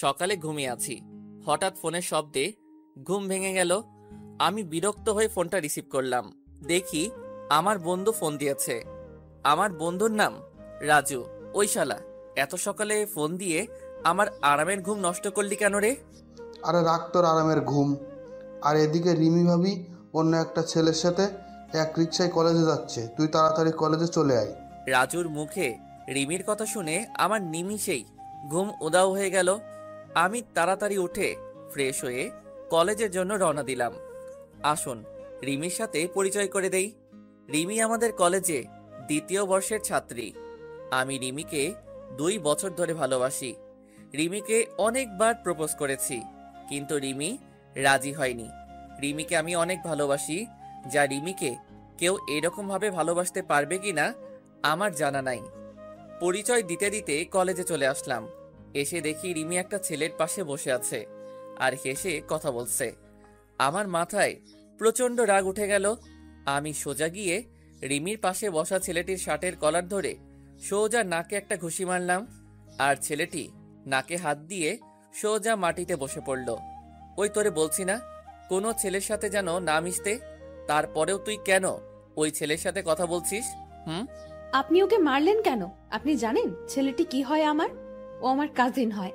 সকালে ঘুমিয়ে আছি, হঠাৎ ফোনের শব্দে ঘুম ভেঙে গেল। আমি বিরক্ত হয়ে ফোনটা রিসিভ করলাম। দেখি আমার বন্ধু ফোন দিয়েছে। আমার বন্ধুর নাম রাজু। ওই শালা এত সকালে ফোন দিয়ে আমার আরামের ঘুম নষ্ট করলি কেন রে? আরে রাখ তোর আরামের ঘুম। আর এদিকে রিমি ভাবি অন্য একটা ছেলের সাথে এক রিক্সায় কলেজে যাচ্ছে, তুই তাড়াতাড়ি কলেজে চলে আয়। রাজুর মুখে রিমির কথা শুনে আমার নিমিষেই ঘুম উধাও হয়ে গেল। আমি তাড়াতাড়ি উঠে ফ্রেশ হয়ে কলেজের জন্য রওনা দিলাম। আসুন রিমির সাথে পরিচয় করে দেই। রিমি আমাদের কলেজে 2য় বর্ষের ছাত্রী। আমি রিমিকে 2 বছর ধরে ভালোবাসি। রিমিকে অনেকবার প্রপোজ করেছি, কিন্তু রিমি রাজি হয়নি। রিমিকে আমি অনেক ভালোবাসি, যা রিমিকে কেউ এরকম ভাবে ভালোবাসতে পারবে কিনা আমার জানা নাই। পরিচয় দিতে দিতে কলেজে চলে আসলাম। এসে দেখি রিমি একটা ছেলের পাশে বসে আছে আর হেসে কথা বলছে। আমার মাথায় প্রচন্ড রাগ উঠে গেল। আমি সোজা গিয়ে রিমির পাশে বসা ছেলেটির শার্টের কলার ধরে সোজা নাকে একটা ঘুষি মারলাম, আর ছেলেটি নাকে হাত দিয়ে সোজা মাটিতে বসে পড়ল। ওই তোরে বলছি না কোনো ছেলের সাথে যেন না মিশতে, তারপরেও তুই কেন ওই ছেলের সাথে কথা বলছিস? হুম? আপনি ওকে মারলেন কেন? আপনি জানেন ছেলেটি কি হয় আমার? ও আমার কাজিন হয়।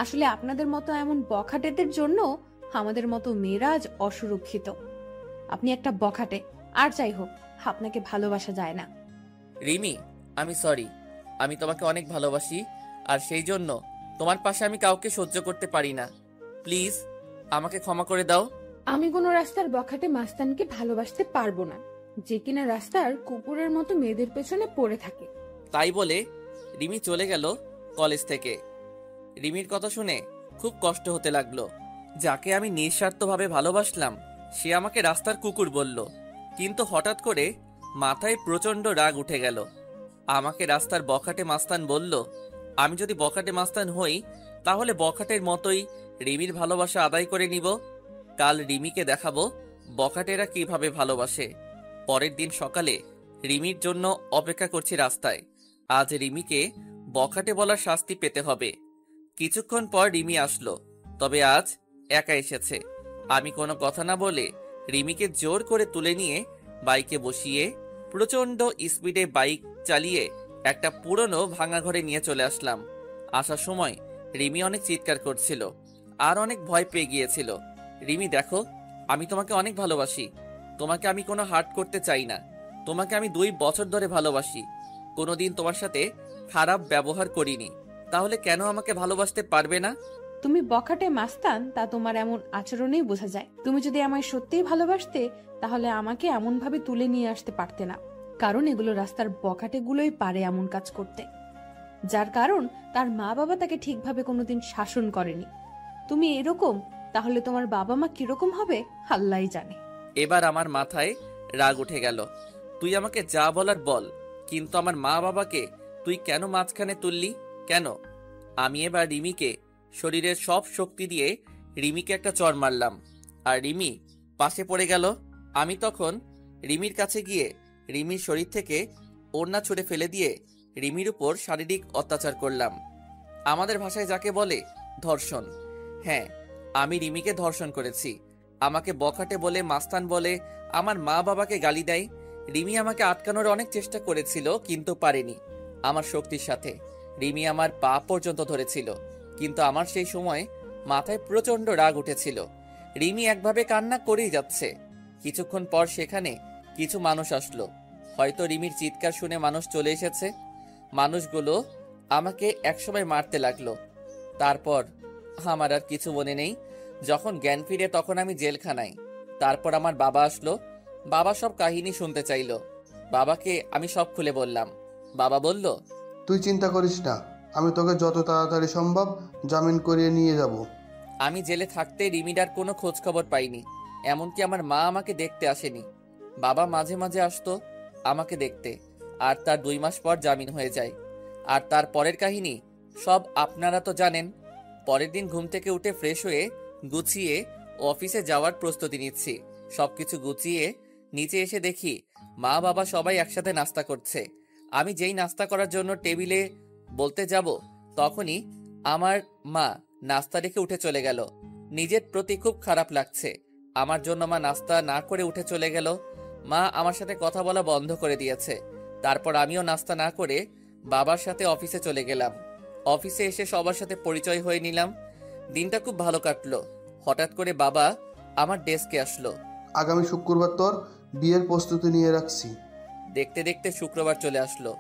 আসলে আপনাদের মতো এমন বখাটেদের জন্য আমাদের মতো মেয়েরা আজ অসুরক্ষিত। আপনি একটা বখাটে, আর যাই হোক আপনাকে ভালোবাসা যায় না। রিমি, আমি সরি। আমি তোমাকে অনেক ভালোবাসি, আর সেই জন্য তোমার পাশে আমি কাউকে সহ্য করতে পারি না। প্লিজ আমাকে ক্ষমা করে দাও। আমি কোনো রাস্তার বখাটে মাস্তানকে ভালোবাসতে পারবো না, যে কিনা রাস্তার কুকুরের মতো মেয়েদের পেছনে পড়ে থাকে। তাই বলে রিমি চলে গেল কলেজ থেকে। রিমির কথা শুনে খুব কষ্ট হতে লাগলো। যাকে আমি নিঃস্বার্থভাবে ভালোবাসলাম সে আমাকে রাস্তার কুকুর বলল। কিন্তু হঠাৎ করে মাথায় প্রচন্ড রাগ উঠে গেল। আমাকে রাস্তার বখাটে মাস্তান বলল। আমি যদি বখাটে মাস্তান হই তাহলে বখাটের মতোই রিমির ভালোবাসা আদায় করে নিব। কাল রিমিকে দেখাবো বখাটেরা কিভাবে ভালোবাসে। পরের দিন সকালে রিমির জন্য অপেক্ষা করছি রাস্তায়। আজ রিমিকে বখাটে বলার শাস্তি পেতে হবে। কিছুক্ষণ পর রিমি আসলো, তবে আজ একা এসেছে। আমি কোনো কথা না বলে রিমিকে জোর করে তুলে নিয়ে বাইকে বসিয়ে প্রচন্ড স্পিডে বাইক চালিয়ে একটা পুরনো ভাঙা ঘরে নিয়ে চলে আসলাম। আসার সময় রিমি অনেক চিৎকার করছিল আর অনেক ভয় পেয়ে গিয়েছিল। রিমি দেখো, আমি তোমাকে অনেক ভালোবাসি। তোমাকে আমি কোনো হার্ট করতে চাই না। তোমাকে আমি 2 বছর ধরে ভালোবাসি। কোনোদিন তোমার সাথে খারাপ ব্যবহার করিনি, তাহলে কেন আমাকে ভালোবাসতে পারবে না? তুমি বখাটে মাস্তান তা তোমার এমন আচরণেই বোঝা যায়। তুমি যদি আমায় সত্যিই ভালোবাসতে তাহলে আমাকে এমন ভাবে তুলে নিয়ে আসতে পারতে না, কারণ এগুলো রাস্তার বখাটে গুলোই পারে এমন কাজ করতে, যার কারণ তার মা বাবা তাকে ঠিকভাবে কোনোদিন শাসন করেনি। তুমি এরকম, তাহলে তোমার বাবা মা কিরকম হবে আল্লাহই জানে। এবার আমার মাথায় রাগ উঠে গেল। তুই আমাকে যা বলার বল, কিন্তু আমার মা বাবাকে তুই কেন মাঝখানে তুললি? কেন? আমি এবার রিমিকে শরীরের সব শক্তি দিয়ে রিমিকে একটা চড় মারলাম, আর রিমি পাশে পড়ে গেল। আমি তখন রিমির কাছে গিয়ে রিমির শরীর থেকে ওড়না ছুঁড়ে ফেলে দিয়ে রিমির উপর শারীরিক অত্যাচার করলাম। আমাদের ভাষায় যাকে বলে ধর্ষণ। হ্যাঁ, আমি রিমিকে ধর্ষণ করেছি। আমাকে বখাটে বলে, মাস্তান বলে আমার মা বাবাকে গালি দেয়। রিমি আমাকে আটকানোর অনেক চেষ্টা করেছিল, কিন্তু পারেনি। আমার শক্তির সাথে রিমি আমার পা পর্যন্ত ধরেছিল, কিন্তু আমার সেই সময় মাথায় প্রচন্ড রাগ উঠেছিল। রিমি একভাবে কান্না করেই যাচ্ছে। কিছুক্ষণ পর সেখানে কিছু মানুষ আসলো। হয়তো রিমির চিৎকার শুনে মানুষ চলে এসেছে। মানুষগুলো আমাকে একসময় মারতে লাগলো। তারপর আমার আর কিছু মনে নেই। যখন জ্ঞান ফিরে তখন আমি জেলখানায়। তারপর আমার বাবা আসলো। বাবা সব কাহিনী শুনতে চাইলো। বাবাকে আমি সব খুলে বললাম। বাবা বলল, তুই চিন্তা করিস না, আমি তোকে যত তাড়াতাড়ি সম্ভব জামিন করিয়ে নিয়ে যাব। আমি জেলে থাকতে রিমিডার কোনো খোঁজ খবর পাইনি। এমনকি আমার মা আমাকে দেখতে আসেনি। বাবা মাঝে মাঝে আসতো আমাকে দেখতে, আর তার 2 মাস পর জামিন হয়ে যায়। আর তার পরের কাহিনী সব আপনারা তো জানেন। পরের দিন ঘুম থেকে উঠে ফ্রেশ হয়ে গুছিয়ে অফিসে যাওয়ার প্রস্তুতি নিচ্ছি। সবকিছু গুছিয়ে নিচে এসে দেখি মা বাবা সবাই একসাথে নাস্তা করছে। আমি যেই নাস্তা করার জন্য টেবিলে বলতে যাব, তখনই আমার মা নাস্তা রেখে উঠে চলে গেল। নিজের প্রতি খুব খারাপ লাগছে। আমার জন্য মা নাস্তা না করে উঠে চলে গেল। মা আমার সাথে কথা বলা বন্ধ করে দিয়েছে। তারপর আমিও নাস্তা না করে বাবার সাথে অফিসে চলে গেলাম। অফিসে এসে সবার সাথে পরিচয় হয়ে নিলাম। দিনটা খুব ভালো কাটলো। হঠাৎ করে বাবা আমার ডেস্কে আসলো। আগামী শুক্রবার তোর বিয়ের প্রস্তুতি নিয়ে রাখছি। দেখতে দেখতে শুক্রবার চলে আসলো।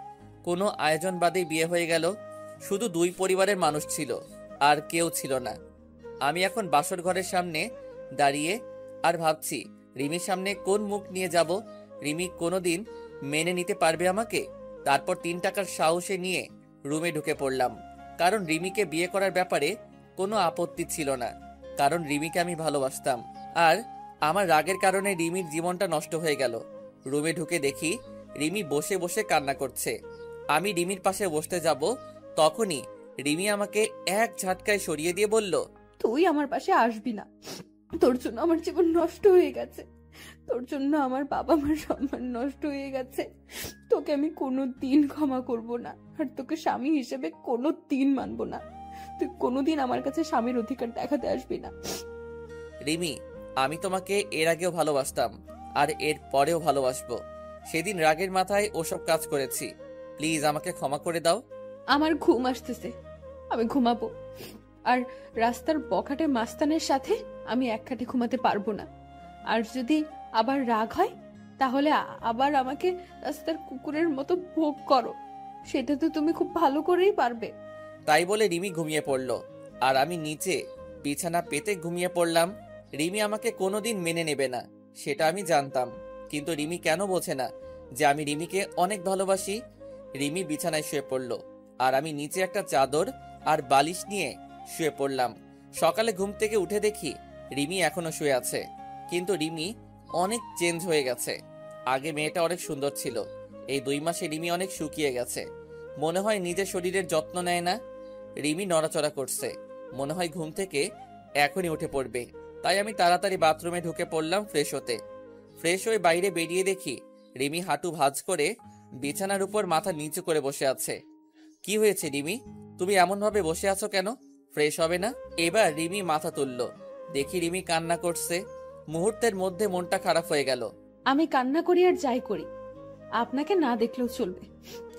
কোনো আয়োজন বাদেই বিয়ে হয়ে গেল। শুধু দুই পরিবারের মানুষ ছিল, আর কেউ ছিল না। আমি এখন বাসর ঘরের সামনে দাঁড়িয়ে আর ভাবছি রিমির সামনে কোন মুখ নিয়ে যাব। রিমি কোনোদিন মেনে নিতে পারবে আমাকে? তারপর 3 টাকার সাহসে নিয়ে রুমে ঢুকে পড়লাম। কারণ রিমিকে বিয়ে করার ব্যাপারে কোনো আপত্তি ছিল না, কারণ রিমিকে আমি ভালোবাসতাম। আর আমার রাগের কারণে রিমির জীবনটা নষ্ট হয়ে গেল। রুমে ঢুকে দেখি রিমি বসে বসে কান্না করছে। আমি রিমির পাশে বসতে যাব, তখনই রিমি আমাকে এক ঝাটকায় সরিয়ে দিয়ে বলল, তুই আমার পাশে আসবি না। তোর জন্য আমার জীবন নষ্ট হয়ে গেছে। তোর জন্য আমার বাবা মার সম্মান নষ্ট হয়ে গেছে। তোকে আমি কোনোদিন ক্ষমা করব না, আর তোকে স্বামী হিসেবে কোনোদিন মানব না। তুই কোনোদিন আমার কাছে স্বামীর অধিকার দেখাতে আসবি না। রিমি, আমি তোমাকে এর আগেও ভালোবাসতাম, আর এর পরেও ভালোবাসবো। সেদিন রাগের মাথায় ওসব কাজ করেছি। প্লিজ আমাকে ক্ষমা করে দাও। আমার ঘুম আসতেছে, আমি ঘুমাবো। আর রাস্তার বখাটে মাস্তানের সাথে আমি এক খাটে ঘুমাতে পারবো না। আর যদি আবার রাগ হয়, তাহলে আবার আমাকে রাস্তার কুকুরের মতো ভোগ করো। সেটা তো তুমি খুব ভালো করেই পারবে। তাই বলে রিমি ঘুমিয়ে পড়ল, আর আমি নিচে বিছানা পেতে ঘুমিয়ে পড়লাম। রিমি আমাকে কোনোদিন মেনে নেবে না, সেটা আমি জানতাম। কিন্তু রিমি কেন বোঝে না যে আমি রিমিকে অনেক ভালোবাসি? রিমি বিছানায় শুয়ে পড়ল, আর আমি নিচে একটা চাদর আর বালিশ নিয়ে শুয়ে পড়লাম। সকালে ঘুম থেকে উঠে দেখি রিমি এখনো শুয়ে আছে, কিন্তু রিমি অনেক চেঞ্জ হয়ে গেছে। আগে মেয়েটা অনেক সুন্দর ছিল, এই 2 মাসে রিমি অনেক শুকিয়ে গেছে। মনে হয় নিজের শরীরের যত্ন নেয় না। রিমি নড়াচড়া করছে, মনে হয় ঘুম থেকে এখনই উঠে পড়বে। তাই আমি তাড়াতাড়ি বাথরুমে ঢুকে পড়লাম ফ্রেশ হতে। ফ্রেশ হয়ে বাইরে বেরিয়ে দেখি রিমি হাঁটু ভাঁজ করে বিছানার উপর মাথা নিচু করে বসে আছে। কি হয়েছে রিমি, তুমি এমন ভাবে বসে আছো কেন? ফ্রেশ হবে না? এবার রিমি মাথা তুলল, দেখি রিমি কান্না করছে। মুহূর্তের মধ্যে মনটা খারাপ হয়ে গেল। আমি কান্না করি আর যাই করি, আপনাকে না দেখলেও চলবে।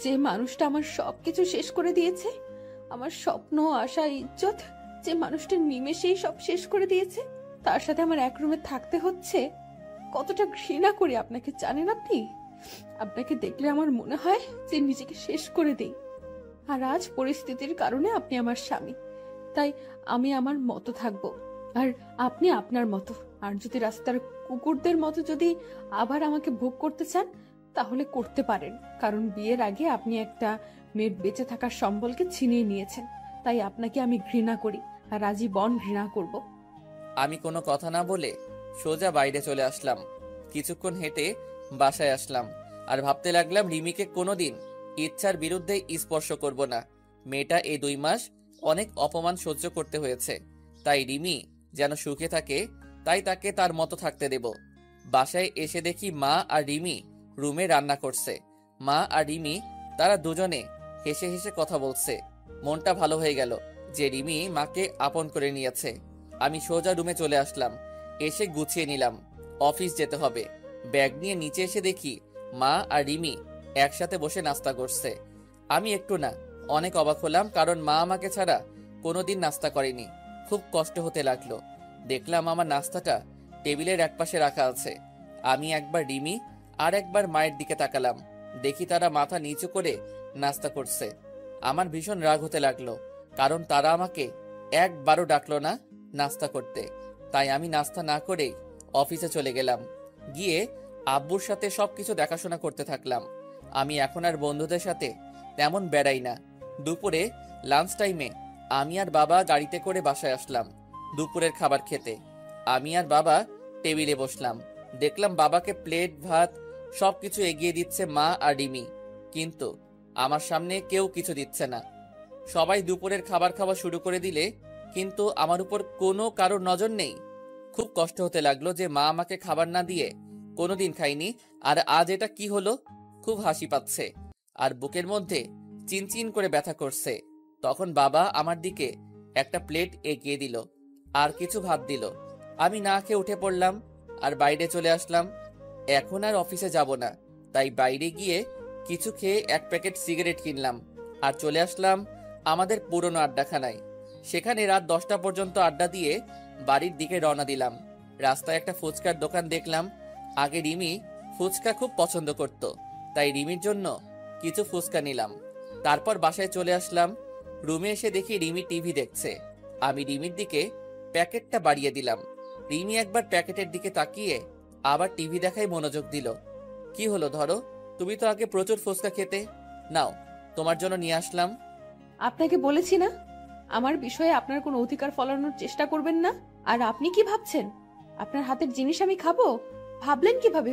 যে মানুষটা আমার সবকিছু শেষ করে দিয়েছে, আমার স্বপ্ন, আশা, ইজ্জত, যে মানুষটা নিমেষেই সব শেষ করে দিয়েছে, তার সাথে আমার এক রুমে থাকতে হচ্ছে। কতটা ঘৃণা করি আপনাকে জানেন আপনি? আপনাকে দেখলে আমার মনে হয় যে নিজেকে শেষ করে দেই। আর আজ পরিস্থিতির কারণে আপনি আমার স্বামী, তাই আমি আমার মতো থাকবো, আর আপনি আপনার মতো। আর যদি রাস্তার কুকুরদের মতো যদি আবার আমাকে ভোগ করতে চান, তাহলে করতে পারেন। কারণ বিয়ের আগে আপনি একটা মেয়ের বেঁচে থাকার সম্বলকে ছিনিয়ে নিয়েছেন। তাই আপনাকে আমি ঘৃণা করি, আর আজীবন ঘৃণা করব। আমি কোনো কথা না বলে সোজা বাইরে চলে আসলাম। কিছুক্ষণ হেঁটে বাসায় আসলাম, আর ভাবতে লাগলাম রিমিকে কোনোদিন ইচ্ছার বিরুদ্ধে স্পর্শ করব না। মেয়েটা এই 2 মাস অনেক অপমান সহ্য করতে হয়েছে, তাই রিমি যেন সুখে থাকে, তাই তাকে তার মতো থাকতে দেব। বাসায় এসে দেখি মা আর রিমি রুমে রান্না করছে। মা আর রিমি তারা দুজনে হেসে হেসে কথা বলছে। মনটা ভালো হয়ে গেল যে রিমি মাকে আপন করে নিয়েছে। আমি সোজা রুমে চলে আসলাম, এসে গুছিয়ে নিলাম। অফিস যেতে হবে। ব্যাগ নিয়ে নিচে এসে দেখি মা আর রিমি একসাথে বসে নাস্তা করছে। আমি একটু না অনেক অবাক হলাম, কারণ মা আমাকে ছাড়া কোনোদিন নাস্তা করেনি। খুব কষ্ট হতে লাগলো। দেখলাম আমার নাস্তাটা টেবিলের একপাশে রাখা আছে। আমি একবার রিমি আর একবার মায়ের দিকে তাকালাম, দেখি তারা মাথা নিচু করে নাস্তা করছে। আমার ভীষণ রাগ হতে লাগলো, কারণ তারা আমাকে একবারও ডাকলো না নাস্তা করতে। তাই আমি নাস্তা না করেই অফিসে চলে গেলাম। গিয়ে আব্বুর সাথে সবকিছু দেখাশোনা করতে থাকলাম। আমি এখন আর বন্ধুদের সাথে তেমন বেড়াই না। দুপুরে লাঞ্চ টাইমে আমি আর বাবা গাড়িতে করে বাসায় আসলাম দুপুরের খাবার খেতে। আমি আর বাবা টেবিলে বসলাম। দেখলাম বাবাকে প্লেট ভাত সবকিছু এগিয়ে দিচ্ছে মা আর রিমি, কিন্তু আমার সামনে কেউ কিছু দিচ্ছে না। সবাই দুপুরের খাবার খাওয়া শুরু করে দিলে কিন্তু আমার উপর কোনো কারোর নজর নেই। খুব কষ্ট হতে লাগলো যে মা আমাকে খাবার না দিয়ে কোনোদিন খাইনি, আর আজ এটা কি হলো। খুব হাসি পাচ্ছে, আর বুকের মধ্যে চিনচিন করে ব্যথা করছে। তখন বাবা আমার দিকে একটা প্লেট এগিয়ে দিল, আর কিছু ভাত দিল। আমি না খেয়ে উঠে পড়লাম আর বাইরে চলে আসলাম। এখন আর অফিসে যাব না, তাই বাইরে গিয়ে কিছু খেয়ে এক প্যাকেট সিগারেট কিনলাম আর চলে আসলাম আমাদের পুরনো আড্ডাখানায়। সেখানে রাত 10টা পর্যন্ত আড্ডা দিয়ে বাড়ির দিকে রওনা দিলাম। রাস্তায় একটা ফুচকার দোকান দেখলাম। আগে রিমি ফুচকা খুব পছন্দ করত, তাই রিমির জন্য কিছু ফুচকা নিলাম। তারপর বাসায় চলে আসলাম। রুমে এসে দেখি রিমি টিভি দেখছে। আমি রিমির দিকে প্যাকেটটা বাড়িয়ে দিলাম। রিমি একবার প্যাকেটের দিকে তাকিয়ে আবার টিভি দেখায় মনোযোগ দিল। কি হলো ধরো, তুমি তো আগে প্রচুর ফুচকা খেতে। নাও, তোমার জন্য নিয়ে আসলাম। আপনাকে বলেছি না আমার বিষয়ে আপনার কোনো অধিকার ফলানোর চেষ্টা করবেন না। আর আপনি কি ভাবছেন আপনার হাতের জিনিস আমি খাবো? ভাবলেন কিভাবে?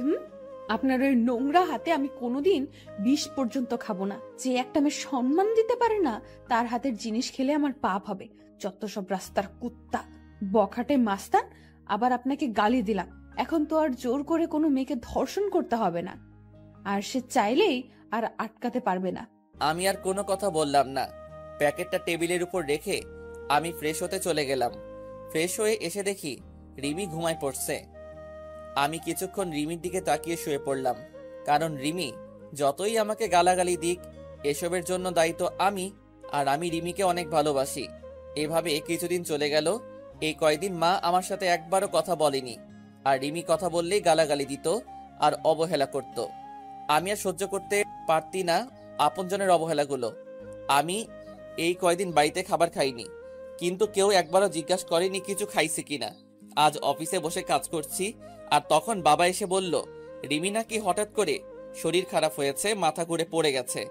আপনার ওই নোংরা হাতে আমি কোনোদিন বিষ পর্যন্ত খাবো না। যে একটা মেয়ে সম্মান দিতে পারে না তার হাতের জিনিস খেলে আমার পাপ হবে। যত সব রাস্তার কুত্তা, বখাটে মাস্তান। আবার আপনাকে গালি দিলাম। এখন তো আর জোর করে কোনো মেয়েকে ধর্ষণ করতে হবে না, আর সে চাইলেই আর আটকাতে পারবে না। আমি আর কোনো কথা বললাম না। প্যাকেটটা টেবিলের উপর রেখে আমি ফ্রেশ হতে চলে গেলাম। ফ্রেশ হয়ে এসে দেখি রিমি ঘুমায় পড়ছে। আমি কিছুক্ষণ রিমির দিকে তাকিয়ে শুয়ে পড়লাম, কারণ রিমি যতই আমাকে গালাগালি দিক, এসবের জন্য দায়ী তো আমি, আর আমি রিমিকে অনেক ভালোবাসি। এভাবে কিছুদিন চলে গেল। এই কয়দিন মা আমার সাথে একবারও কথা বলেনি, আর রিমি কথা বললেই গালাগালি দিত আর অবহেলা করত। আমি আর সহ্য করতে পারতি না আপনজনের অবহেলাগুলো। আমি এই কয়দিন বাড়িতে খাবার খাইনি, কিন্তু কেউ একবারও জিজ্ঞাসা করেনি কিছু খাইছে কিনা। আজ অফিসে বসে কাজ করছি, আর তখন বাবা এসে বলল রিমি নাকি হঠাৎ করে শরীর খারাপ হয়েছে, মাথা ঘুরে পড়ে গেছে।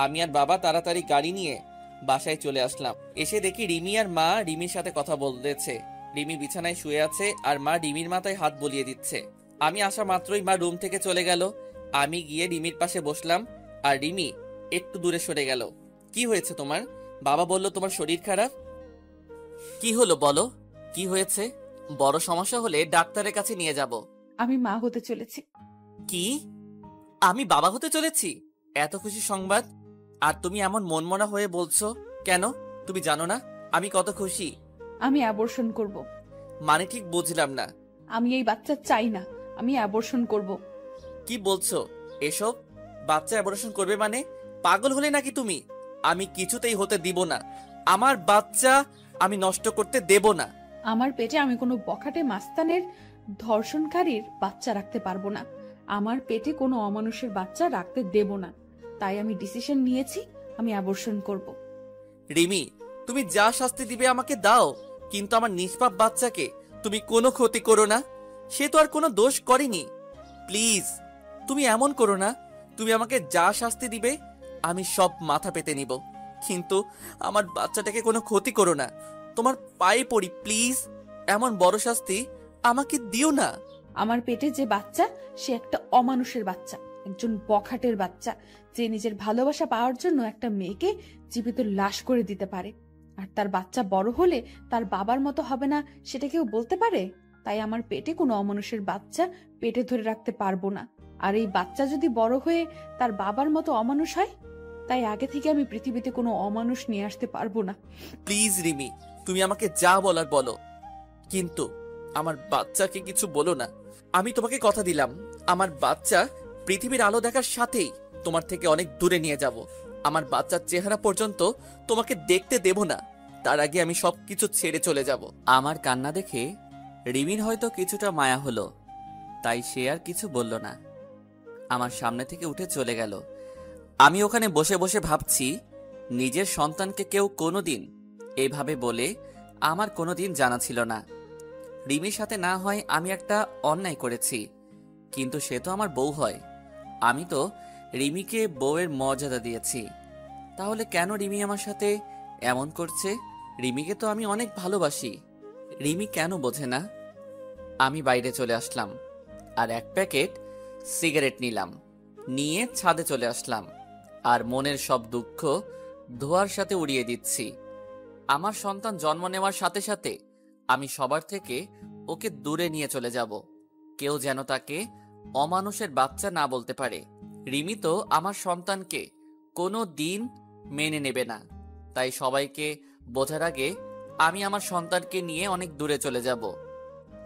আমি আর বাবা তাড়াতাড়ি গাড়ি নিয়ে বাসায় চলে আসলাম। এসে দেখি রিমি আর মা রিমির সাথে কথা বলতেছে। রিমি বিছানায় শুয়ে আছে আর মা রিমির মাথায় হাত বুলিয়ে দিচ্ছে। আমি আসা মাত্রই মা রুম থেকে চলে গেল। আমি গিয়ে রিমির পাশে বসলাম, আর রিমি একটু দূরে সরে গেল। কি হয়েছে তোমার? বাবা বলল তোমার শরীর খারাপ। কি হলো বলো, কি হয়েছে? বড় সমস্যা হলে ডাক্তারের কাছে নিয়ে যাব। আমি মা হতে চলেছি। কি? আমি বাবা হতে চলেছি? এত খুশি সংবাদ, আর তুমি এমন মনমনা হয়ে বলছো কেন? তুমি জানো না আমি কত খুশি। আমি অ্যাবর্শন করব। মানে ঠিক বুঝলাম না। আমি এই বাচ্চা চাই না, আমি অ্যাবর্শন করব। কি বলছো এসব? বাচ্চা অ্যাবর্শন করবে মানে? পাগল হলে নাকি তুমি? আমি কিছুতেই হতে দিব না। আমার বাচ্চা আমি নষ্ট করতে দেব না। আমার পেটে আমি কোনো বখাটে মাস্তানের ধর্ষণকারীর বাচ্চা রাখতে পারবো না। আমার পেটে কোনো অমানুষের বাচ্চা রাখতে দেব না। তাই আমি ডিসিশন নিয়েছি, আমি অ্যাবর্শন করব। রিমি, তুমি যা শাস্তি দিবে আমাকে দাও, কিন্তু আমার নিষ্পাপ বাচ্চাকে তুমি কোনো ক্ষতি করো না। সে তো আর কোনো দোষ করেনি। প্লিজ, তুমি এমন করো না। তুমি আমাকে যা শাস্তি দিবে আমি সব মাথা পেতে নিব, কিন্তু আমার বাচ্চাটাকে কোনো ক্ষতি করো না। তোমার পায়ে পড়ি প্লিজ, এমন বড় শাস্তি আমাকে দিও না। আমার পেটে যে বাচ্চা সে একটা অমানুষের বাচ্চা, একজন বখাটের বাচ্চা, যে নিজের ভালোবাসা পাওয়ার জন্য একটা মেয়েকে জীবিত লাশ করে দিতে পারে। আর তার বাচ্চা বড় হলে তার বাবার মতো হবে না, সেটা কেউ বলতে পারে? তাই আমার পেটে কোনো অমানুষের বাচ্চা পেটে ধরে রাখতে পারবো না। আর এই বাচ্চা যদি বড় হয়ে তার বাবার মতো অমানুষ হয়, তাই আগে থেকে আমি পৃথিবীতে কোনো অমানুষ নিয়ে আসতে পারবো না। প্লিজ রিমি, তুমি আমাকে যা বলার বলো, কিন্তু আমার বাচ্চাকে কিছু বলো না। আমি তোমাকে কথা দিলাম, আমার বাচ্চা পৃথিবীর আলো দেখার সাথেই তোমার থেকে অনেক দূরে নিয়ে যাব। আমার বাচ্চার চেহারা পর্যন্ত তোমাকে দেখতে দেব না। তার আগে আমি সবকিছু ছেড়ে চলে যাব। আমার কান্না দেখে রিমির হয়তো কিছুটা মায়া হলো, তাই সে আর কিছু বলল না। আমার সামনে থেকে উঠে চলে গেল। আমি ওখানে বসে বসে ভাবছি, নিজের সন্তানকে কেউ কোনোদিন এভাবে বলে আমার কোনোদিন জানা ছিল না। রিমির সাথে না হয় আমি একটা অন্যায় করেছি, কিন্তু সে তো আমার বউ হয়। আমি তো রিমিকে বউয়ের মর্যাদা দিয়েছি, তাহলে কেন রিমি আমার সাথে এমন করছে? রিমিকে তো আমি অনেক ভালোবাসি। রিমি কেন বোঝে না? আমি বাইরে চলে আসলাম আর এক প্যাকেট সিগারেট নিলাম, নিয়ে ছাদে চলে আসলাম, আর মনের সব দুঃখ ধোঁয়ার সাথে উড়িয়ে দিচ্ছি। আমার সন্তান জন্ম নেওয়ার সাথে সাথে আমি সবার থেকে ওকে দূরে নিয়ে চলে যাব। কেউ যেন তাকে অমানুষের বাচ্চা না বলতে পারে। রিমি তো আমার সন্তানকে কোনো দিন মেনে নেবে না, তাই সবাইকে বোঝার আগে আমি আমার সন্তানকে নিয়ে অনেক দূরে চলে যাব,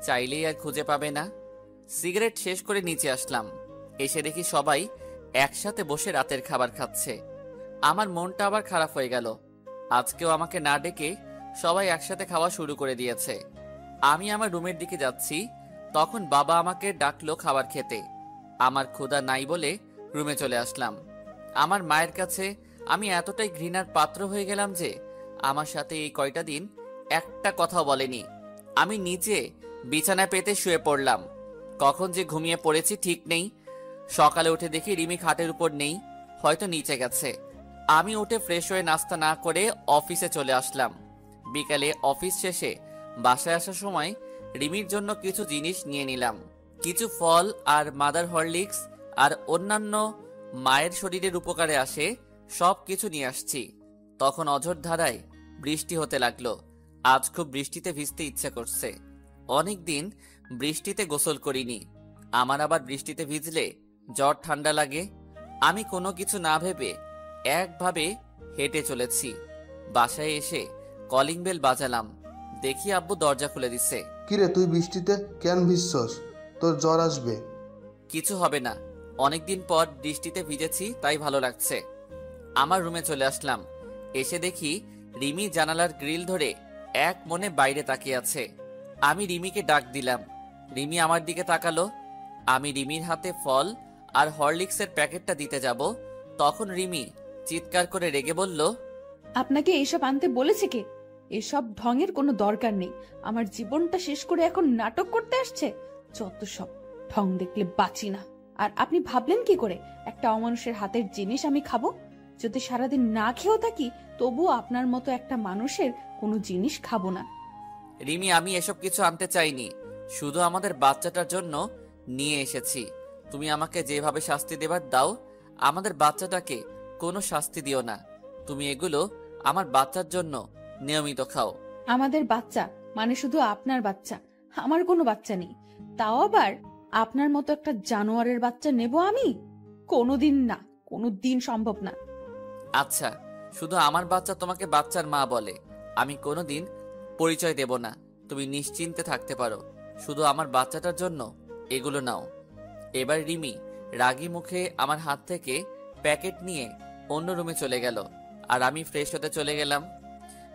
চাইলেই আর খুঁজে পাবে না। সিগারেট শেষ করে নিচে আসলাম। এসে দেখি সবাই একসাথে বসে রাতের খাবার খাচ্ছে। আমার মনটা আবার খারাপ হয়ে গেল। আজকেও আমাকে না ডেকে সবাই একসাথে খাওয়া শুরু করে দিয়েছে। আমি আমার রুমের দিকে যাচ্ছি, তখন বাবা আমাকে ডাকলো খাবার খেতে। আমার ক্ষুধা নাই বলে রুমে চলে আসলাম। আমার মায়ের কাছে আমি এতটাই ঘৃণার পাত্র হয়ে গেলাম যে আমার সাথে এই কয়টা দিন একটা কথাও বলেনি। আমি নিচে বিছানায় পেতে শুয়ে পড়লাম। কখন যে ঘুমিয়ে পড়েছি ঠিক নেই। সকালে উঠে দেখি রিমি খাটের উপর নেই, হয়তো নিচে গেছে। আমি উঠে ফ্রেশ হয়ে নাস্তা না করে অফিসে চলে আসলাম। বিকালে অফিস শেষে বাসায় আসার সময় রিমির জন্য কিছু জিনিস নিয়ে নিলাম। কিছু ফল আর মাদার হরলিক্স আর অন্যান্য মায়ের শরীরের উপকারে আসে সব কিছু নিয়ে আসছি। তখন অঝোর ধারায় বৃষ্টি হতে লাগলো। আজ খুব বৃষ্টিতে ভিজতে ইচ্ছে করছে। অনেকদিন বৃষ্টিতে গোসল করিনি। আমার আবার বৃষ্টিতে ভিজলে জ্বর ঠান্ডা লাগে। আমি কোনো কিছু না ভেবে একভাবে হেঁটে চলেছি। বাসায় এসে কলিং বেল বাজালাম। দেখি আব্বু দরজা খুলে দিচ্ছে। কিরে, তুই বৃষ্টিতে কেন ভিজছস? তোর জ্বর আসবে। কিছু হবে না, অনেকদিন পর বৃষ্টিতে ভিজেছি তাই ভালো লাগছে। আমার রুমে চলে আসলাম। এসে দেখি রিমি জানালার গ্রিল ধরে এক মনে বাইরে তাকিয়ে আছে। আমি রিমিকে ডাক দিলাম। রিমি আমার দিকে তাকালো। আমি রিমির হাতে ফল আর হরলিক্সের প্যাকেটটা দিতে যাব, তখন রিমি চিৎকার করে রেগে বলল, আপনাকে এইসব আনতে বলেছে কে? এসব ঢঙের কোনো দরকার নেই। আমার জীবনটা শেষ করে এখন নাটক করতে আসছে। যত সব ঢং দেখলে বাঁচি না। আর আপনি ভাবলেন কি করে একটা অমানুষের হাতের জিনিস আমি খাবো? যদি সারাদিন না খেয়েও থাকি তবুও আপনার মতো একটা মানুষের কোনো জিনিস খাবো না। রিমি, আমি এসব কিছু আনতে চাইনি, শুধু আমাদের বাচ্চাটার জন্য নিয়ে এসেছি। তুমি আমাকে যেভাবে শাস্তি দেবার দাও, আমাদের বাচ্চাটাকে কোনো শাস্তি দিও না। তুমি এগুলো আমার বাচ্চার জন্য নিয়মিত খাও। আমাদের বাচ্চা মানে শুধু আপনার বাচ্চা, আমার কোনো বাচ্চা নেই। তাও আবার আপনার মতো একটা জানোয়ারের বাচ্চা নেব আমি? কোনোদিন না, কোনোদিন সম্ভব না। আচ্ছা, শুধু আমার বাচ্চা তোমাকে বাচ্চার মা বলে, আমি কোনোদিন পরিচয় দেব না। তুমি নিশ্চিন্তে থাকতে পারো। শুধু আমার বাচ্চাটার জন্য এগুলো নাও। এবার রিমি রাগী মুখে আমার হাত থেকে প্যাকেট নিয়ে অন্য রুমে চলে গেল, আর আমি ফ্রেশ হতে চলে গেলাম।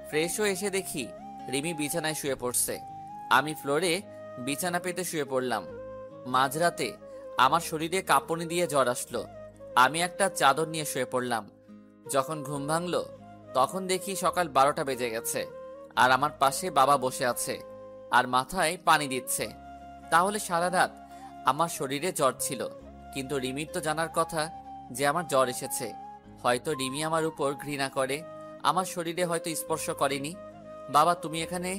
ফ্রেশ হয়ে এসে দেখি রিমি বিছানায় শুয়ে পড়ছে। আমি ফ্লোরে বিছানা পেতে শুয়ে পড়লাম। মাঝরাতে আমার শরীরে কাঁপুনি দিয়ে জ্বর আসলো। আমি একটা চাদর নিয়ে শুয়ে পড়লাম। যখন ঘুম ভাঙলো তখন দেখি সকাল 12টা বেজে গেছে, আর আমার পাশে বাবা বসে আছে আর মাথায় পানি দিচ্ছে। তাহলে সারা রাত আমার শরীরে জ্বর ছিল, কিন্তু রিমির তো জানার কথা যে আমার জ্বর এসেছে। হয়তো রিমি আমার উপর ঘৃণা করে, আমার শরীরে হয়তো স্পর্শ করেনি। বাবা, তুমি এখানে?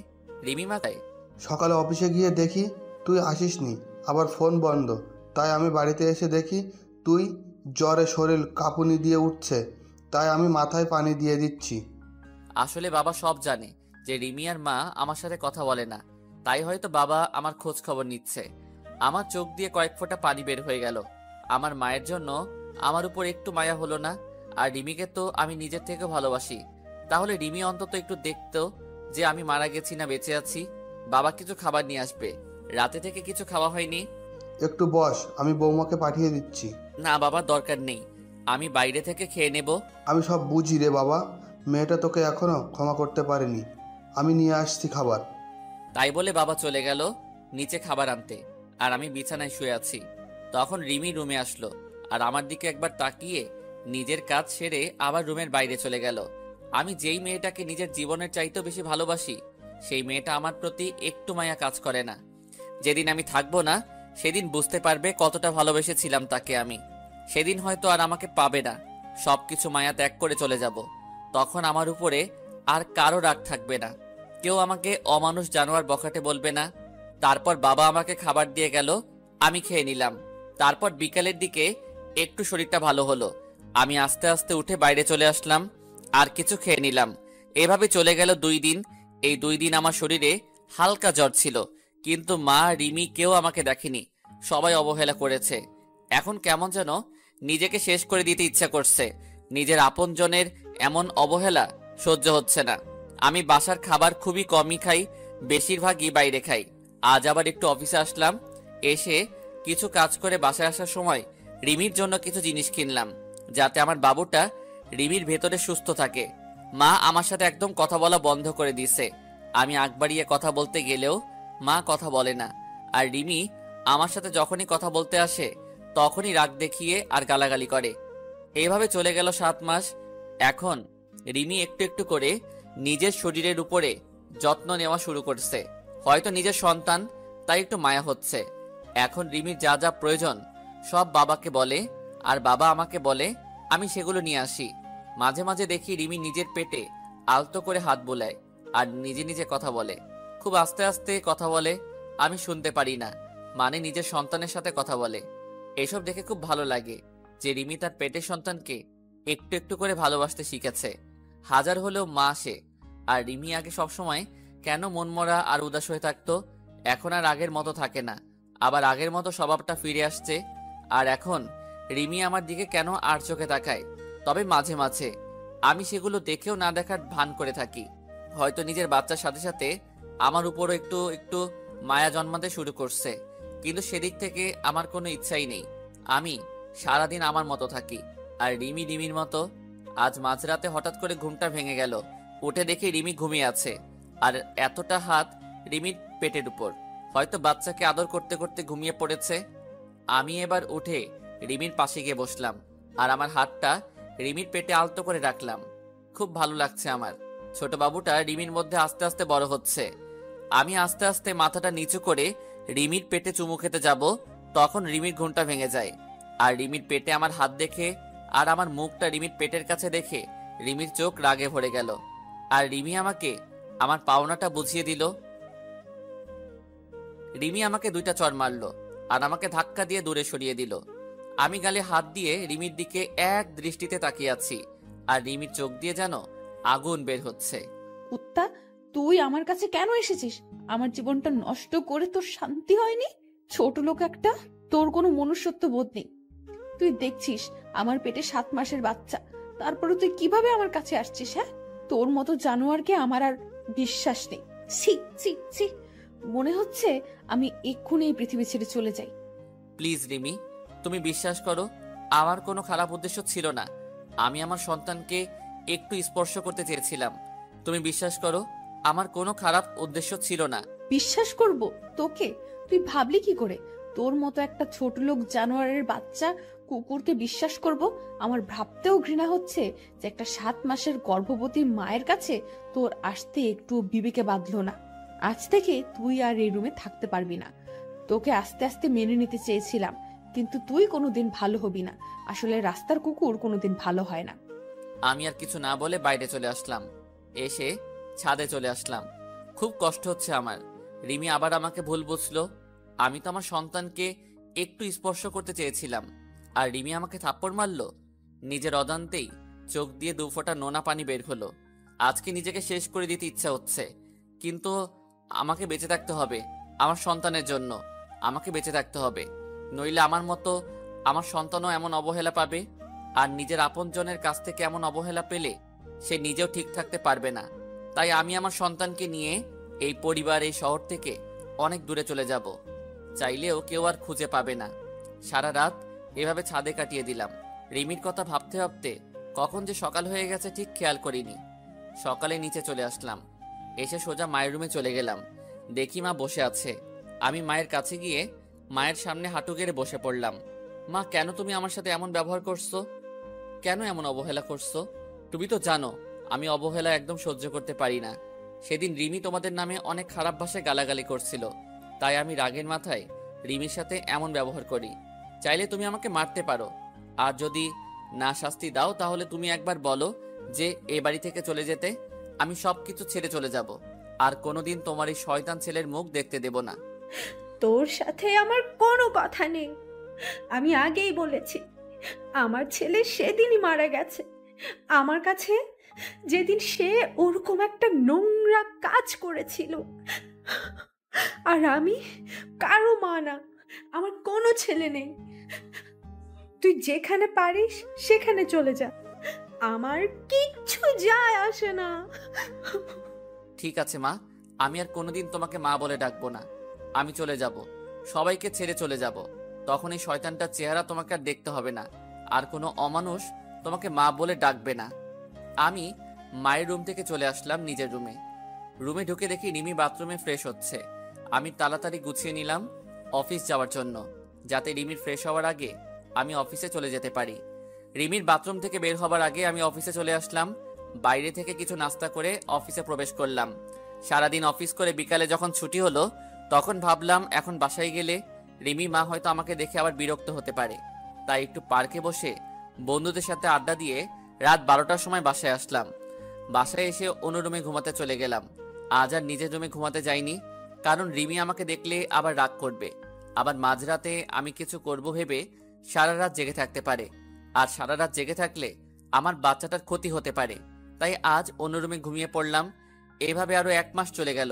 রিমি মাথায়। সকালে অফিসে গিয়ে দেখি তুই আসিসনি, আবার ফোন বন্ধ। তাই আমি বাড়িতে এসে দেখি তুই জ্বরে শরীর কাঁপুনি দিয়ে উঠছে, তাই আমি মাথায় পানি দিয়ে দিচ্ছি। আসলে বাবা সব জানে যে রিমি আর মা আমার সাথে কথা বলে না, তাই হয়তো বাবা আমার খোঁজ খবর নিচ্ছে। আমার চোখ দিয়ে কয়েক ফোঁটা পানি বের হয়ে গেল। আমার মায়ের জন্য আমার উপর একটু মায়া হলো না। আর রিমিকে তো আমি নিজের থেকে ভালোবাসি, তাহলে রিমি অন্তত একটু দেখতো যে আমি মারা গেছি না বেঁচে আছি। বাবা কিছু খাবার নিয়ে আসবে, রাতে থেকে কিছু খাওয়া হয়নি। একটু বস, আমি বৌমাকে পাঠিয়ে দিচ্ছি। না বাবা, দরকার নেই, আমি বাইরে থেকে খেয়ে নেব। আমি সব বুঝি রে বাবা, মেয়েটা তোকে এখনো ক্ষমা করতে পারেনি। আমি নিয়ে আসছি খাবার। তাই বলে বাবা চলে গেল নিচে খাবার আনতে, আর আমি বিছানায় শুয়ে আছি। তখন রিমি রুমে আসলো, আর আমার দিকে একবার তাকিয়ে নিজের কাজ সেরে আবার রুমের বাইরে চলে গেল। আমি যেই মেয়েটাকে নিজের জীবনের চাইতেও বেশি ভালোবাসি, সেই মেয়েটা আমার প্রতি একটু মায়া কাজ করে না। যেদিন আমি থাকবো না সেদিন বুঝতে পারবে কতটা ভালোবেসেছিলাম তাকে আমি। সেদিন হয়তো আর আমাকে পাবে না, সবকিছু মায়া ত্যাগ করে চলে যাব। তখন আমার উপরে আর কারো রাগ থাকবে না, কেউ আমাকে অমানুষ জানোয়ার বখাটে বলবে না। তারপর বাবা আমাকে খাবার দিয়ে গেল, আমি খেয়ে নিলাম। তারপর বিকালের দিকে একটু শরীরটা ভালো হলো। আমি আস্তে আস্তে উঠে বাইরে চলে আসলাম, আর কিছু খেয়ে নিলাম। এভাবে চলে গেল 2 দিন। এই 2 দিন আমার শরীরে হালকা জ্বর ছিল, কিন্তু মা, রিমি কেউ আমাকে দেখেনি, সবাই অবহেলা করেছে। এখন কেমন যেন নিজেকে শেষ করে দিতে ইচ্ছা করছে। নিজের আপনজনের এমন অবহেলা সহ্য হচ্ছে না। আমি বাসার খাবার খুবই কমই খাই, বেশিরভাগই বাইরে খাই। আজ আবার একটু অফিসে আসলাম, এসে কিছু কাজ করে বাসায় আসার সময় রিমির জন্য কিছু জিনিস কিনলাম, যাতে আমার বাবুটা রিমির ভেতরে সুস্থ থাকে। মা আমার সাথে একদম কথা বলা বন্ধ করে দিয়েছে। আমি আগ বাড়িয়ে কথা বলতে গেলেও মা কথা বলে না। আর রিমি আমার সাথে যখনই কথা বলতে আসে তখনই রাগ দেখিয়ে আর গালাগালি করে। এইভাবে চলে গেল 7 মাস। এখন রিমি একটু একটু করে নিজের শরীরের উপরে যত্ন নেওয়া শুরু করছে। হয়তো নিজের সন্তান, তাই একটু মায়া হচ্ছে। এখন রিমির যা যা প্রয়োজন সব বাবাকে বলে, আর বাবা আমাকে বলে, আমি সেগুলো নিয়ে আসি। মাঝে মাঝে দেখি রিমি নিজের পেটে আলতো করে হাত বোলায় আর নিজে নিজে কথা বলে। খুব আস্তে আস্তে কথা বলে, আমি শুনতে পারি না, মানে নিজের সন্তানের সাথে কথা বলে। এসব দেখে খুব ভালো লাগে যে রিমি তার পেটের সন্তানকে একটু একটু করে ভালোবাসতে শিখেছে। হাজার হলেও মা সে। আর রিমি আগে সবসময় কেন মনমরা আর উদাস হয়ে থাকতো, এখন আর আগের মতো থাকে না। আবার আগের মতো স্বভাবটা ফিরে আসছে। আর এখন রিমি আমার দিকে কেন আর চোখে তাকায়, তবে মাঝে মাঝে আমি সেগুলো দেখেও না দেখার ভান করে থাকি। হয়তো নিজের বাচ্চার সাথে সাথে আমার উপরও একটু একটু মায়া জন্মাতে শুরু করছে, কিন্তু সেদিক থেকে আমার কোনো ইচ্ছাই নেই। আমি সারাদিন আমার মতো থাকি, আর রিমি রিমির মতো। আজ মাঝরাতে হঠাৎ করে ঘুমটা ভেঙে গেল। উঠে দেখি রিমি ঘুমিয়ে আছে, আর এতটা হাত রিমির পেটের উপর। হয়তো বাচ্চাকে আদর করতে করতে ঘুমিয়ে পড়েছে। আমি এবার উঠে রিমির পাশে গিয়ে বসলাম, আর আমার হাতটা রিমির পেটে আলতো করে রাখলাম। খুব ভালো লাগছে আমার। ছোট বাবুটা রিমির মধ্যে আস্তে আস্তে বড় হচ্ছে। আমি আস্তে আস্তে মাথাটা নিচু করে রিমির পেটে চুমু খেতে যাব, তখন রিমির ঘুমটা ভেঙে যায়। আর রিমির পেটে আমার হাত দেখে আর আমার মুখটা রিমির পেটের কাছে দেখে রিমির চোখ রাগে ভরে গেল। আর রিমি আমাকে আমার পাওনাটা বুঝিয়ে দিল। রিমি আমাকে 2টা চড় মারলো আর আমাকে ধাক্কা দিয়ে দূরে সরিয়ে দিল। আমি গালে হাত দিয়ে রিমির দিকে এক দৃষ্টিতে তাকিয়ে আছি, আর রিমির চোখ দিয়ে যেন আগুন বের হচ্ছে। কুত্তা, তুই আমার কাছে কেন এসেছিস? আমার জীবনটা নষ্ট করে তোর শান্তি হয়নি? ছোট লোক একটা, তোর কোনো মনুষ্যত্ব বোধ নেই। তুই দেখছিস আমার পেটে 7 মাসের বাচ্চা, তারপরে তুই কিভাবে আমার কাছে আসছিস? হ্যাঁ, তোর মতো জানোয়ারকে আমার আর বিশ্বাস নেই। ছি ছি ছি, মনে হচ্ছে আমি এক্ষুনি এই পৃথিবী ছেড়ে চলে যাই। প্লিজ রিমি, তুমি বিশ্বাস করো, আমার কোনো খারাপ উদ্দেশ্য ছিল না। আমি আমার সন্তানকে একটু স্পর্শ করতে চেয়েছিলাম। তুমি বিশ্বাস করো, আমার কোনো খারাপ উদ্দেশ্য ছিল না। বিশ্বাস করব তোকে? তুই ভাবলি কি করে তোর মতো একটা ছোট লোক জানোয়ারের বাচ্চা কুকুরকে বিশ্বাস করব? আমার ভাবতেও ঘৃণা হচ্ছে যে একটা 7 মাসের গর্ভবতী মায়ের কাছে তোর আসতে একটু বিবেকে বাঁধলো না। আজ থেকে তুই আর এই রুমে থাকতে পারবি না। তোকে আস্তে আস্তে মেনে নিতে চেয়েছিলাম, কিন্তু তুই কোনোদিন ভালো হবি না। আসলে রাস্তার কুকুর কোনোদিন ভালো হয় না। আমি আর কিছু না বলে বাইরে চলে আসলাম। এসে ছাদে চলে আসলাম। খুব কষ্ট হচ্ছে আমার। রিমি আবার আমাকে ভুল বুঝলো। আমি তো আমার সন্তানকে একটু স্পর্শ করতে চেয়েছিলাম, আর রিমি আমাকে থাপ্পড় মারলো। নিজের অজান্তেই চোখ দিয়ে 2 ফোঁটা নোনা পানি বের হলো। আজকে নিজেকে শেষ করে দিতে ইচ্ছা হচ্ছে, কিন্তু আমাকে বেঁচে থাকতে হবে। আমার সন্তানের জন্য আমাকে বেঁচে থাকতে হবে, নইলে আমার মতো আমার সন্তানও এমন অবহেলা পাবে। আর নিজের আপনজনের কাছ থেকে এমন অবহেলা পেলে সে নিজেও ঠিক থাকতে পারবে না। তাই আমি আমার সন্তানকে নিয়ে এই পরিবার, এই শহর থেকে অনেক দূরে চলে যাব। চাইলেও কেউ আর খুঁজে পাবে না। সারা রাত এভাবে ছাদে কাটিয়ে দিলাম। রিমির কথা ভাবতে ভাবতে কখন যে সকাল হয়ে গেছে ঠিক খেয়াল করিনি। সকালে নিচে চলে আসলাম। এসে সোজা মায়ের রুমে চলে গেলাম। দেখি মা বসে আছে। আমি মায়ের কাছে গিয়ে মায়ের সামনে হাঁটু গেড়ে বসে পড়লাম। মা, কেন তুমি আমার সাথে এমন ব্যবহার করছো? কেন এমন অবহেলা করছো? তুমি তো জানো আমি অবহেলা একদম সহ্য করতে পারি না। সেদিন রিমি তোমাদের নামে অনেক খারাপ ভাষায় গালাগালি করছিল, তাই আমি রাগের মাথায় রিমির সাথে এমন ব্যবহার করি। চাইলে তুমি আমাকে মারতে পারো, আর যদি না শাস্তি দাও তাহলে তুমি একবার বলো যে এ বাড়ি থেকে চলে যেতে। আমি সবকিছু ছেড়ে চলে যাব, আর কোনোদিন তোমার এই শয়তান ছেলের মুখ দেখতে দেব না। তোর সাথে আমার কোনো কথা নেই। আমি আগেই বলেছি, আমার ছেলে সেদিনই মারা গেছে আমার কাছে, যেদিন সে ওরকম একটা নোংরা কাজ করেছিল। আর আমি কারো মা না, আমার কোনো ছেলে নেই। তুই যেখানে পারিস সেখানে চলে যা, আমার কিচ্ছু যায় আসে না। ঠিক আছে মা, আমি আর কোনোদিন তোমাকে মা বলে ডাকবো না। আমি চলে যাব, সবাইকে ছেড়ে চলে যাব। তখন এই শয়তানটার চেহারা তোমাকে আর দেখতে হবে না, আর কোনো অমানুষ তোমাকে মা বলে ডাকবে না। আমি মায়ের রুম থেকে চলে আসলাম নিজের রুমে। রুমে ঢুকে দেখি রিমি বাথরুমে ফ্রেশ হচ্ছে। আমি তাড়াতাড়ি গুছিয়ে নিলাম অফিস যাওয়ার জন্য, যাতে রিমির ফ্রেশ হওয়ার আগে আমি অফিসে চলে যেতে পারি। রিমির বাথরুম থেকে বের হবার আগে আমি অফিসে চলে আসলাম। বাইরে থেকে কিছু নাস্তা করে অফিসে প্রবেশ করলাম। সারাদিন অফিস করে বিকালে যখন ছুটি হলো, তখন ভাবলাম এখন বাসায় গেলে রিমি মা হয়তো আমাকে দেখে আবার বিরক্ত হতে পারে। তাই একটু পার্কে বসে বন্ধুদের সাথে আড্ডা দিয়ে রাত 12টার সময় বাসায় আসলাম। বাসায় এসে অন্য রুমে ঘুমাতে চলে গেলাম। আজ আর নিজের রুমে ঘুমাতে যাইনি, কারণ রিমি আমাকে দেখলে আবার রাগ করবে। আবার মাঝরাতে আমি কিছু করব ভেবে সারা রাত জেগে থাকতে পারে, আর সারা রাত জেগে থাকলে আমার বাচ্চাটার ক্ষতি হতে পারে। তাই আজ অন্য রুমে ঘুমিয়ে পড়লাম। এইভাবে আরো 1 মাস চলে গেল।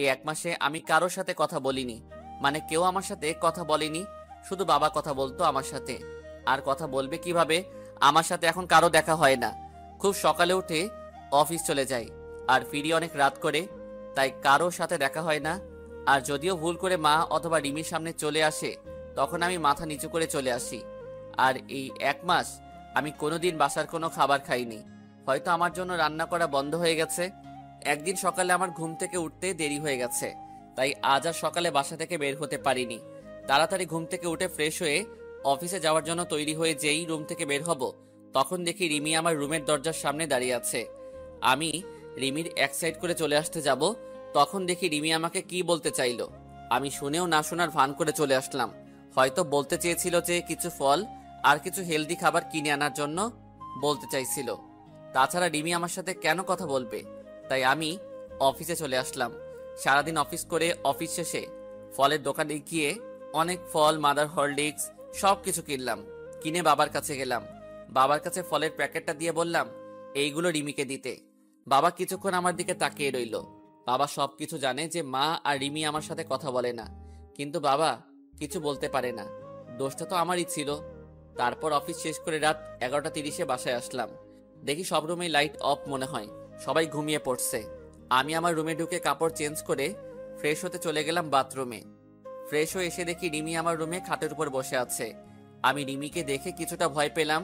এই 1 মাসে আমি কারোর সাথে কথা বলিনি, মানে কেউ আমার সাথে কথা বলেনি। শুধু বাবা কথা বলতো আমার সাথে, আর কথা বলবে কিভাবে? আমার সাথে এখন কারো দেখা হয় না। খুব সকালে উঠে অফিস চলে যাই আর ফিরি অনেক রাত করে, তাই কারোর সাথে দেখা হয় না। আর যদিও ভুল করে মা অথবা রিমির সামনে চলে আসে, তখন আমি মাথা নিচু করে চলে আসি। আর এই 1 মাস আমি কোনোদিন বাসার কোনো খাবার খাইনি। হয়তো আমার জন্য রান্না করা বন্ধ হয়ে গেছে। একদিন সকালে আমার ঘুম থেকে উঠতে দেরি হয়ে গেছে, তাই আজ আর সকালে বাসা থেকে বের হতে পারিনি। তাড়াতাড়ি ঘুম থেকে উঠে ফ্রেশ হয়ে অফিসে যাওয়ার জন্য তৈরি হয়ে যেই রুম থেকে বের হব, তখন দেখি রিমি আমার রুমের দরজার সামনে দাঁড়িয়ে আছে। আমি রিমির এক সাইড করে চলে আসতে যাব, তখন দেখি রিমি আমাকে কি বলতে চাইলো। আমি শুনেও না শোনার ভান করে চলে আসলাম। হয়তো বলতে চেয়েছিল যে কিছু ফল আর কিছু হেলদি খাবার কিনে আনার জন্য বলতে চাইছিল। তাছাড়া রিমি আমার সাথে কেন কথা বলবে? তাই আমি অফিসে চলে আসলাম। সারাদিন অফিস করে অফিস শেষে ফলের দোকানে গিয়ে অনেক ফল, মাদার হরলিক্স সব কিছু কিনলাম। কিনে বাবার কাছে গেলাম। বাবার কাছে ফলের প্যাকেটটা দিয়ে বললাম এইগুলো রিমিকে দিতে। বাবা কিছুক্ষণ আমার দিকে তাকিয়ে রইল। বাবা সবকিছু জানে যে মা আর রিমি আমার সাথে কথা বলে না, কিন্তু বাবা কিছু বলতে পারে না। দোষটা তো আমারই ছিল। তারপর অফিস শেষ করে রাত 11:30-এ বাসায় আসলাম। দেখি সব রুমে লাইট অফ মনে হয়, সবাই ঘুমিয়ে পড়ছে। আমি আমার রুমে ঢুকে কাপড় চেঞ্জ করে ফ্রেশ হতে চলে গেলাম বাথরুমে। ফ্রেশ হয়ে এসে দেখি রিমি আমার রুমে খাটের উপর বসে আছে। আমি রিমিকে দেখে কিছুটা ভয় পেলাম।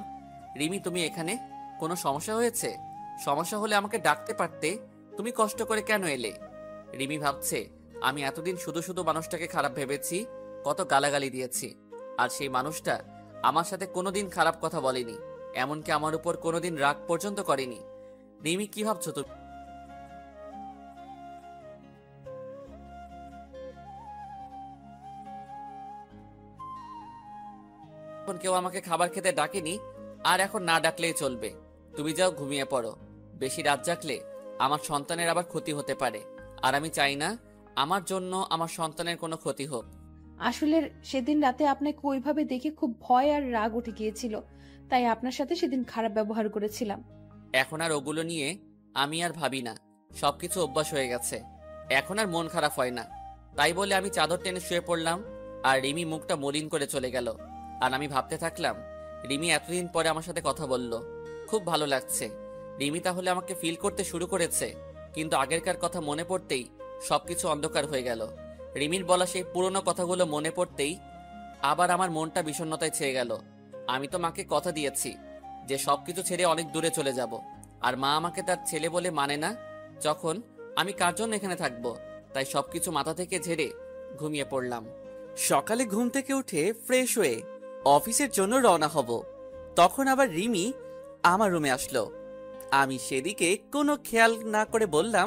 রিমি, তুমি এখানে? কোনো সমস্যা হয়েছে? সমস্যা হলে আমাকে ডাকতে পারতে, তুমি কষ্ট করে কেন এলে? রিমি ভাবছে আমি এতদিন শুধু শুধু মানুষটাকে খারাপ ভেবেছি, কত গালাগালি দিয়েছি, আর সেই মানুষটা আমার সাথে কোনোদিন খারাপ কথা বলেনি, এমনকি আমার উপর কোনোদিন রাগ পর্যন্ত করেনি। রিমি, কি ভাবছো তুমি? এখন কেউ আমাকে খাবার খেতে ডাকেনি, আর এখন না ডাকলেই চলবে। তুমি যাও, ঘুমিয়ে পড়ো। বেশি রাত জাগলে আমার সন্তানের আবার ক্ষতি হতে পারে, আর আমি চাই না আমার জন্য আমার সন্তানের কোনো ক্ষতি হোক। আসলে সেদিন রাতে আপনাকে ওইভাবে দেখে খুব ভয় আর রাগ উঠে গিয়েছিল, তাই আপনার সাথে সেদিন খারাপ ব্যবহার করেছিলাম। এখন আর ওগুলো নিয়ে আমি আর ভাবি না, সবকিছু অভ্যাস হয়ে গেছে। এখন আর মন খারাপ হয় না। তাই বলে আমি চাদর টেনে শুয়ে পড়লাম, আর রিমি মুখটা মলিন করে চলে গেল। আর আমি ভাবতে থাকলাম রিমি এতদিন পরে আমার সাথে কথা বলল, খুব ভালো লাগছে। রিমি তাহলে আমাকে ফিল করতে শুরু করেছে। কিন্তু আগেরকার কথা মনে পড়তেই সবকিছু অন্ধকার হয়ে গেল। রিমির বলা সেই পুরনো কথাগুলো মনে পড়তেই আবার আমার মনটা বিষণ্ণতায় ছেয়ে গেল। আমি তো মাকে কথা দিয়েছি যে সবকিছু ছেড়ে অনেক দূরে চলে যাব, আর মা আমাকে তার ছেলে বলে মানে না। যখন আমি কার জন্য এখানে থাকবো? তাই সবকিছু মাথা থেকে ঝেড়ে ঘুমিয়ে পড়লাম। সকালে ঘুম থেকে উঠে ফ্রেশ হয়ে অফিসের জন্য রওনা হব, তখন আবার রিমি আমার রুমে আসলো। আমি সেদিকে কোনো খেয়াল না করে বললাম,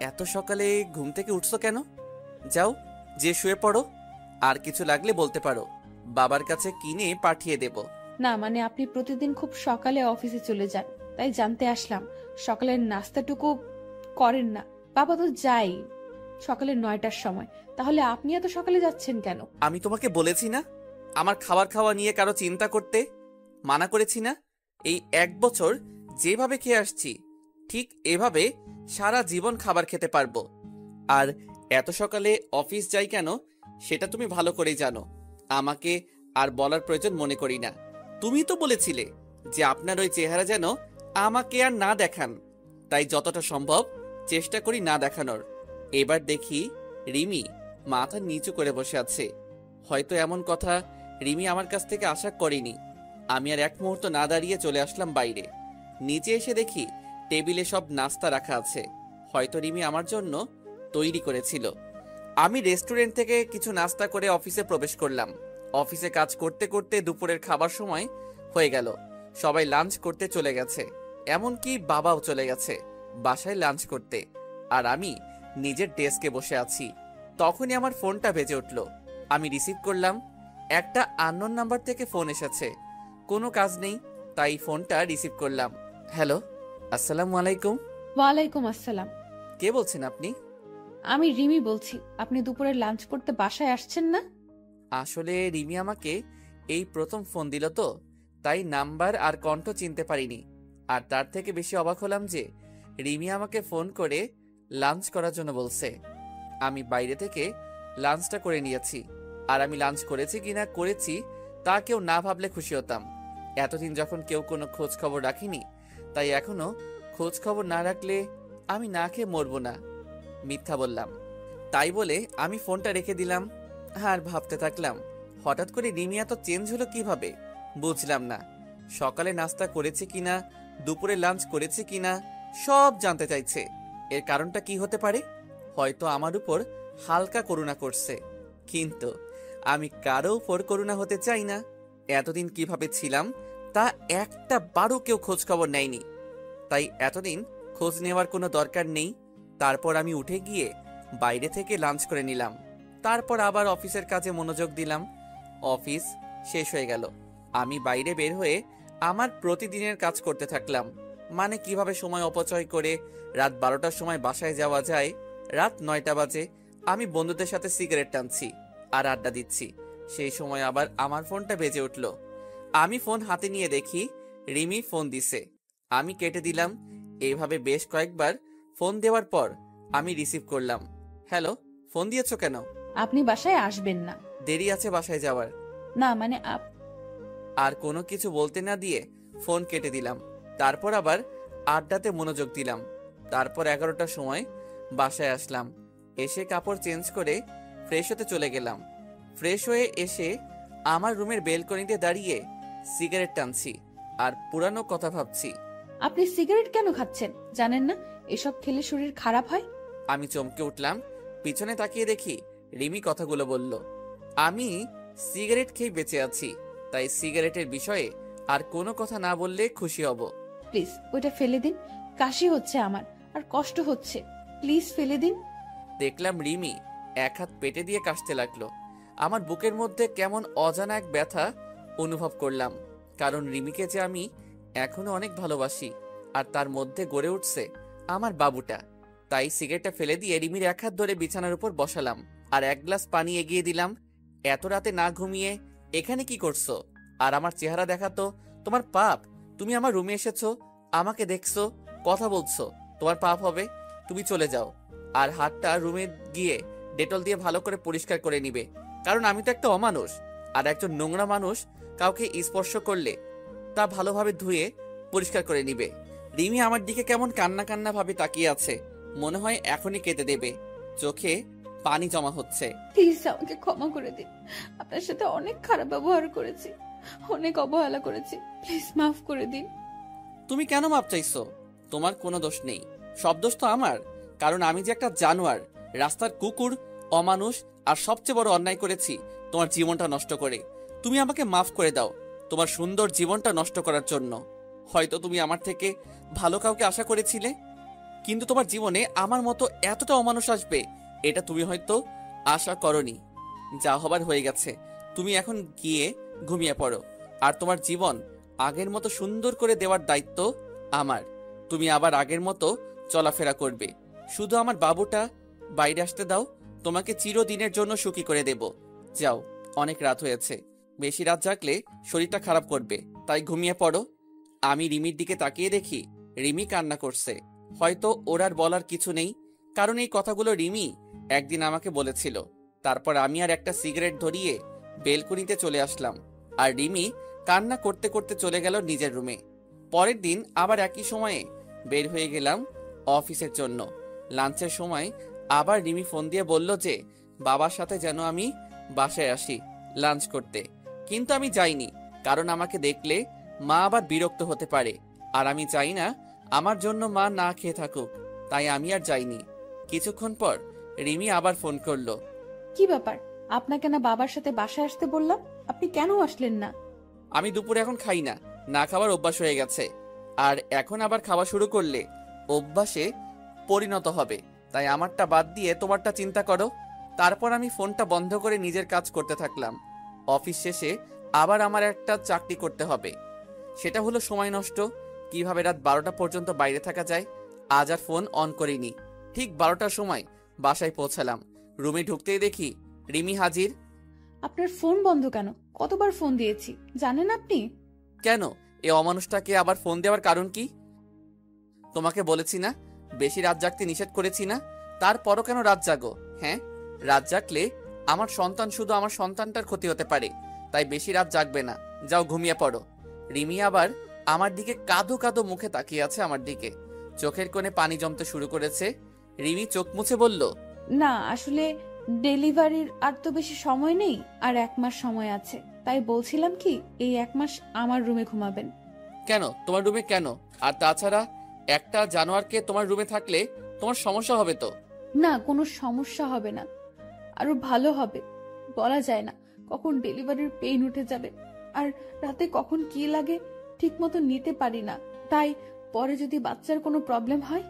এত সকালে ঘুম থেকে উঠছো কেন? যাও, যে শুয়ে পড়ো। আর কিছু লাগলে বলতে পারো, বাবার কাছে কিনে পাঠিয়ে দেব। না, মানে আপনি প্রতিদিন খুব সকালে অফিসে চলে যান, তাই জানতে আসলাম সকালের নাস্তাটুকু করেন না। বাবা তো যাই সকালে 9টার সময়, তাহলে আপনি এত সকালে যাচ্ছেন কেন? আমি তোমাকে বলেছি না আমার খাবার খাওয়া নিয়ে কারো চিন্তা করতে? মানা করেছি না? এই 1 বছর যেভাবে খেয়ে আসছি, ঠিক এভাবে সারা জীবন খাবার খেতে পারবো। আর এত সকালে অফিস যাই কেন সেটা তুমি ভালো করেই জানো। আমাকে আর বলার প্রয়োজন মনে করি না। তুমি তো বলেছিলে যে আপনার ওই চেহারা যেন আমাকে আর না দেখান, তাই যতটা সম্ভব চেষ্টা করি না দেখানোর। এবার দেখি রিমি মাথা নিচু করে বসে আছে। হয়তো এমন কথা রিমি আমার কাছ থেকে আশা করেনি। আমি আর এক মুহূর্ত না দাঁড়িয়ে চলে আসলাম বাইরে। নিচে এসে দেখি টেবিলে সব নাস্তা রাখা আছে, হয়তো রিমি আমার জন্য তৈরি করেছিল। আমি রেস্টুরেন্ট থেকে কিছু নাস্তা করে অফিসে প্রবেশ করলাম। অফিসে কাজ করতে করতে দুপুরের খাবার সময় হয়ে গেল। সবাই লাঞ্চ করতে চলে গেছে, এমনকি বাবাও চলে গেছে বাসায় লাঞ্চ করতে। আর আমি নিজের ডেস্কে বসে আছি। তখনই আমার ফোনটা বেজে উঠল। আমি রিসিভ করলাম। একটা আননোন নাম্বার থেকে ফোন এসেছে। কোনো কাজ নেই, তাই ফোনটা রিসিভ করলাম। হ্যালো, আসসালামু আলাইকুম। ওয়ালাইকুম আসসালাম। কে বলছেন আপনি? আমি রিমি বলছি। আপনি দুপুরে লাঞ্চ করতে বাসায় আসছেন না? আসলে রিমি আমাকে এই প্রথম ফোন দিল, তো তাই নাম্বার আর কণ্ঠ চিনতে পারিনি। আর তার থেকে বেশি অবাক হলাম যে রিমি আমাকে ফোন করে লাঞ্চ করার জন্য বলছে। আমি বাইরে থেকে লাঞ্চটা করে নিয়েছি। আর আমি লাঞ্চ করেছি কিনা করেছি তা কেউ না ভাবলে খুশি হতাম। এতদিন যখন কেউ কোনো খোঁজ খবর রাখিনি, তাই এখনো খোঁজ খবর না রাখলে আমি না খেয়ে মরবো না। মিথ্যা বললাম। তাই বলে আমি ফোনটা রেখে দিলাম। আর ভাবতে থাকলাম, হঠাৎ করে রিমি এত চেঞ্জ হলো কিভাবে। বুঝলাম না। সকালে নাস্তা করেছে কিনা, দুপুরে লাঞ্চ করেছে কিনা, সব জানতে চাইছে। এর কারণটা কি হতে পারে? হয়তো আমার উপর হালকা করুণা করছে, কিন্তু আমি কারো উপর করুণা হতে চাই না। এতদিন কিভাবে ছিলাম তা একটা বারও কেউ খোঁজ খবর নেয়নি, তাই এতদিন খোঁজ নেওয়ার কোনো দরকার নেই। তারপর আমি উঠে গিয়ে বাইরে থেকে লাঞ্চ করে নিলাম। তারপর আবার অফিসের কাজে মনোযোগ দিলাম। অফিস শেষ হয়ে গেল। আমি বাইরে বের হয়ে আমার প্রতিদিনের কাজ করতে থাকলাম। মানে কিভাবে সময় অপচয় করে রাত 12টার সময় বাসায় যাওয়া যায়। রাত 9টা বাজে। আমি বন্ধুদের সাথে সিগারেট টানছি আর আড্ডা দিচ্ছি। সেই সময় আবার আমার ফোনটা বেজে উঠল। আমি ফোন হাতে নিয়ে দেখি রিমি ফোন দিছে। আমি কেটে দিলাম। এইভাবে বেশ কয়েকবার ফোন দেওয়ার পর আমি রিসিভ করলাম। হ্যালো, ফোন দিয়েছো কেন? আপনি বাসায় আসবেন না। দেরি আছে বাসায় যাওয়ার। না মানে আর কোনো কিছু বলতে না দিয়ে ফোন কেটে দিলাম। তারপর আবার আড্ডাতে মনোযোগ দিলাম। তারপর 11টার সময় বাসায় আসলাম। এসে কাপড় চেঞ্জ করে ফ্রেশ হতে চলে গেলাম। ফ্রেশ হয়ে এসে আমার রুমের বেলকনিতে দাঁড়িয়ে সিগারেট টানছি আর পুরানো কথা ভাবছি। আপনি সিগারেট কেন খাচ্ছেন? জানেন না এসব খেলে শরীর খারাপ হয়? আমি চমকে উঠলাম। পিছনে তাকিয়ে দেখি রিমি কথাগুলো বলল। আমি সিগারেট খেয়ে বেঁচে আছি, তাই সিগারেটের বিষয়ে আর কোনো কথা না বললে খুশি হব। প্লিজ ওইটা ফেলে দিন। কাশি হচ্ছে আমার আর কষ্ট হচ্ছে। প্লিজ ফেলে দিন। দেখলাম রিমি এক হাত পেটে দিয়ে কাশতে লাগলো। আমার বুকের মধ্যে কেমন অজানা এক ব্যথা অনুভব করলাম, কারণ রিমিকে যে আমি এখনো অনেক ভালোবাসি আর তার মধ্যে গড়ে উঠছে আমার বাবুটা। তাই সিগারেটটা ফেলে দিয়ে রিমির এক হাত ধরে বিছানার উপর বসালাম আর এক গ্লাস পানি এগিয়ে দিলাম। এত রাতে না ঘুমিয়ে এখানে কি করছো? আর আমার চেহারা দেখাতো। তোমার পাপ। তুমি আমার রুমে এসেছো, আমাকে দেখছো, কথা বলছো, তোমার পাপ হবে। তুমি চলে যাও আর হাতটা রুমে গিয়ে ডেটল দিয়ে ভালো করে পরিষ্কার করে নিবে, কারণ আমি তো একটা অমানুষ। আর একজন নোংরা মানুষ কাউকে স্পর্শ করলে তা ভালোভাবে ধুয়ে পরিষ্কার করে নিবে। রিমি আমার দিকে কেমন কান্না কান্না ভাবে তাকিয়ে আছে, মনে হয় এখনই কেঁদে দেবে। চোখে পানি জমা হচ্ছে। প্লিজ আমাকে ক্ষমা করে দিন। আপনার সাথে অনেক খারাপ ব্যবহার করেছি, অনেক অবহেলা করেছি। প্লিজ মাফ করে দিন। তুমি কেন মাপ চাইছো? তোমার কোনো দোষ নেই, সব দোষ তো আমার। কারণ আমি যে একটা জানোয়ার, রাস্তার কুকুর, অমানুষ আর সবচেয়ে বড় অন্যায় করেছি তোমার জীবনটা নষ্ট করে। তুমি আমাকে মাফ করে দাও তোমার সুন্দর জীবনটা নষ্ট করার জন্য। হয়তো তুমি আমার থেকে ভালো কাউকে আশা করেছিলে, কিন্তু তোমার জীবনে আমার মতো এতটা অমানুষ আসবে এটা তুমি হয়তো আশা করনি। যা হবার হয়ে গেছে। তুমি এখন গিয়ে ঘুমিয়ে পড়ো। আর তোমার জীবন আগের মতো সুন্দর করে দেওয়ার দায়িত্ব আমার। তুমি আবার আগের মতো চলাফেরা করবে। শুধু আমার বাবুটা বাইরে আসতে দাও, তোমাকে চিরদিনের জন্য সুখী করে দেব। যাও, অনেক রাত হয়েছে। বেশি রাত জাগলে শরীরটা খারাপ করবে, তাই ঘুমিয়ে পড়ো। আমি রিমির দিকে তাকিয়ে দেখি রিমি কান্না করছে। হয়তো ওর আর বলার কিছু নেই, কারণ এই কথাগুলো রিমি একদিন আমাকে বলেছিল। তারপর আমি আর একটা সিগারেট ধরিয়ে বেলকনিতে চলে আসলাম, আর রিমি কান্না করতে করতে চলে গেল নিজের রুমে। পরের দিন আবার একই সময়ে বের হয়ে গেলাম অফিসের জন্য। লাঞ্চের সময় আবার রিমি ফোন দিয়ে বলল যে বাবার সাথে যেন আমি বাসায় আসি লাঞ্চ করতে, কিন্তু আমি যাইনি, কারণ আমাকে দেখলে মা আবার বিরক্ত হতে পারে, আর আমি চাই না আমার জন্য মা না খেয়ে থাকুক, তাই আমি আর যাইনি। কিছুক্ষণ পর রিমি আবার ফোন করলো। কি ব্যাপার, আপনাকে না বাবার সাথে বাসায় আসতে বললাম, আপনি কেন আসলেন না? আমি দুপুরে এখন খাই না, না খাবার অভ্যাস হয়ে গেছে, আর এখন আবার খাওয়া শুরু করলে অভ্যাসে পরিণত হবে, তাই আমারটা বাদ দিয়ে তোমারটা চিন্তা করো। তারপর আমি ফোনটা বন্ধ করে নিজের কাজ করতে থাকলাম। অফিস শেষে আবার আমার একটা চাকরি করতে হবে, সেটা হলো সময় নষ্ট, কিভাবে রাত 12টা পর্যন্ত বাইরে থাকা যায়। আজ আর ফোন অন করিনি। ঠিক 12টার সময় বাসায় পৌঁছালাম। রুমে ঢুকতেই দেখি রিমি হাজির। আপনার ফোন বন্ধ কেন? কতবার ফোন দিয়েছি জানেন আপনি? কেন, এ অমানুষটাকে আবার ফোন দেওয়ার কারণ কি? তোমাকে বলেছি না বেশি রাত জাগতে নিষেধ করেছি না, তারপরও কেন রাত জাগো? হ্যাঁ, রাত জাগলে আমার সন্তান, শুধু আমার সন্তানটার ক্ষতি হতে পারে, তাই বেশি রাত জাগবে না, যাও ঘুমিয়ে পড়ো। রিমি আবার আমার দিকে কাঁদো কাঁদো মুখে তাকিয়ে আছে, আমার দিকে চোখের কোণে পানি জমতে শুরু করেছে। রিমি চোখ মুছে বলল, না আসলে ডেলিভারির আর তো বেশি সময় নেই, আর 1 মাস সময় আছে, তাই বলছিলাম কি এই 1 মাস আমার রুমে ঘুমাবেন। কেন তোমার রুমে কেন? আর তাছাড়া একটা জানোয়ারকে তোমার রুমে থাকলে তোমার সমস্যা হবে তো? না, কোনো সমস্যা হবে না, আরো ভালো হবে। বলা যায় না কখন ডেলিভারির পেইন উঠে যাবে, আর রাতে কখন কি লাগে ঠিক মতো নিতে পারি না, তাই পরে যদি বাচ্চার কোনো প্রবলেম হয়।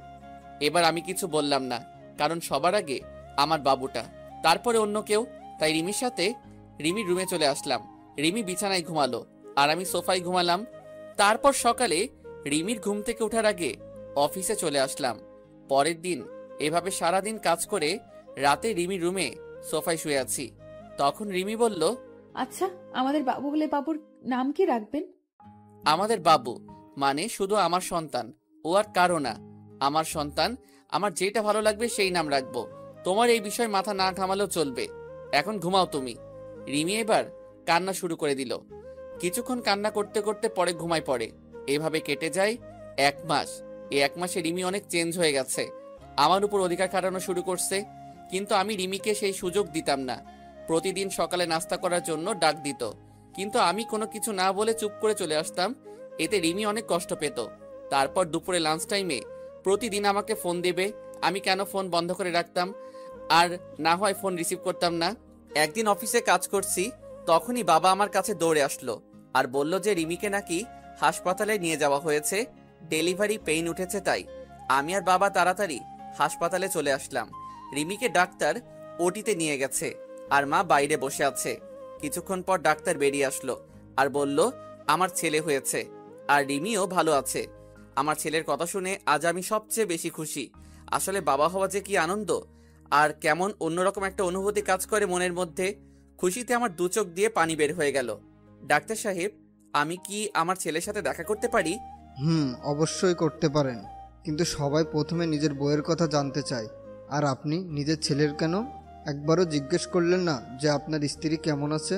এবার আমি কিছু বললাম না, কারণ সবার আগে আমার বাবুটা, তারপরে অন্য কেউ। তাই রিমির সাথে রিমির রুমে চলে আসলাম। রিমি বিছানায় ঘুমালো আর আমি সোফায় ঘুমালাম। তারপর সকালে রিমির ঘুম থেকে ওঠার আগে অফিসে চলে আসলাম। পরের দিন এভাবে সারাদিন কাজ করে রাতে রিমির রুমে সোফায় শুয়ে আছি। তখন রিমি বলল, আচ্ছা, আমাদের বাবু হলে বাবুর নাম কি রাখবেন? আমাদের বাবু মানে শুধু আমার সন্তান, ও আর কারো না। আমার সন্তান, আমার যেটা ভালো লাগবে সেই নাম রাখবো, তোমার এই বিষয় মাথা না ঘামালেও চলবে। এখন ঘুমাও তুমি। রিমি এবার কান্না শুরু করে দিল। কিছুক্ষণ কান্না করতে করতে পরে ঘুমায় পড়ে। এভাবে কেটে যায় 1 মাস। এই 1 মাসে রিমি অনেক চেঞ্জ হয়ে গেছে, আমার উপর অধিকার খাটানো শুরু করছে, কিন্তু আমি রিমিকে সেই সুযোগ দিতাম না। প্রতিদিন সকালে নাস্তা করার জন্য ডাক দিত, কিন্তু আমি কোনো কিছু না বলে চুপ করে চলে আসতাম। এতে রিমি অনেক কষ্ট পেত। তারপর দুপুরে লাঞ্চ টাইমে প্রতিদিন আমাকে ফোন দেবে, আমি কেন ফোন বন্ধ করে রাখতাম, আর না হয় ফোন রিসিভ করতাম না। একদিন অফিসে কাজ করছি, তখনই বাবা আমার কাছে দৌড়ে আসলো আর বলল যে রিমিকে নাকি হাসপাতালে নিয়ে যাওয়া হয়েছে, ডেলিভারি পেইন উঠেছে। তাই আমি আর বাবা তাড়াতাড়ি হাসপাতালে চলে আসলাম। রিমিকে ডাক্তার ওটিতে নিয়ে গেছে, আর মা বাইরে বসে আছে। কিছুক্ষণ পর ডাক্তার বেরিয়ে আসলো আর বলল আমার ছেলে হয়েছে, আর রিমিও ভালো আছে। আমার ছেলের কথা শুনে আজ আমি সবচেয়ে বেশি খুশি। আসলে বাবা হওয়া যে কি আনন্দ, আর কেমন অন্যরকম একটা অনুভূতি কাজ করে মনের মধ্যে। খুশিতে আমার 2 চোখ দিয়ে পানি বের হয়ে গেল। ডাক্তার সাহেব, আমি কি আমার ছেলের সাথে দেখা করতে পারি? অবশ্যই করতে পারেন, কিন্তু সবাই প্রথমে নিজের বইয়ের কথা জানতে চায়। আর আপনি নিজের ছেলের কেন একবারও জিজ্ঞেস করলেন না যে আপনার স্ত্রী কেমন আছে?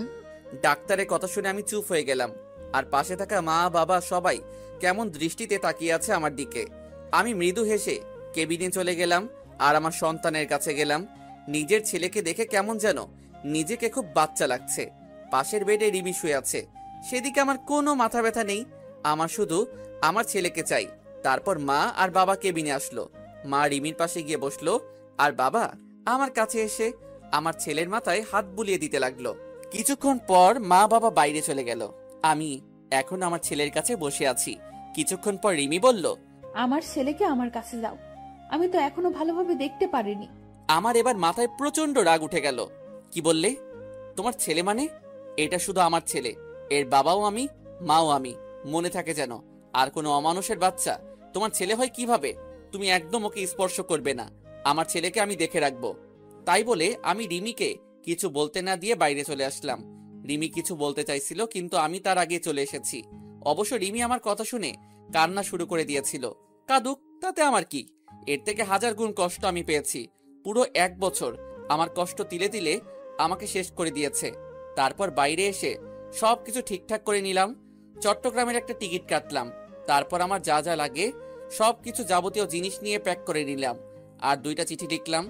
ডাক্তারের কথা শুনে আমি চুপ হয়ে গেলাম, আর পাশে থাকা মা বাবা সবাই কেমন দৃষ্টিতে তাকিয়ে আছে আমার দিকে। আমি মৃদু হেসে কেবিনে চলে গেলাম আর আমার সন্তানের কাছে গেলাম। নিজের ছেলেকে দেখে কেমন যেন নিজেকে খুব বাচ্চা লাগছে। পাশের বেডে রিমি শুয়ে আছে, সেদিকে আমার কোনো মাথা ব্যথা নেই, আমার শুধু আমার ছেলেকে চাই। তারপর মা আর বাবা কেবিনে আসলো। মা রিমির পাশে গিয়ে বসলো, আর বাবা আমার কাছে এসে আমার ছেলের মাথায় হাত বুলিয়ে দিতে লাগলো। কিছুক্ষণ পর মা বাবা বাইরে চলে গেল। আমি এখন আমার ছেলের কাছে বসে আছি। কিছুক্ষণ পর রিমি বলল, আমার ছেলেকে আমার কাছে দাও, আমি তো এখনো ভালোভাবে দেখতে পারিনি। আমার এবার মাথায় প্রচন্ড রাগ উঠে গেল। কি বললে? তোমার ছেলে মানে? এটা শুধু আমার ছেলে, এর বাবাও আমি, মাও আমি, মনে থাকে যেন। আর কোনো অমানুষের বাচ্চা তোমার ছেলে হয় কিভাবে? তুমি একদম ওকে স্পর্শ করবে না, আমার ছেলেকে আমি দেখে রাখবো। তাই বলে আমি রিমিকে কিছু বলতে না দিয়ে বাইরে চলে আসলাম। রিমি কিছু বলতে চাইছিল, কিন্তু আমি তার আগে চলে এসেছি। অবশ্য রিমি আমার কথা শুনে কান্না শুরু করে দিয়েছিল। কাঁদুক, তাতে আমার কি? এর থেকে 1000 গুণ কষ্ট আমি পেয়েছি। পুরো 1 বছর আমার কষ্ট তিলে তিলে আমাকে শেষ করে দিয়েছে। তারপর বাইরে এসে সবকিছু ঠিকঠাক করে নিলাম। চট্টগ্রামের একটা টিকিট কাটলাম। তারপর আমার যা যা লাগে সবকিছু যাবতীয় জিনিস নিয়ে প্যাক করে নিলাম। আর 2টা চিঠি লিখলাম,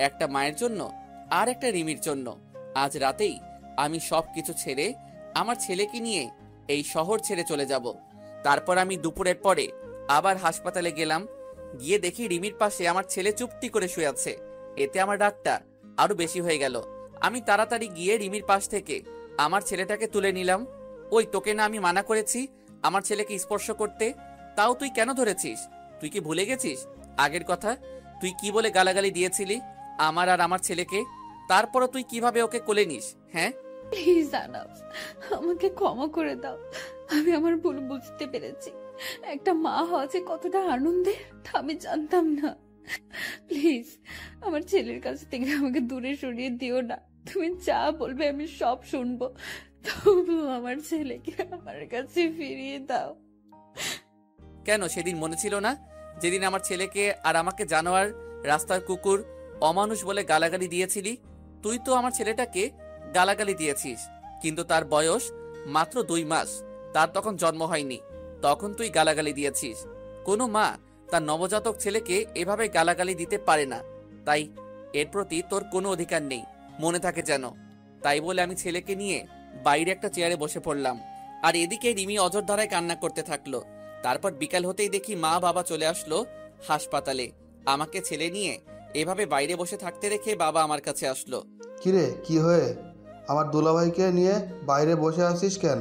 একটা মায়ের জন্য আর একটা রিমির জন্য। আজ রাতেই আমি সব কিছু ছেড়ে আমার ছেলেকে নিয়ে এই শহর ছেড়ে চলে যাব। তারপর আমি দুপুরের পরে আবার হাসপাতালে গেলাম। গিয়ে দেখি রিমির পাশে আমার ছেলে চুপটি করে শুয়ে আছে। এতে আমার রাগটা আরো বেশি হয়ে গেল। আমি তাড়াতাড়ি গিয়ে রিমির পাশ থেকে আমার ছেলেটাকে তুলে নিলাম। ওই, তোকে না আমি মানা করেছি আমার ছেলেকে স্পর্শ করতে? তাও তুই কেন ধরেছিস? তুই কি ভুলে গেছিস আগের কথা? তুই কি বলে গালাগালি দিয়েছিলি আমার আর আমার ছেলেকে? তারপরও তুই কিভাবে ওকে কোলে নিস? হ্যাঁ, প্লিজ আনাফ, আমাকে ক্ষমা করে দাও। আমি আমার ভুল বুঝতে পেরেছি। একটা মা হওয়া যে কতটা আনন্দের তা আমি জানতাম না। প্লিজ আমার ছেলের কাছ থেকে আমাকে দূরে সরিয়ে দিও না। তুমি যা বলবে আমি সব শুনবো, তবু আমার ছেলেকে আমার কাছে ফিরিয়ে দাও। কেন সেদিন মনে ছিল না যেদিন আমার ছেলেকে আর আমাকে জানোয়ার, রাস্তার কুকুর, অমানুষ বলে গালাগালি দিয়েছিলি? তুই তো আমার ছেলেটাকে গালাগালি দিয়েছিস, কিন্তু তার বয়স মাত্র 2 মাস, তার তখন জন্ম হয়নি, তখন তুই গালাগালি দিয়েছিস। কোনো মা তার নবজাতক ছেলেকে এভাবে গালাগালি দিতে পারে না, তাই এর প্রতি তোর কোনো অধিকার নেই, মনে থাকে যেন। তাই বলে আমি ছেলেকে নিয়ে বাইরে একটা চেয়ারে বসে পড়লাম, আর এদিকে রিমি অঝোরধারায় কান্না করতে থাকলো। তারপর বিকাল হতেই দেখি মা বাবা চলে আসলো হাসপাতালে। আমাকে ছেলে নিয়ে এভাবে বাইরে বসে থাকতে রেখে বাবা আমার কাছে আসলো। কিরে, কি হয়ে আমার দুলাভাইকে নিয়ে বাইরে বসে আছিস কেন?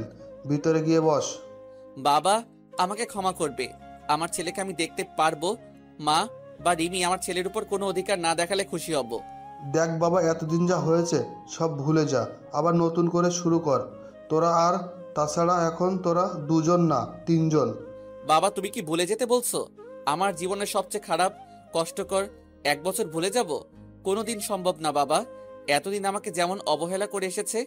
ভিতরে গিয়ে বস। বাবা আমাকে ক্ষমা করবে, আমার ছেলেকে আমি দেখতে পারবো। মা বা রিমি আমার ছেলের উপর কোনো অধিকার না দেখালে খুশি হব। দেখ বাবা, এতদিন যা হয়েছে সব ভুলে যা, আবার নতুন করে শুরু কর তোরা। আর তাছাড়া এখন তোরা 2জন না 3জন। বাবা তুমি কি ভুলে যেতে বলছো? আমার জীবনের সবচেয়ে খারাপ কষ্টকর 1 বছর ভুলে যাব? কোনোদিন সম্ভব না বাবা। এতদিন আমাকে যেমন অবহেলা করে এসেছে,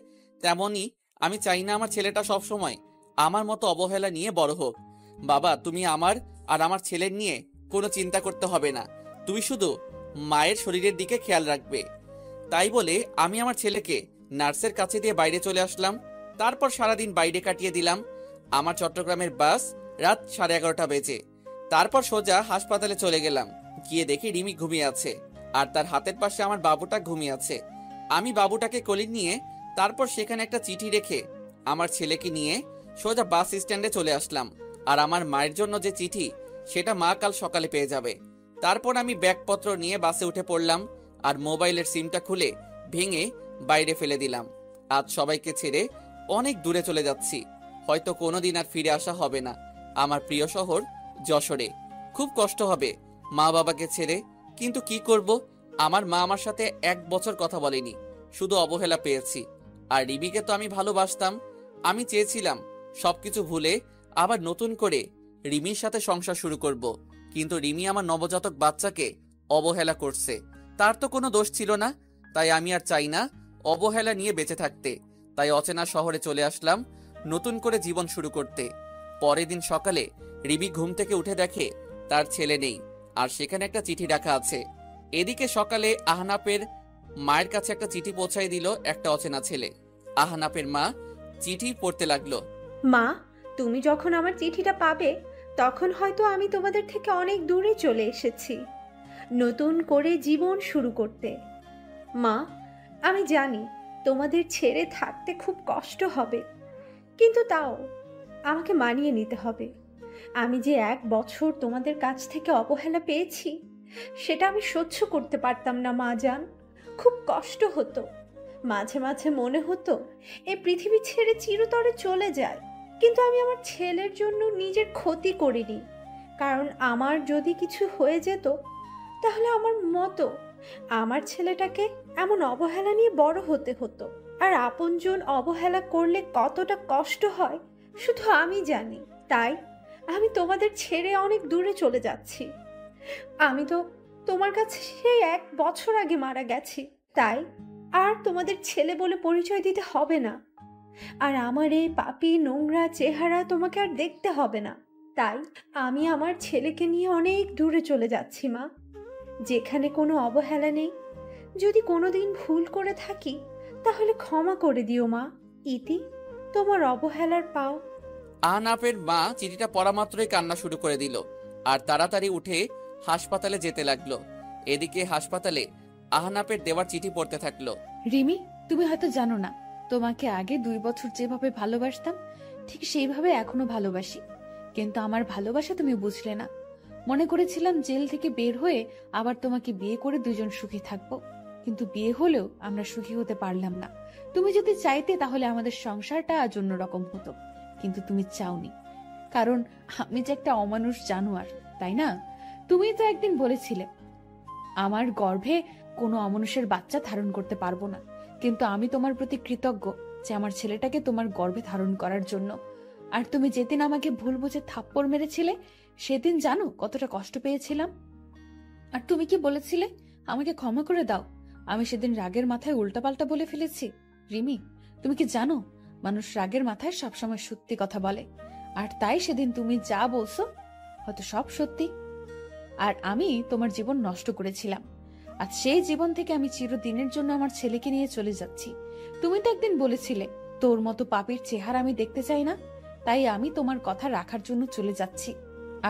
তেমনই আমি চাই না আমার ছেলেটা সব সময় আমার মতো অবহেলা নিয়ে বড় হোক। বাবা তুমি আমার আর আমার ছেলের নিয়ে কোনো চিন্তা করতে হবে না, তুমি শুধু মায়ের শরীরের দিকে খেয়াল রাখবে। তাই বলে আমি আমার ছেলেকে নার্সের কাছে দিয়ে বাইরে চলে আসলাম। তারপর সারাদিন বাইরে কাটিয়ে দিলাম। আমার চট্টগ্রামের বাস রাত 11:30 বেজে। তারপর সোজা হাসপাতালে চলে গেলাম। গিয়ে দেখি রিমি ঘুমিয়ে আছে, আর তার হাতের পাশে আমার বাবুটা ঘুমিয়ে আছে। আমি বাবুটাকে কোলে নিয়ে তারপর সেখানে একটা চিঠি রেখে আমার ছেলেকে নিয়ে সোজা বাস স্ট্যান্ডে চলে আসলাম। আর আমার মায়ের জন্য যে চিঠি, সেটা মা কাল সকালে পেয়ে যাবে। তারপর আমি ব্যাগপত্র নিয়ে বাসে উঠে পড়লাম, আর মোবাইলের সিমটা খুলে ভেঙে বাইরে ফেলে দিলাম। আজ সবাইকে ছেড়ে অনেক দূরে চলে যাচ্ছি, হয়তো কোনোদিন আর ফিরে আসা হবে না আমার প্রিয় শহর যশোরে। খুব কষ্ট হবে মা বাবাকে ছেড়ে, কিন্তু কি করব, আমার মা আমার সাথে 1 বছর কথা বলেনি, শুধু অবহেলা পেয়েছি। আর রিমিকে তো আমি ভালোবাসতাম, আমি চেয়েছিলাম সবকিছু ভুলে আবার নতুন করে রিমির সাথে সংসার শুরু করব, কিন্তু রিমি আমার নবজাতক বাচ্চাকে অবহেলা করছে। তার তো কোনো দোষ ছিল না, তাই আমি আর চাই না অবহেলা নিয়ে বেঁচে থাকতে। তাই অচেনা শহরে চলে আসলাম নতুন করে জীবন শুরু করতে। পরের দিন সকালে রিমি ঘুম থেকে উঠে দেখে তার ছেলে নেই, আর সেখানে একটা চিঠি রাখা আছে। এদিকে সকালে আহনাফের মায়ের কাছে একটা চিঠি পৌঁছায় দিল একটা অচেনা ছেলে। আহনাফের মা চিঠি পড়তে লাগলো। মা, তুমি যখন আমার চিঠিটা পাবে তখন হয়তো আমি তোমাদের থেকে অনেক দূরে চলে এসেছি নতুন করে জীবন শুরু করতে। মা, আমি জানি তোমাদের ছেড়ে থাকতে খুব কষ্ট হবে, কিন্তু তাও আমাকে মানিয়ে নিতে হবে। আমি যে 1 বছর তোমাদের কাছ থেকে অবহেলা পেয়েছি সেটা আমি সহ্য করতে পারতাম না মা জান। খুব কষ্ট হতো, মাঝে মাঝে মনে হতো এই পৃথিবী ছেড়ে চিরতরে চলে যায়। কিন্তু আমি আমার ছেলের জন্য নিজের ক্ষতি করিনি, কারণ আমার যদি কিছু হয়ে যেত তাহলে আমার মতো আমার ছেলেটাকে এমন অবহেলা নিয়ে বড় হতে হতো। আর আপনজন অবহেলা করলে কতটা কষ্ট হয় শুধু আমি জানি। তাই আমি তোমাদের ছেড়ে অনেক দূরে চলে যাচ্ছি। আমি তো তোমার কাছে সেই 1 বছর আগে মারা গেছি, তাই আর তোমাদের ছেলে বলে পরিচয় দিতে হবে না। আর আমার এই পাপী নোংরা চেহারা তোমাকে আর দেখতে হবে না। তাই আমি আমার ছেলেকে নিয়ে অনেক দূরে চলে যাচ্ছি মা, যেখানে কোনো অবহেলা নেই। যদি কোনোদিন ভুল করে থাকি তাহলে ক্ষমা করে দিও মা। ইতি, তোমার অবহেলার পাও। আহনাফের মা চিঠিটা পড়া মাত্রই কান্না শুরু করে দিল, আর তাড়াতাড়ি উঠে হাসপাতালে যেতে লাগলো। এদিকে হাসপাতালে আহনাপের দেওয়ার চিঠি পড়তে থাকলো। রিমি, তুমি হয়তো জানো না, তোমাকে আগে 2 বছর যেভাবে ভালোবাসতাম ঠিক সেইভাবে এখনো ভালোবাসি। কিন্তু আমার ভালোবাসা তুমি বুঝলে না। মনে করেছিলাম জেল থেকে বের হয়ে আবার তোমাকে বিয়ে করে দুজন সুখী থাকবো, কিন্তু বিয়ে হলেও আমরা সুখী হতে পারলাম না। তুমি যদি চাইতে তাহলে আমাদের সংসারটা আজ অন্যরকম হতো, কিন্তু তুমি চাওনি। কারণ আমি যে একটা অমানুষ জানোয়ার, তাই না? তুমি তো একদিন বলেছিলে আমার গর্ভে কোনো অমানুষের বাচ্চা ধারণ করতে পারবো না, কিন্তু আমি তোমার প্রতি কৃতজ্ঞ যে আমার ছেলেটাকে তোমার গর্ভে ধারণ করার জন্য। আর তুমি যেদিন আমাকে ভুল বুঝে থাপ্পড় মেরেছিলে সেদিন জানো কতটা কষ্ট পেয়েছিলাম। আর তুমি কি বলেছিলে, আমাকে ক্ষমা করে দাও। আমি সেদিন রাগের মাথায় উল্টাপাল্টা বলে ফেলেছি। রিমি, তুমি কি জানো মানুষ রাগের মাথায় সবসময় সত্যি কথা বলে, আর তাই সেদিন তুমি যা বলছো হয়তো সব সত্যি। আর আমি তোমার জীবন নষ্ট করেছিলাম। আজ সেই জীবন থেকে আমি চিরদিনের জন্য আমার ছেলেকে নিয়ে চলে যাচ্ছি। তুমি তো একদিন বলেছিলে তোর মতো পাপীর চেহারা আমি দেখতে চাই না, তাই আমি তোমার কথা রাখার জন্য চলে যাচ্ছি।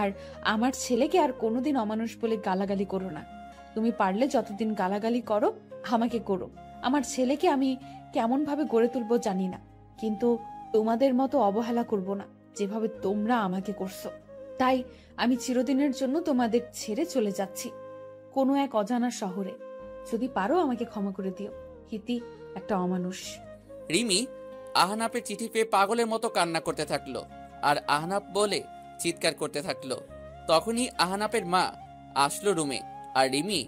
আর আমার ছেলেকে আর কোনোদিন অমানুষ বলে গালাগালি করো না। তুমি পারলে যতদিন গালাগালি করো আমাকে করো। আমার ছেলেকে আমি কেমন ভাবে গড়ে তুলবো জানি না, কিন্তু তোমাদের মতো অবহেলা করব না যেভাবে তোমরা আমাকে করছো। তাই আমি চিরদিনের জন্য তোমাদের ছেড়ে চলে যাচ্ছি কোনো এক অজানা শহরে। যদি পারো আমাকে ক্ষমা করে দিও। হিতি একটা অমানুষ। রিমি আহনাপের চিঠি পেয়ে পাগলের মতো কান্না করতে থাকলো, আর আহনাপ বলে চিৎকার করতে থাকলো। তখনই আহনাপের মা আসলো রুমে, আর রিমি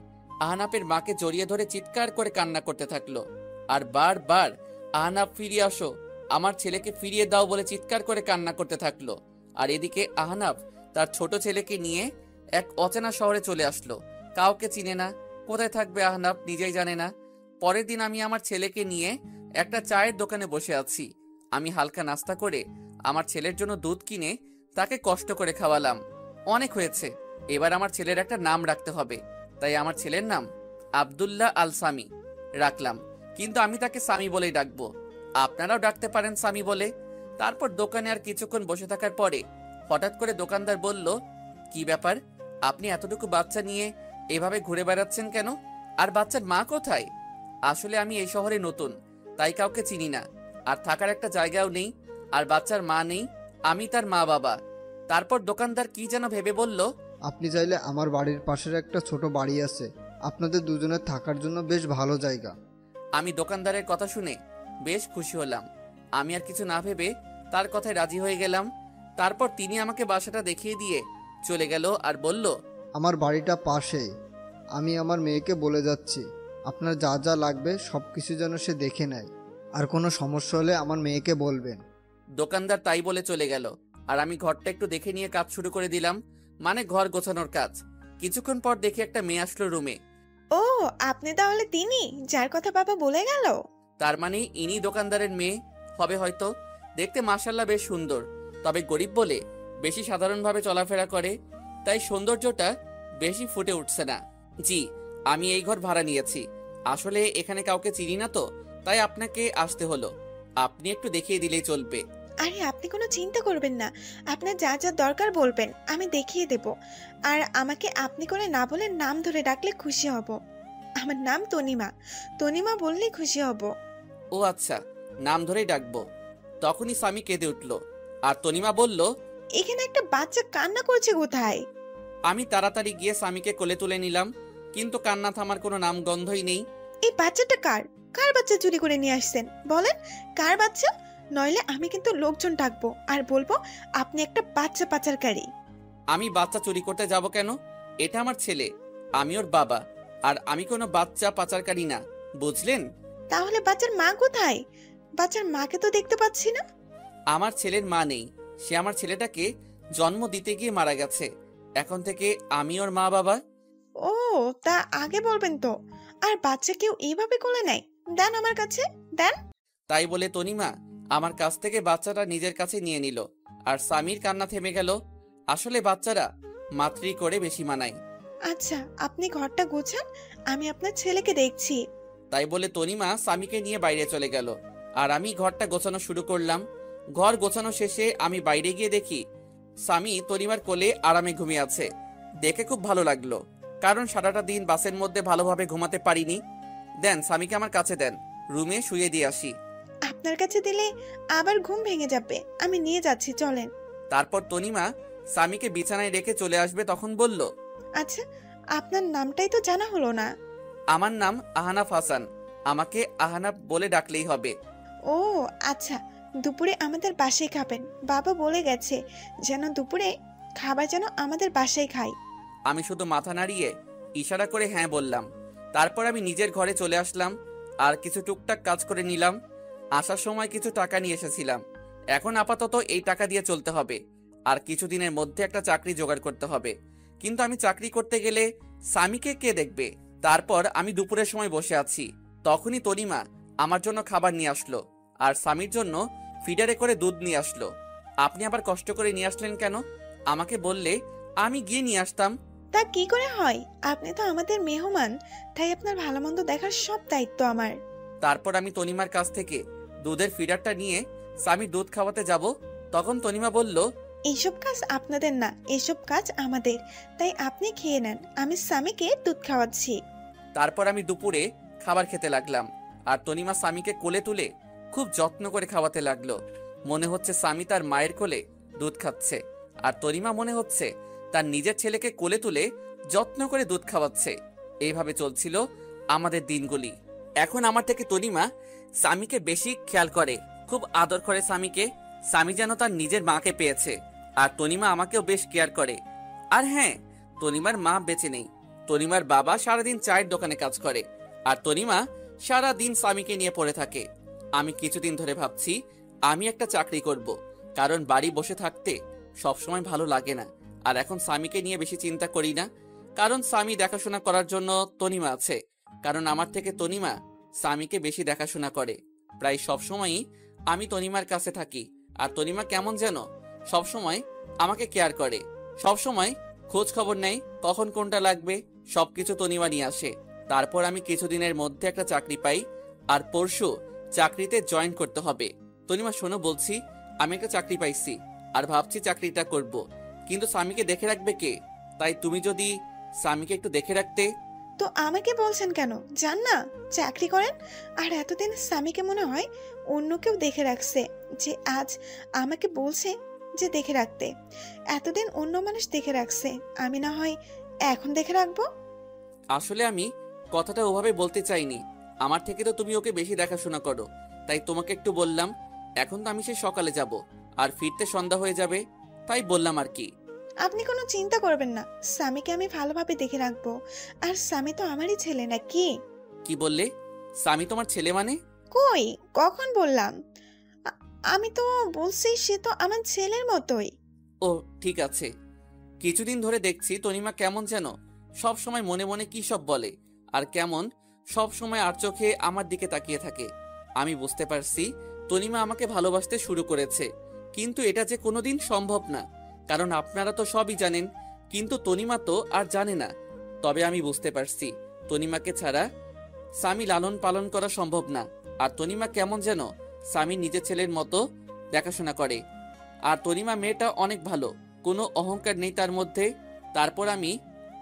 আহনাপের মাকে জড়িয়ে ধরে চিৎকার করে কান্না করতে থাকলো, আর বারবার আহনাপ ফিরিয়ে আসো, আমার ছেলেকে ফিরিয়ে দাও বলে চিৎকার করে কান্না করতে থাকলো। আর এদিকে আহনাপ তার ছোট ছেলেকে নিয়ে এক অচেনা শহরে চলে আসলো। কাউকে চিনে না, কোথায় থাকবে আহনাপ নিজেই জানে না। পরের দিন আমি আমার ছেলেকে নিয়ে একটা চায়ের দোকানে বসে আছি। আমি হালকা নাস্তা করে আমার ছেলের জন্য দুধ কিনে তাকে কষ্ট করে খাওয়ালাম। অনেক হয়েছে, এবার আমার ছেলের একটা নাম রাখতে হবে। তাই আমার ছেলের নাম আব্দুল্লাহ আল সামি রাখলাম, কিন্তু আমি তাকে সামি বলেই ডাকবো। আপনারাও ডাকতে পারেন সামি বলে। তারপর দোকানে আর কিছুক্ষণ বসে থাকার পরে হঠাৎ করে দোকানদার বলল, কি ব্যাপার, আপনি এতটুকু বাচ্চা নিয়ে এভাবে ঘুরে বেড়াচ্ছেন কেন? আর বাচ্চার মা কোথায়? আসলে আমি এই শহরে নতুন, তাই কাউকে চিনি না, আর থাকার একটা জায়গাও নেই, আর বাচ্চার মা নেই, আমি তার মা বাবা। তারপর দোকানদার কি যেন ভেবে বলল, আপনি চাইলে আমার বাড়ির পাশের একটা ছোট বাড়ি আছে, আপনাদের দুজনের থাকার জন্য বেশ ভালো জায়গা। আমি দোকানদারের কথা শুনে বেশ খুশি হলাম। আমি আর কিছু না ভেবে তার কথায় রাজি হয়ে গেলাম। তারপর তিনি আমাকে বাসাটা দেখিয়ে দিয়ে চলে গেল আর বলল, আমার বাড়িটা পাশেই, আমি আমার মেয়েকে বলে যাচ্ছি আপনার যা যা লাগবে সব কিছু যেন সে দেখে নেয়, আর কোনো সমস্যা হলে আমার মেয়েকে বলবেন। দোকানদার তাই বলে চলে গেল, আর আমি ঘরটা একটু দেখে নিয়ে কাজ শুরু করে দিলাম, মানে ঘর গোছানোর কাজ। কিছুক্ষণ পর দেখি একটা মেয়ে আসলো রুমে। ও, আপনি তাহলে তিনি যার কথা বাবা বলে গেল? তার মানে ইনি দোকানদারের মেয়ে হবে হয়তো। দেখতে মাশাআল্লাহ বেশ সুন্দর, তবে গরিব বলে বেশি সাধারণভাবে চলাফেরা করে, তাই সৌন্দর্যটা বেশি ফুটে উঠছে না। জি, আমি এই ঘর ভাড়া নিয়েছি। আসলে এখানে কাউকে চিনি না তো, তাই আপনাকে আসতে হলো। আপনি একটু দেখিয়ে দিলেই চলবে। আরে আপনি কোনো চিন্তা করবেন না, আপনার যা যা দরকার বলবেন, আমি দেখিয়ে দেব। আর আমাকে আপনি করে না বলে নাম ধরে ডাকলে খুশি হব। আমার নাম তনিমা, তনিমা বললেই খুশি হব। ও আচ্ছা, নাম ধরেই ডাকবো। তখনই স্বামী কেঁদে উঠল, আর তনিমা বলল, এখানে একটা বাচ্চা কান্না করছে কোথায়? আমি তাড়াতাড়ি গিয়ে স্বামীকে কোলে তুলে নিলাম, কিন্তু কান্না থামার কোনো নাম গন্ধই নেই। এই বাচ্চাটা কার? কার বাচ্চা চুরি করে নিয়ে আসছেন? বলেন কার বাচ্চা, নইলে আমি কিন্তু লোকজন ডাকবো আর বলবো আপনি একটা বাচ্চা পাচারকারী। আমি বাচ্চা চুরি করতে যাব কেন? এটা আমার ছেলে, আমি ওর বাবা, আর আমি কোনো বাচ্চা পাচারকারী না, বুঝলেন? তাহলে বাচ্চার মা কোথায়? বাচ্চার মাকে তো দেখতে পাচ্ছি না। আমার ছেলের মা নেই, সে আমার ছেলেটাকে জন্ম দিতে গিয়ে মারা গেছে। এখন থেকে আমি ওর মা বাবা। ও, তা আগে বলবেন তো। আর বাচ্চা কেউ এইভাবে কোলে নেয়? দেন আমার কাছে, দেন। তাই বলে তনিমা আমার কাছ থেকে বাচ্চাটা নিজের কাছে নিয়ে নিল, আর স্বামীর কান্না থেমে গেল। আসলে বাচ্চারা মাতৃ করে বেশি মানায়। আচ্ছা, আপনি ঘরটা গোছান, আমি আপনার ছেলেকে দেখছি। তাই বলে তনিমা স্বামীকে নিয়ে বাইরে চলে গেল, আর আমি ঘরটা গোছানো শুরু করলাম। ঘর গোছানো শেষে আমি বাইরে গিয়ে দেখি স্বামী তনিমার কোলে আরামে ঘুমিয়ে আছে। দেখে খুব ভালো লাগলো, কারণ সারাটা দিন বাসের মধ্যে ভালোভাবে ঘুমাতে পারিনি। দেন স্বামীকে আমার কাছে দেন, রুমে শুয়ে দিয়ে আসি। আপনার কাছে দিলে আবার ঘুম ভেঙে যাবে, আমি নিয়ে যাচ্ছি, চলেন। তারপর তনিমা স্বামীকে বিছানায় রেখে চলে আসবে, তখন বলল, আচ্ছা, আপনার নামটাই তো জানা হলো না। আমার নাম আহনাফ হাসান, আমাকে আহনাফ বলে ডাকলেই হবে। ও আচ্ছা, দুপুরে আমাদের বাসায় খাবেন। বাবা বলে গেছে যেন দুপুরে খাবার যেন আমাদের বাসায় খাই। আমি শুধু মাথা নাড়িয়ে ইশারা করে হ্যাঁ বললাম। তারপর আমি নিজের ঘরে চলে আসলাম আর কিছু টুকটাক কাজ করে নিলাম। আসার সময় কিছু টাকা নিয়ে এসেছিলাম, এখন আপাতত এই টাকা দিয়ে চলতে হবে। আর কিছুদিনের মধ্যে একটা চাকরি জোগাড় করতে হবে, কিন্তু আমি চাকরি করতে গেলে স্বামীকে কে দেখবে? তারপর আমি দুপুরের সময় বসে আছি, তখনই তনিমা আমার জন্য খাবার নিয়ে আসলো আর স্বামীর জন্য ফিডারে করে দুধ নিয়ে আসলো। আপনি আবার কষ্ট করে নিয়ে আসলেন কেন? আমাকে বললে আমি গিয়ে নিয়ে আসতাম। তা কি করে হয়, আপনি তো আমাদের মেহমান, তাই আপনার ভালো মন্দ দেখার সব দায়িত্ব আমার। তারপর আমি তনিমার কাছ থেকে দুধের ফিডারটা নিয়ে স্বামীর দুধ খাওয়াতে যাব, তখন তনিমা বলল, এইসব কাজ আপনাদের না, এসব কাজ আমাদের, তাই আপনি খেয়ে নেন, আমি স্বামীকে দুধ খাওয়াচ্ছি। তারপর আমি দুপুরে খাবার খেতে লাগলাম আর তনিমা স্বামীকে কোলে তুলে খুব যত্ন করে খাওয়াতে লাগলো। মনে হচ্ছে স্বামী তার মায়ের কোলে দুধ খাচ্ছে আর তনিমা মনে হচ্ছে তার নিজের ছেলেকে কোলে তুলে যত্ন করে দুধ খাওয়াচ্ছে। এইভাবে চলছিল আমাদের দিনগুলি। এখন আমার থেকে তনিমা স্বামীকে বেশি খেয়াল করে, খুব আদর করে স্বামীকে। স্বামী যেন তার নিজের মাকে পেয়েছে। আর তনিমা আমাকেও বেশ কেয়ার করে। আর হ্যাঁ, তনিমার মা বেঁচে নেই, তনিমার বাবা সারাদিন চায়ের দোকানে কাজ করে আর তনিমা সারাদিন স্বামীকে নিয়ে পড়ে থাকে। আমি কিছুদিন ধরে ভাবছি আমি একটা চাকরি করব, কারণ বাড়ি বসে থাকতে সবসময় ভালো লাগে না। আর এখন স্বামীকে নিয়ে বেশি চিন্তা করি না, কারণ স্বামী দেখাশোনা করার জন্য তনিমা আছে। কারণ আমার থেকে তনিমা স্বামীকে বেশি দেখাশোনা করে। প্রায় সবসময়ই আমি তনিমার কাছে থাকি আর তনিমা কেমন যেন সবসময় আমাকে কেয়ার করে, সবসময় খোঁজ খবর নেয় কখন কোনটা লাগবে, সবকিছু তনিমা নিয়ে আসে। তারপর আমি কিছুদিনের মধ্যে একটা চাকরি পাই আর পরশু চাকরিতে জয়েন করতে হবে। তনিমা শোনো, বলছি আমি একটা চাকরি পাইছি আর ভাবছি চাকরিটা করব, কিন্তু স্বামীকে দেখে রাখবে কে? তাই তুমি যদি স্বামীকে একটু দেখে রাখতে। তো আমাকে বলছেন কেন, যান না চাকরি করেন। আর এতদিন স্বামীকে মনে হয় অন্য কেউ দেখে রাখছে, যে আজ আমাকে বলছে যে দেখে রাখতে। এতদিন অন্য মানুষ দেখে রাখছে, আমি না হয় এখন দেখে রাখবো। আসলে আমি কথাটা ওভাবে বলতে চাইনি, আমার থেকে তো তুমি ওকে বেশি দেখাশোনা করো, তাই তোমাকে একটু বললাম। এখন তো আমি সে সকালে যাব আর ফিরতে সন্ধ্যা হয়ে যাবে, তাই বললাম আর কি। আপনি কোনো চিন্তা করবেন না, স্বামীকে আমি ভালোভাবে দেখে রাখবো। আর স্বামী তো আমারই ছেলে নাকি? কি বললে? স্বামী তোমার ছেলে মানে? কই, কখন বললাম? আমি তো বলছি সে তো আমার ছেলের মতোই। ও ঠিক আছে। কিছুদিন ধরে দেখছি তনিমা কেমন যেন সব সময় মনে মনে কি সব বলে আর কেমন সব সময় আর চোখে আমার দিকে তাকিয়ে থাকে। আমি বুঝতে পারছি তনিমা আমাকে ভালোবাসতে শুরু করেছে, কিন্তু এটা যে কোনোদিন সম্ভব না, কারণ আপনারা তো সবই জানেন, কিন্তু তনিমা তো আর জানে না। তবে আমি বুঝতে পারছি তনিমাকে ছাড়া স্বামী লালন পালন করা সম্ভব না। আর তনিমা কেমন যেন স্বামী নিজের ছেলের মতো দেখাশোনা করে। আর তনিমা মেয়েটা অনেক ভালো, কোনো অহংকার নেই তার মধ্যে। তারপর আমি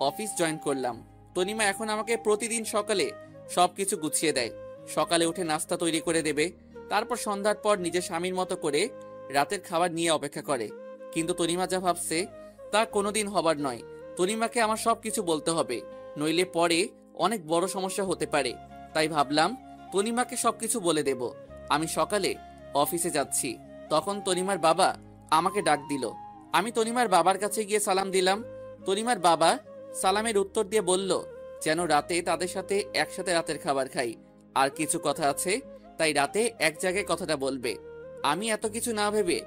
অফিস জয়েন করলাম। তনিমা এখন আমাকে প্রতিদিন সকালে সবকিছু গুছিয়ে দেয়। সকালে উঠে নাস্তা তৈরি করে দেবে, তারপর সন্ধ্যার পর নিজের স্বামীর মতো করে রাতের খাবার নিয়ে অপেক্ষা করে। কিন্তু তনিমা যা ভাবছে তা কোনোদিন হবার নয়। তনিমাকে আমার সবকিছু বলতে হবে, নইলে পরে অনেক বড় সমস্যা হতে পারে। তাই ভাবলাম তনিমাকে সবকিছু বলে দেব। আমি সকালে অফিসে যাচ্ছি, তখন তনিমার বাবা আমাকে ডাক দিল। আমি তনিমার বাবার কাছে গিয়ে সালাম দিলাম। তনিমার বাবা সালামের উত্তর দিয়ে বলল যেন রাতে তাদের সাথে একসাথে রাতের খাবার খাই, আর কিছু কথা আছে, তাই রাতে এক জায়গায় কথাটা বলবে। আমি এত কিছু না ভেবে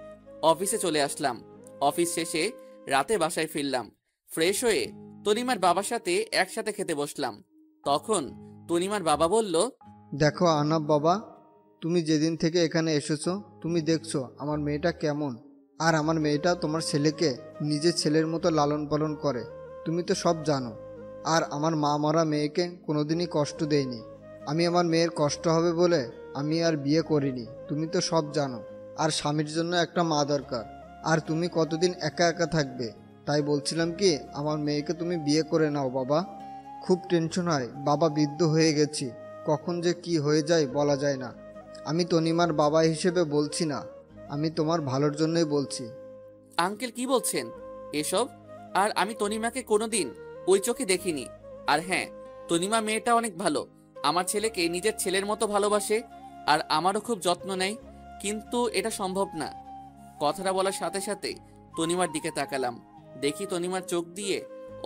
অফিসে চলে আসলাম। অফিস শেষে রাতে বাসায় ফিরলাম। ফ্রেশ হয়ে তনিমার বাবার সাথে একসাথে খেতে বসলাম। তখন তনিমার বাবা বলল, দেখো আহনাফ বাবা, তুমি যেদিন থেকে এখানে এসেছো তুমি দেখছো আমার মেয়েটা কেমন। আর আমার মেয়েটা তোমার ছেলেকে নিজের ছেলের মতো লালন পালন করে, তুমি তো সব জানো। আর আমার মা মরা মেয়েকে কোনোদিনই কষ্ট দেয়নি। আমি আমার মেয়ের কষ্ট হবে বলে আমি আর বিয়ে করিনি, তুমি তো সব জানো। আর স্বামীর জন্য একটা মা দরকার, আর তুমি কতদিন একা একা থাকবে, তাই বলছিলাম কি আমার মেয়েকে তুমি বিয়ে করে নাও বাবা। খুব টেনশন হয়, বাবা বৃদ্ধ হয়ে গেছি, কখন যে কি হয়ে যায় বলা যায় না। আমি তনিমার বাবা হিসেবে বলছি না, আমি তোমার ভালোর জন্যই বলছি। আঙ্কেল কি বলছেন এসব? আর আমি তনিমাকে কোনোদিন ওই চোখে দেখিনি। আর হ্যাঁ, তনিমা মেয়েটা অনেক ভালো, আমার ছেলেকে নিজের ছেলের মতো ভালোবাসে আর আমারও খুব যত্ন নেয়। কিন্তু এটা সম্ভব না। কথাটা বলার সাথে সাথে তনিমার দিকে তাকালাম, দেখি তনিমার চোখ দিয়ে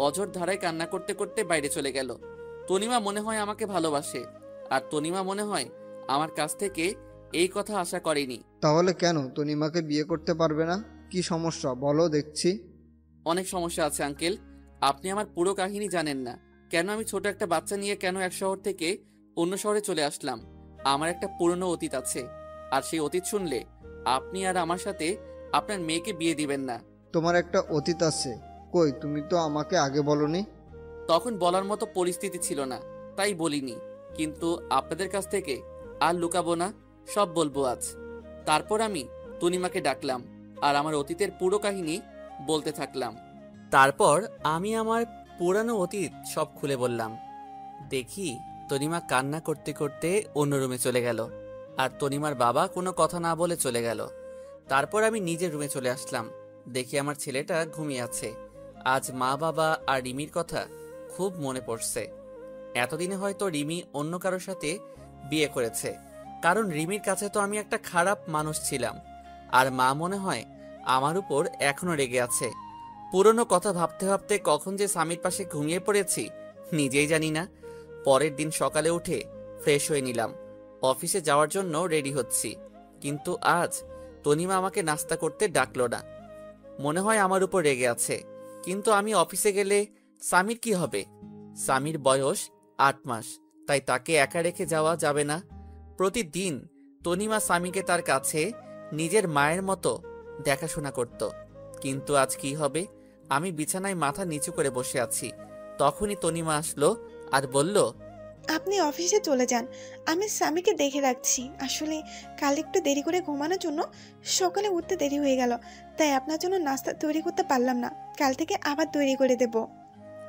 অঝোর ধারায় কান্না করতে করতে বাইরে চলে গেল। তনিমা মনে হয় আমাকে ভালোবাসে, আর তনিমা মনে হয় আমার কাছ থেকে এই কথা আশা করেনি। তাহলে কেন তনিমাকে বিয়ে করতে পারবে না? কি সমস্যা বলো দেখছি। অনেক সমস্যা আছে আঙ্কেল, আপনি আমার পুরো কাহিনী জানেন না। কেন আমি ছোট একটা বাচ্চা নিয়ে কেন এক শহর থেকে অন্য শহরে চলে আসলাম। আমার একটা পুরনো অতীত আছে, আর সেই অতীত শুনলে আপনি আর আমার সাথে আপনার মেয়েকে বিয়ে দিবেন না। তোমার একটা অতীত আছে? কই, তুমি তো আমাকে আগে বলনি। তখন বলার মতো পরিস্থিতি ছিল না, তাই বলিনি। কিন্তু আপনাদের কাছ থেকে আর লুকাবো না, সব বলবো আজ। তারপর আমি তনিমাকে ডাকলাম আর আমার অতীতের পুরো কাহিনী বলতে থাকলাম। তারপর আমি আমার পুরানো অতীত সব খুলে বললাম। দেখি তনিমা কান্না করতে করতে অন্য রুমে চলে গেল, আর তনিমার বাবা কোনো কথা না বলে চলে গেল। তারপর আমি নিজের রুমে চলে আসলাম, দেখি আমার ছেলেটা ঘুমিয়ে আছে। আজ মা বাবা আর রিমির কথা খুব মনে পড়ছে। এতদিনে হয়তো রিমি অন্য কারোর সাথে বিয়ে করেছে, কারণ রিমির কাছে তো আমি একটা খারাপ মানুষ ছিলাম। আর মা মনে হয় আমার উপর এখনো রেগে আছে। পুরনো কথা ভাবতে ভাবতে কখন যে স্বামীর পাশে ঘুমিয়ে পড়েছি নিজেই জানি না। পরের দিন সকালে উঠে ফ্রেশ হয়ে নিলাম, অফিসে যাওয়ার জন্য রেডি হচ্ছি। কিন্তু আজ তনিমা আমাকে নাস্তা করতে ডাকলো না, মনে হয় আমার উপর রেগে আছে। কিন্তু আমি অফিসে গেলে স্বামীর কি হবে? স্বামীর বয়স 8 মাস, তাই তাকে একা রেখে যাওয়া যাবে না। প্রতিদিন তনিমা স্বামীকে তার কাছে নিজের মায়ের মতো দেখাশোনা করত। কিন্তু আজ কি হবে? আমি বিছানায় মাথা নিচু করে বসে আছি, তখনই তনিমা আসলো আর বলল, আপনি অফিসে চলে যান, আমি স্বামীকে দেখে রাখছি। আসলে কাল একটু দেরি করে ঘুমানোর জন্য সকালে উঠতে দেরি হয়ে গেল, তাই আপনার জন্য নাস্তা তৈরি করতে পারলাম না। কাল থেকে আবার তৈরি করে দেব।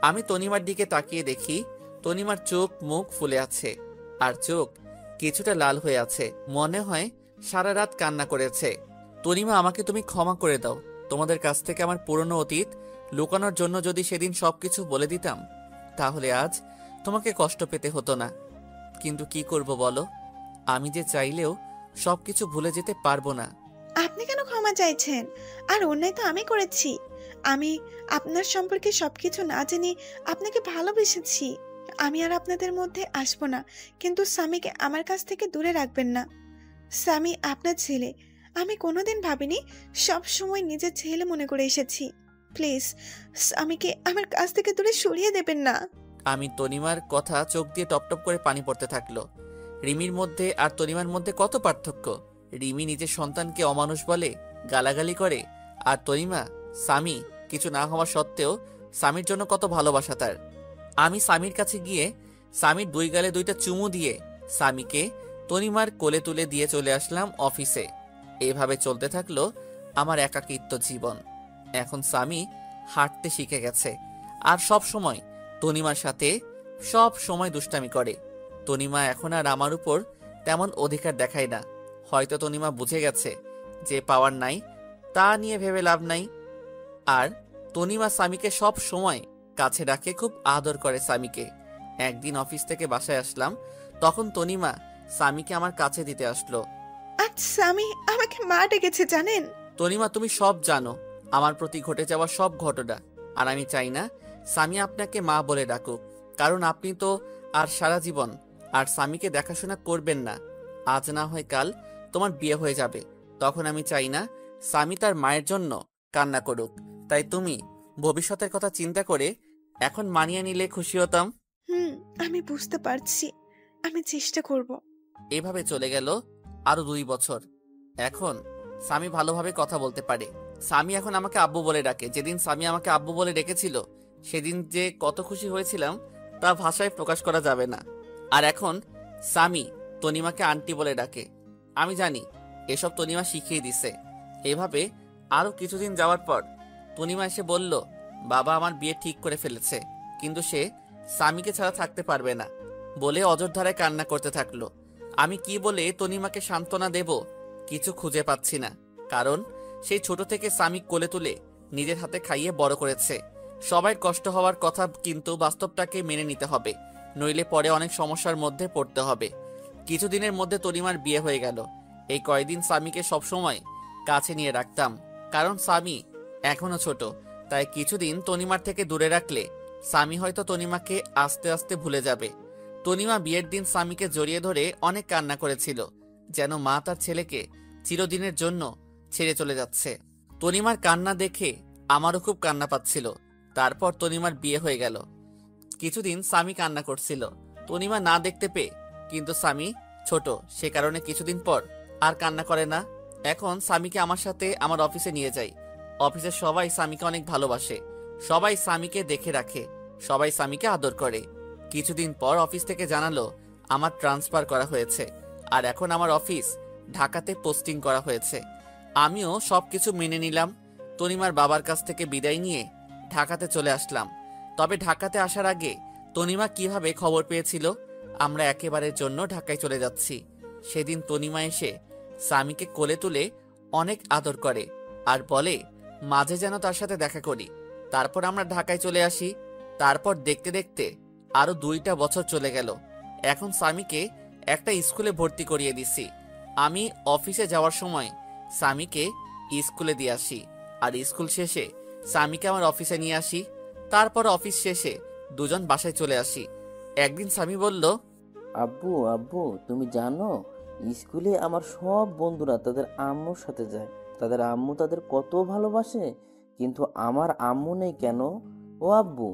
আমি তনিমার দিকে তাকিয়ে দেখি তনিমার চোখ মুখ ফুলে আছে, আর চোখ কিছুটা লাল হয়ে আছে। মনে হয় সারা রাত কান্না করেছে। তনিমা, আমাকে তুমি ক্ষমা করে দাও। তোমাদের কাছ থেকে আমার পুরনো অতীত লুকানোর জন্য যদি সেদিন সবকিছু বলে দিতাম, তাহলে আজ তোমাকে কষ্ট পেতে হতো না। কিন্তু কি করব বলো, আমি যে চাইলেও সবকিছু ভুলে যেতে পারবো না। আপনি কেন ক্ষমা চাইছেন? আর অন্যায় তো আমি করেছি। আমি আপনার সম্পর্কে সবকিছু না জেনে আপনাকে ভালোবেসেছি। আমি আর আপনাদের মধ্যে আসবো না, কিন্তু স্বামীকে আমার কাছ থেকে দূরে রাখবেন না। স্বামী আপনার ছেলে, আমি কোনোদিন ভাবিনি, সব সময় নিজের ছেলে মনে করে এসেছি। প্লিজ স্বামীকে আমার কাছ থেকে দূরে সরিয়ে দেবেন না। আমি তনিমার কথা চোখ দিয়ে টপটপ করে পানি পড়তে থাকলো। রিমির মধ্যে আর তনিমার মধ্যে কত পার্থক্য। রিমি নিজের সন্তানকে অমানুষ বলে, গালাগালি করে, আর তনিমা স্বামী কিছু না হওয়া সত্ত্বেও স্বামীর জন্য কত ভালোবাসা তার। আমি স্বামীর কাছে গিয়ে স্বামীর 2 গালে 2টা চুমু দিয়ে স্বামীকে তনিমার কোলে তুলে দিয়ে চলে আসলাম অফিসে। এভাবে চলতে থাকলো আমার একাকিত্ব জীবন। এখন স্বামী হাঁটতে শিখে গেছে, আর সব সময় তনিমার সাথে সব সময় দুষ্টামি করে। তনিমা এখন আর আমার উপর তেমন অধিকার দেখায় না। হয়তো তনিমা বুঝে গেছে যে পাওয়ার নাই তা নিয়ে ভেবে লাভ নাই। আর তনিমা স্বামীকে সব সময় কাছে রাখে, খুব আদর করে স্বামীকে। একদিন অফিস থেকে বাসায় আসলাম, তখন তনিমা স্বামীকে আমার কাছে দিতে আসলো। আজ স্বামী আমাকে মা ডেকেছে জানেন? তনিমা, তুমি সব জানো আমার প্রতি ঘটে যাওয়া সব ঘটনা, আর আমি চাই না স্বামী আপনাকে মা বলে ডাকুক, কারণ আপনি তো আর সারা জীবন আর স্বামীকে দেখাশোনা করবেন না। আজ না হয় কাল তোমার বিয়ে হয়ে যাবে, তখন আমি চাই না স্বামী তার মায়ের জন্য কান্না করুক। তাই তুমি ভবিষ্যতের কথা চিন্তা করে এখন মানিয়ে নিলে খুশি হতাম। আমি বুঝতে পারছি, আমি চেষ্টা করব। এভাবে চলে গেল আরো 2 বছর। এখন স্বামী ভালোভাবে কথা বলতে পারে। স্বামী এখন আমাকে আব্বু বলে ডাকে। যেদিন স্বামী আমাকে আব্বু বলে ডেকেছিল সেদিন যে কত খুশি হয়েছিলাম তা ভাষায় প্রকাশ করা যাবে না। আর এখন স্বামী তনিমাকে আন্টি বলে ডাকে। আমি জানি এসব তনিমা শিখিয়ে দিছে। এভাবে আরো কিছুদিন যাওয়ার পর তনিমা এসে বলল, বাবা আমার বিয়ে ঠিক করে ফেলেছে, কিন্তু সে স্বামীকে ছাড়া থাকতে পারবে না বলে অজরধারায় কান্না করতে থাকলো। আমি কি বলে তনিমাকে সান্ত্বনা দেব কিছু খুঁজে পাচ্ছি না, কারণ সেই ছোট থেকে স্বামী কোলে তুলে নিজের হাতে খাইয়ে বড় করেছে। সবাই কষ্ট হওয়ার কথা, কিন্তু বাস্তবটাকে মেনে নিতে হবে, নইলে পরে অনেক সমস্যার মধ্যে পড়তে হবে। কিছুদিনের মধ্যে তনিমার বিয়ে হয়ে গেল। এই কয়দিন স্বামীকে সবসময় কাছে নিয়ে রাখতাম, কারণ স্বামী এখনো ছোট, তাই কিছুদিন তনিমার থেকে দূরে রাখলে স্বামী হয়তো তনিমাকে আস্তে আস্তে ভুলে যাবে। তনিমা বিয়ের দিন স্বামীকে জড়িয়ে ধরে অনেক কান্না করেছিল, যেন মা তার ছেলেকে চিরদিনের জন্য ছেড়ে চলে যাচ্ছে। তনিমার কান্না দেখে আমারও খুব কান্না পাচ্ছিল। তারপর তনিমার বিয়ে হয়ে গেল। কিছুদিন স্বামী কান্না করছিল তনিমা না দেখতে পেয়ে, কিন্তু স্বামী ছোট, সে কারণে কিছুদিন পর আর কান্না করে না। এখন স্বামীকে আমার সাথে আমার অফিসে নিয়ে যাই। অফিসের সবাই স্বামীকে অনেক ভালোবাসে, সবাই স্বামীকে দেখে রাখে, সবাই স্বামীকে আদর করে। কিছুদিন পর অফিস থেকে জানালো আমার ট্রান্সফার করা হয়েছে, আর এখন আমার অফিস ঢাকাতে পোস্টিং করা হয়েছে। আমিও সবকিছু মেনে নিলাম। তনিমার বাবার কাছ থেকে বিদায় নিয়ে ঢাকাতে চলে আসলাম। তবে ঢাকাতে আসার আগে তনিমা কিভাবে খবর পেয়েছিল আমরা একেবারের জন্য ঢাকায় চলে যাচ্ছি, সেদিন তনিমা এসে স্বামীকে কোলে তুলে অনেক আদর করে আর বলে মাঝে যেন তার সাথে দেখা করি। তারপর আমরা ঢাকায় চলে আসি। তারপর দেখতে দেখতে আরো 2টা বছর চলে গেল। এখন স্বামীকে একটা স্কুলে ভর্তি করিয়ে দিছি। আমি অফিসে যাওয়ার সময় স্বামীকে স্কুলে দিয়ে আসি, আর স্কুল শেষে স্বামীকে আমার অফিসে নিয়ে আসি। তারপর অফিস শেষে দুজন বাসায় চলে আসি। একদিন স্বামী বলল, আব্বু আব্বু তুমি জানো, স্কুলে আমার সব বন্ধুরা তাদের আম্মুর সাথে যায়, তাদের আম্মু তাদের কত ভালোবাসে, কিন্তু আমার আম্মু নেই কেন? ও আব্বু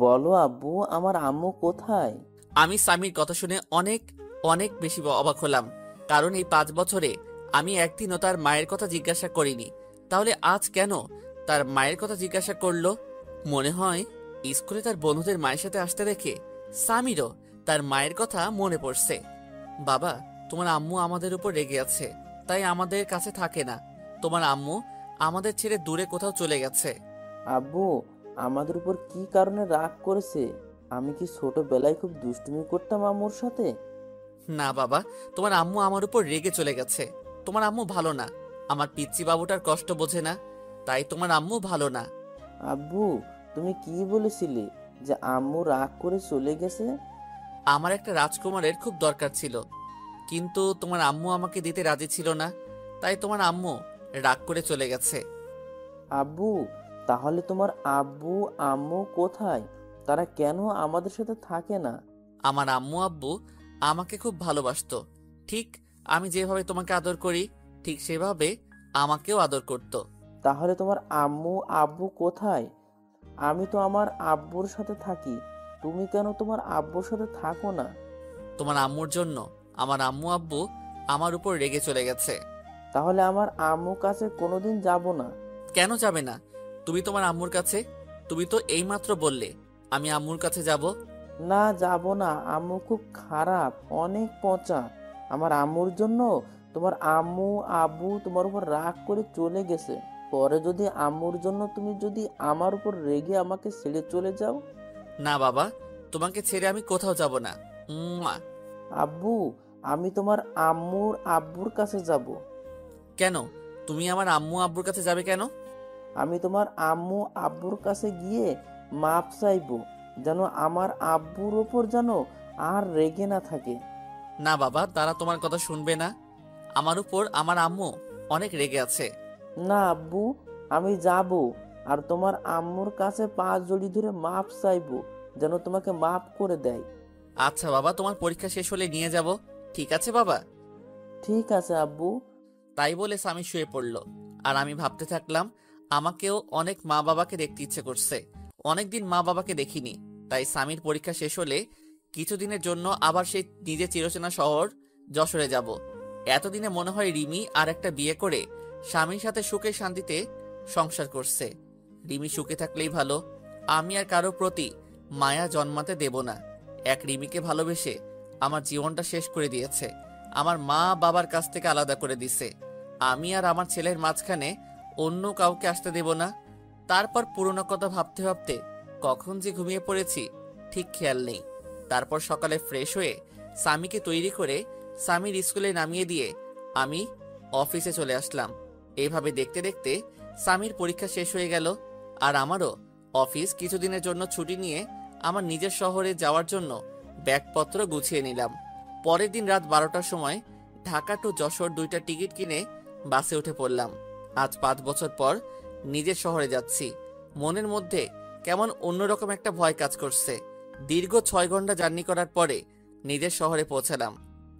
বলো আব্বু, আমার আম্মু কোথায়? আমি স্বামীর কথা শুনে অনেক অনেক বেশি অবাক হলাম, কারণ এই 5 বছরে আমি একদিনও তার মায়ের কথা জিজ্ঞাসা করিনি। তাহলে আজ কেন তার মায়ের কথা জিজ্ঞাসা করলো? মনে হয় স্কুলে তার বন্ধুদের মায়ের সাথে আসতে দেখে স্বামীরও তার মায়ের কথা মনে পড়ছে। বাবা, তোমার আম্মু আমাদের উপর রেগে আছে, তাই আমাদের কাছে থাকে না। তোমার আম্মু আমাদের ছেড়ে দূরে কোথাও চলে গেছে। আব্বু আমাদের উপর কি কারণে রাগ করেছে? আমি কি ছোটবেলায় খুব দুষ্টুমি করতাম আম্মুর সাথে? না বাবা, তোমার আম্মু আমার উপর রেগে চলে গেছে। তোমার আম্মু ভালো না, আমার পিচ্চি বাবুটার কষ্ট বোঝে না, তাই তোমার আম্মু ভালো না। আব্বু তুমি কি বলেছিলে যে আম্মু রাগ করে চলে গেছে? আমার একটা রাজকুমারের খুব দরকার ছিল, কিন্তু তোমার আম্মু আমাকে দিতে রাজি ছিল না, তাই তোমার আম্মু রাগ করে চলে গেছে। আব্বু তাহলে তোমার আব্বু আম্মু কোথায়? তারা কেন আমাদের সাথে থাকে না? আমার আম্মু আব্বু আমাকে খুব ভালোবাসতো। ঠিক আমি যেভাবে তোমাকে আদর করি, ঠিক সেভাবে আমাকেও আদর করত। তাহলে তোমার আম্মু আব্বু কোথায়? আমি তো আমার আব্বুর সাথে থাকি, তুমি কেন তোমার আব্বুর সাথে থাকো না? তোমার আম্মুর জন্য আমার আম্মু আব্বু আমার উপর রেগে চলে গেছে। তাহলে আমার আম্মুর কাছে কোনোদিন যাব না। কেন যাবে না? তুমি তোমার আম্মুর কাছে, তুমি তো এইমাত্র বললে আমি আম্মুর কাছে যাব। না যাব না, আম্মু খুব খারাপ, অনেক পচা। আমার আম্মুর জন্য তোমার আম্মু আব্বু তোমার উপর রাগ করে চলে গেছে। পরে যদি আম্মুর জন্য তুমি যদি আমার উপর রেগে আমাকে ছেড়ে চলে যাও? না বাবা, তোমাকে ছেড়ে আমি কোথাও যাব না। আব্বু আমি তোমার আম্মুর আব্বুর কাছে যাব। কেন? তুমি আমার আম্মু আব্বুর কাছে যাবে কেন? আমি তোমার আম্মু আব্বুর কাছে গিয়ে মাপ চাইবো, যেন আমার আব্বুর ওপর যেন আর রেগে না থাকে। না বাবা, তারা তোমার কথা শুনবে না। আমার উপর আমার আম্মু অনেক রেগে আছে। না আব্বু, আমি যাব আর তোমার আম্মুর কাছে পা জড়ি ধরে মাপ চাইবো, যেন তোমাকে মাপ করে দেয়। আচ্ছা বাবা, তোমার পরীক্ষা শেষ হলে নিয়ে যাব। ঠিক আছে বাবা? ঠিক আছে আব্বু। তাই বলে স্বামী শুয়ে পড়ল, আর আমি ভাবতে থাকলাম আমাকেও অনেক মা বাবাকে দেখতে ইচ্ছে করছে। অনেকদিন মা বাবাকে দেখিনি, তাই স্বামীর পরীক্ষা শেষ হলে কিছুদিনের জন্য আবার সেই নিজের চিরচেনা শহর যশোরে যাব। এতদিনে মনে হয় রিমি আর একটা বিয়ে করে স্বামীর সাথে সুখে শান্তিতে সংসার করছে। রিমি সুখে থাকলেই ভালো, আমি আর কারো প্রতি মায়া জন্মাতে দেব না। এক রিমিকে ভালোবেসে আমার জীবনটা শেষ করে দিয়েছে, আমার মা বাবার কাছ থেকে আলাদা করে দিছে। আমি আর আমার ছেলের মাঝখানে অন্য কাউকে আসতে দেব না। তারপর পুরনো কথা ভাবতে ভাবতে কখন যে ঘুমিয়ে পড়েছি ঠিক খেয়াল নেই। তারপর সকালে ফ্রেশ হয়ে স্বামীকে তৈরি করে স্বামীর স্কুলে নামিয়ে দিয়ে আমি অফিসে চলে আসলাম। এইভাবে দেখতে দেখতে স্বামীর পরীক্ষা শেষ হয়ে গেল, আর আমারও অফিস কিছুদিনের জন্য ছুটি নিয়ে আমার নিজের শহরে যাওয়ার জন্য ব্যাগপত্র গুছিয়ে নিলাম। পরের দিন রাত 12টার সময় ঢাকা টু যশোর 2টা টিকিট কিনে বাসে উঠে পড়লাম। আজ 5 বছর পর নিজের শহরে যাচ্ছি। মনের মধ্যে কেমন অন্যরকম একটা ভয় কাজ করছে। দীর্ঘ 6 ঘন্টা জার্নি করার পরে নিজের শহরে পৌঁছালাম।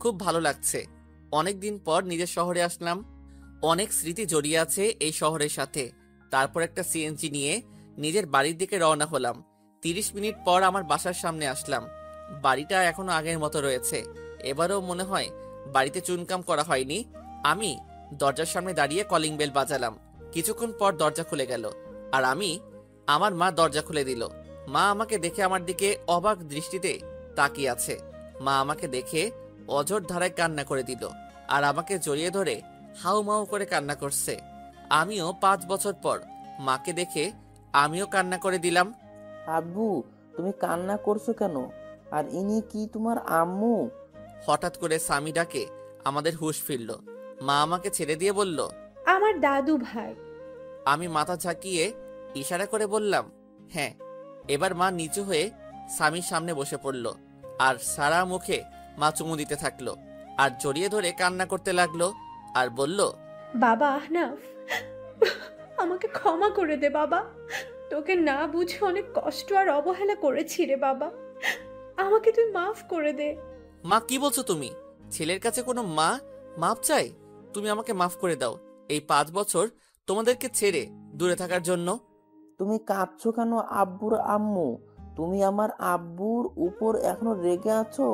খুব ভালো লাগছে। অনেক দিন পর নিজের শহরে আসলাম। অনেক স্মৃতি জড়িয়ে আছে এই শহরের সাথে। তারপর একটা সিএনজি নিয়ে নিজের বাড়ির দিকে রওনা হলাম। 30 মিনিট পর আমার বাসার সামনে আসলাম। বাড়িটা এখনো আগের মতো রয়েছে। এবারেও মনে হয় বাড়িতে চুনকাম করা হয়নি। আমি দরজার সামনে দাঁড়িয়ে কলিং বেল বাজালাম। কিছুক্ষণ পর দরজা খুলে গেল, আর আমার মা দরজা খুলে দিল। মা আমাকে দেখে আমার দিকে অবাক দৃষ্টিতে তাকিয়ে আছে। মা আমাকে দেখে অঝোর ধারায় কান্না করে দিল, আর আমাকে জড়িয়ে ধরে হাউমাউ করে কান্না করছে। আমিও 5 বছর পর মাকে দেখে আমিও কান্না করে দিলাম। আব্বু, তুমি কান্না করছো কেন? আর ইনি কি তোমার আম্মু? হঠাৎ করে স্বামী ডাকে আমাদের হুঁশ ফিরল। মা আমাকে ছেড়ে দিয়ে বলল, আমার দাদু ভাই। আমি মাথা ঝাঁকিয়ে ইশারা করে বললাম, হ্যাঁ। এবার মা নিচু হয়ে স্বামীর সামনে বসে পড়ল, আর সারা মুখে মা চুমু দিতে থাকলো, আর জড়িয়ে ধরে কান্না করতে লাগলো, আর বলল, বাবা আহনাফ, আমাকে ক্ষমা করে দে বাবা। তোকে না বুঝে অনেক কষ্ট আর অবহেলা করেছি রে বাবা। আমাকে তুই মাফ করে দে। মা কি বলছো তুমি? ছেলের কাছে কোনো মা মাপ চাই? তুমি আমাকে মাফ করে দাও এই 5 বছর তোমাদেরকে ছেড়ে দূরে থাকার জন্য। তুমি কাঁদছো কেন আব্বুর আম্মু? তুমি আমার আব্বুর উপর এখনো রেগে আছো?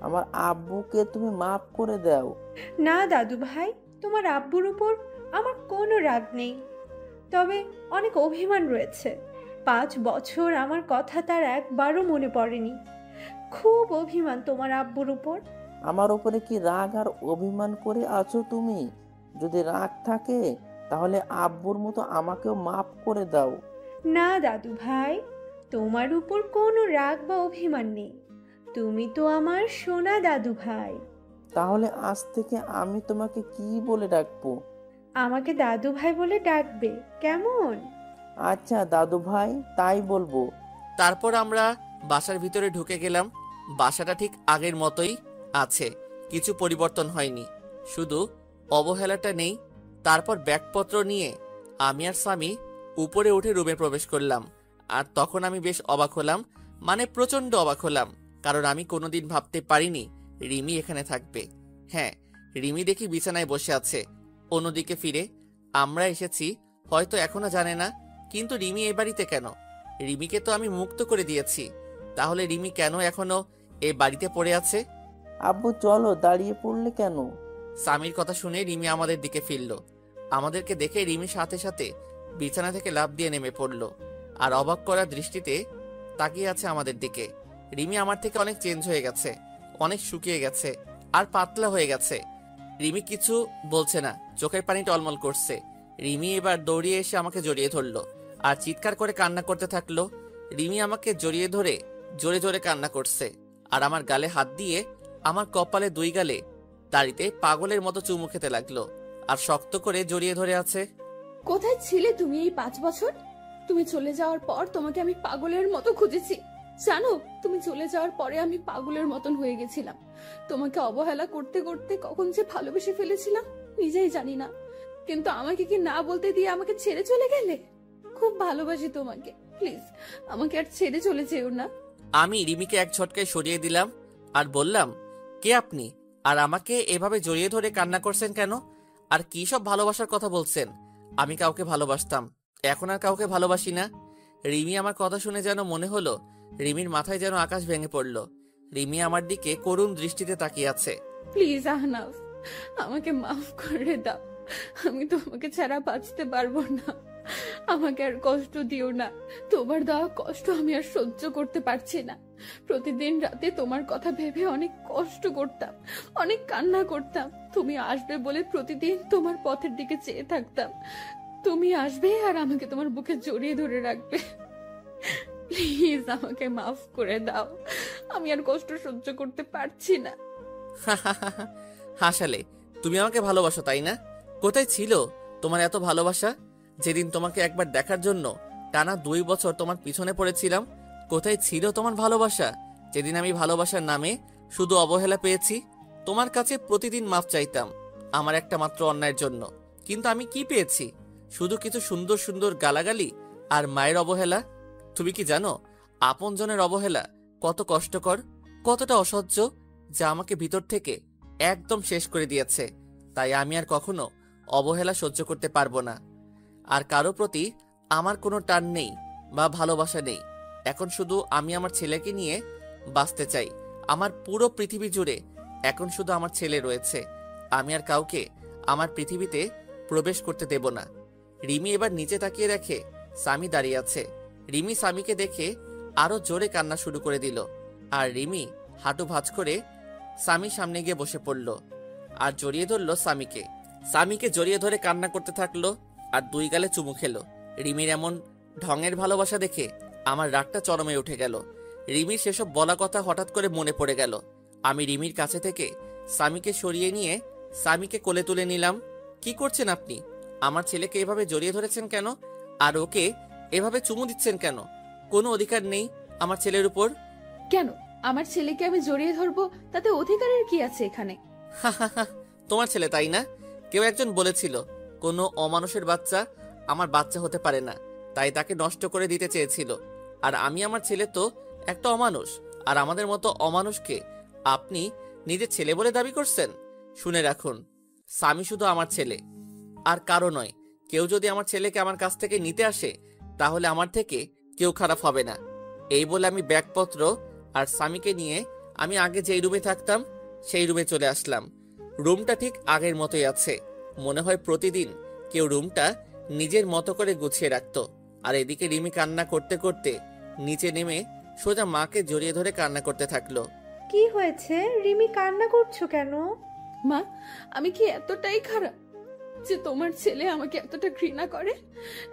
আমার আব্বুকে তুমি মাফ করে দাও। না দাদু ভাই, তোমার আব্বুর উপর আমার কোনো রাগ নেই, তবে অনেক অভিমান রয়েছে। 5 বছর আমার কথা তার একবারও মনে পড়েনি। খুব অভিমান তোমার আব্বুর উপর। আমার উপরে কি রাগ আর অভিমান করে আছো তুমি? যদি রাগ থাকে তাহলে আব্বুর মতো আমাকেও মাফ করে দাও। না দাদু ভাই, তোমার উপর কোনো রাগ বা অভিমান নেই। তুমি তো আমার সোনা দাদু ভাই। তাহলে আজ থেকে আমি তোমাকে কি বলে ডাকবো? আমাকে দাদু ভাই বলে ডাকবে, কেমন? আচ্ছা দাদু ভাই, তাই বলবো। তারপর আমরা বাসার ভিতরে ঢুকে গেলাম। বাসাটা ঠিক আগের মতোই আছে, কিছু পরিবর্তন হয়নি, শুধু অবহেলাটা নেই। তারপর ব্যাগপত্র নিয়ে আমি আর স্বামী উপরে উঠে রুমে প্রবেশ করলাম। আর তখন আমি বেশ অবাক হলাম, মানে প্রচন্ড অবাক হলাম, কারণ আমি কোনোদিন ভাবতে পারিনি রিমি এখানে থাকবে। হ্যাঁ, রিমি দেখি বিছানায় বসে আছে। অন্যদিকে ফিরে আমরা এসেছি হয়তো এখনো জানে না, কিন্তু রিমি এ বাড়িতে কেন? রিমিকে তো আমি মুক্ত করে দিয়েছি, তাহলে রিমি কেন এখনো এ বাড়িতে পড়ে আছে? আব্বু চলো, দাঁড়িয়ে পড়লে কেন? স্বামীর কথা শুনে রিমি আমাদের দিকে ফিরল। আমাদেরকে দেখে রিমির সাথে সাথে বিছানা থেকে লাফ দিয়ে নেমে পড়ল, আর অবাক করা দৃষ্টিতে তাকিয়ে আছে আমাদের দিকে। রিমি আমার থেকে অনেক চেঞ্জ হয়ে গেছে, অনেক শুকিয়ে গেছে আর পাতলা হয়ে গেছে। রিমি কিছু বলছে না, চোখের পানি টলমল করছে। রিমি এবার দৌড়িয়ে এসে আমাকে জড়িয়ে ধরলো আর চিৎকার করে কান্না করতে থাকলো। রিমি আমাকে জড়িয়ে ধরে জোরে জোরে কান্না করছে, আর আমার গালে হাত দিয়ে আমার কপালে 2 গালে দাড়িতে পাগলের মতো চুমু খেতে লাগলো, আর শক্ত করে জড়িয়ে ধরে আছে। কোথায় ছিলে তুমি এই 5 বছর? তুমি চলে যাওয়ার পর তোমাকে আমি পাগলের মতো খুঁজেছি। জানো, তুমি চলে যাওয়ার পরে আমি পাগলের মতন হয়ে গেছিলাম। তোমাকে অবহেলা করতে করতে কখন যে ভালোবেসে ফেলেছিলাম নিজেই জানি না। কিন্তু আমাকে কি না বলতে দিয়ে আমাকে ছেড়ে চলে গেলে? খুব ভালোবাসি তোমাকে, প্লিজ আমাকে আর ছেড়ে চলে যেও না। আমি রিমিকে এক ঝটকায় সরিয়ে দিলাম আর বললাম, কে আপনি? আর আমাকে এভাবে জড়িয়ে ধরে কান্না করছেন কেন? আর কি সব ভালোবাসার কথা বলছেন? আমি কাউকে ভালোবাসতাম, এখন আর কাউকে ভালোবাসি না। রিমি আমার কথা শুনে যেন মনে হলো রিমির মাথায় যেন আকাশ ভেঙে পড়ল। রিমি আমার দিকে করুণ দৃষ্টিতে তাকিয়ে আছে। প্লিজ আহনাফ, আমাকে মাফ করে দাও। আমি তোমাকে ছাড়া বাঁচতে পারবো না। আমাকে আর কষ্ট দিও না। তোমার দেওয়া কষ্ট আমি আর সহ্য করতে পারছি না। প্রতিদিন রাতে তোমার কথা ভেবে অনেক কষ্ট করতাম, অনেক কান্না করতাম। তুমি আসবে বলে প্রতিদিন তোমার পথের দিকে চেয়ে থাকতাম। তুমি আসবে আর আমাকে তোমার বুকে জড়িয়ে ধরে রাখবে। প্লিজ আমাকে মাফ করে দাও, আমি আর কষ্ট সহ্য করতে পারছি না। হাসালে, তুমি আমাকে ভালোবাসো তাই না? কোথায় ছিল তোমার এত ভালোবাসা? যেদিন তোমাকে একবার দেখার জন্য টানা 2 বছর তোমার পিছনে পড়েছিলাম, কোথায় ছিল তোমার ভালোবাসা? যেদিন আমি ভালোবাসার নামে শুধু অবহেলা পেয়েছি, তোমার কাছে প্রতিদিন মাফ চাইতাম আমার একটা মাত্র অন্যায়ের জন্য, কিন্তু আমি কি পেয়েছি? শুধু কিছু সুন্দর সুন্দর গালাগালি আর মায়ের অবহেলা। তুমি কি জানো আপনজনের অবহেলা কত কষ্টকর, কতটা অসহ্য, যা আমাকে ভিতর থেকে একদম শেষ করে দিয়েছে। তাই আমি আর কখনো অবহেলা সহ্য করতে পারবো না। আর কারো প্রতি আমার কোনো টান নেই বা ভালোবাসা নেই। এখন শুধু আমি আমার ছেলেকে নিয়ে বাঁচতে চাই। আমার পুরো পৃথিবী জুড়ে এখন শুধু আমার ছেলে রয়েছে। আমি আর কাউকে আমার পৃথিবীতে প্রবেশ করতে দেব না। রিমি এবার নিচে তাকিয়ে দেখে সামি দাঁড়িয়ে আছে। রিমি সামিকে দেখে আরো জোরে কান্না শুরু করে দিল। আর রিমি হাঁটু ভাঁজ করে সামির সামনে গিয়ে বসে পড়ল আর জড়িয়ে ধরল সামিকে। সামিকে জড়িয়ে ধরে কান্না করতে থাকলো আর 2 গালে চুমু খেলো। রিমির এমন ঢঙের ভালোবাসা দেখে আমার রাগটা চরমে উঠে গেল। রিমির সেসব বলা কথা হঠাৎ করে মনে পড়ে গেল। আমি রিমির কাছে থেকে সামিকে সরিয়ে নিয়ে সামিকে কোলে তুলে নিলাম। কি করছেন আপনি? আমার ছেলেকে এভাবে জড়িয়ে ধরেছেন কেন? আর ওকে এভাবে চুমু দিচ্ছেন কেন? কোনো অধিকার নেই আমার ছেলের উপর। কেন আমার ছেলেকে আমি জড়িয়ে ধরবো? তাতে অধিকারের কি আছে এখানে? তোমার ছেলে তাই না? কেউ একজন বলেছিল কোনো অমানুষের বাচ্চা আমার বাচ্চা হতে পারে না, তাই তাকে নষ্ট করে দিতে চেয়েছিল। আর আমি আমার ছেলে তো একটা অমানুষ, আর আমাদের মতো অমানুষকে আপনি নিজের ছেলে বলে দাবি করছেন? শুনে রাখুন, সামি শুধু আমার ছেলে আর কারো নয়। কেউ যদি আমার ছেলেকে আমার কাছ থেকে নিতে আসে, তাহলে আমার থেকে কেউ খারাপ হবে না। এই বলে আমি ব্যাগপত্র আর সামিকে নিয়ে আমি আগে যেই রুমে থাকতাম সেই রুমে চলে আসলাম। রুমটা ঠিক আগের মতোই আছে। মনে হয় প্রতিদিন কেউ রুমটা নিজের মতো করে গুছিয়ে রাখতো। আর এদিকে রিমি কান্না করতে করতে নিচে নেমে সোজা মাকে জড়িয়ে ধরে কান্না করতে থাকলো। কি হয়েছে রিমি, কান্না করছো কেন? মা, আমি কি এতটাই খারাপ যে তোমার ছেলে আমাকে এতটা ঘৃণা করে?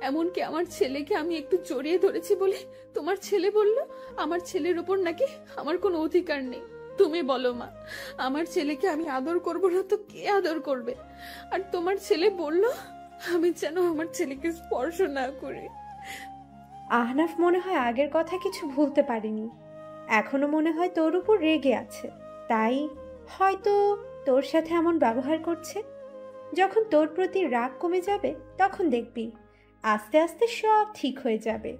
এমনকি আমার ছেলেকে আমি একটু জড়িয়ে ধরেছি বলে তোমার ছেলে বলল আমার ছেলের উপর নাকি আমার কোনো অধিকার নেই। তুমি বলো মা, আমার ছেলেকে আমি আদর করব না তো কে আদর করবে? আর তোমার ছেলে বলল আমি যেন আমার ছেলেকে স্পর্শ না করি। আহনাফ মনে হয় আগের কথা কিছু ভুলতে পারেনি। এখনো মনে হয় তোর উপর রেগে আছে, তাই হয়তো তোর সাথে এমন ব্যবহার করছে। যখন তোর প্রতি রাগ কমে যাবে তখন দেখবি আস্তে আস্তে সব ঠিক হয়ে যাবে।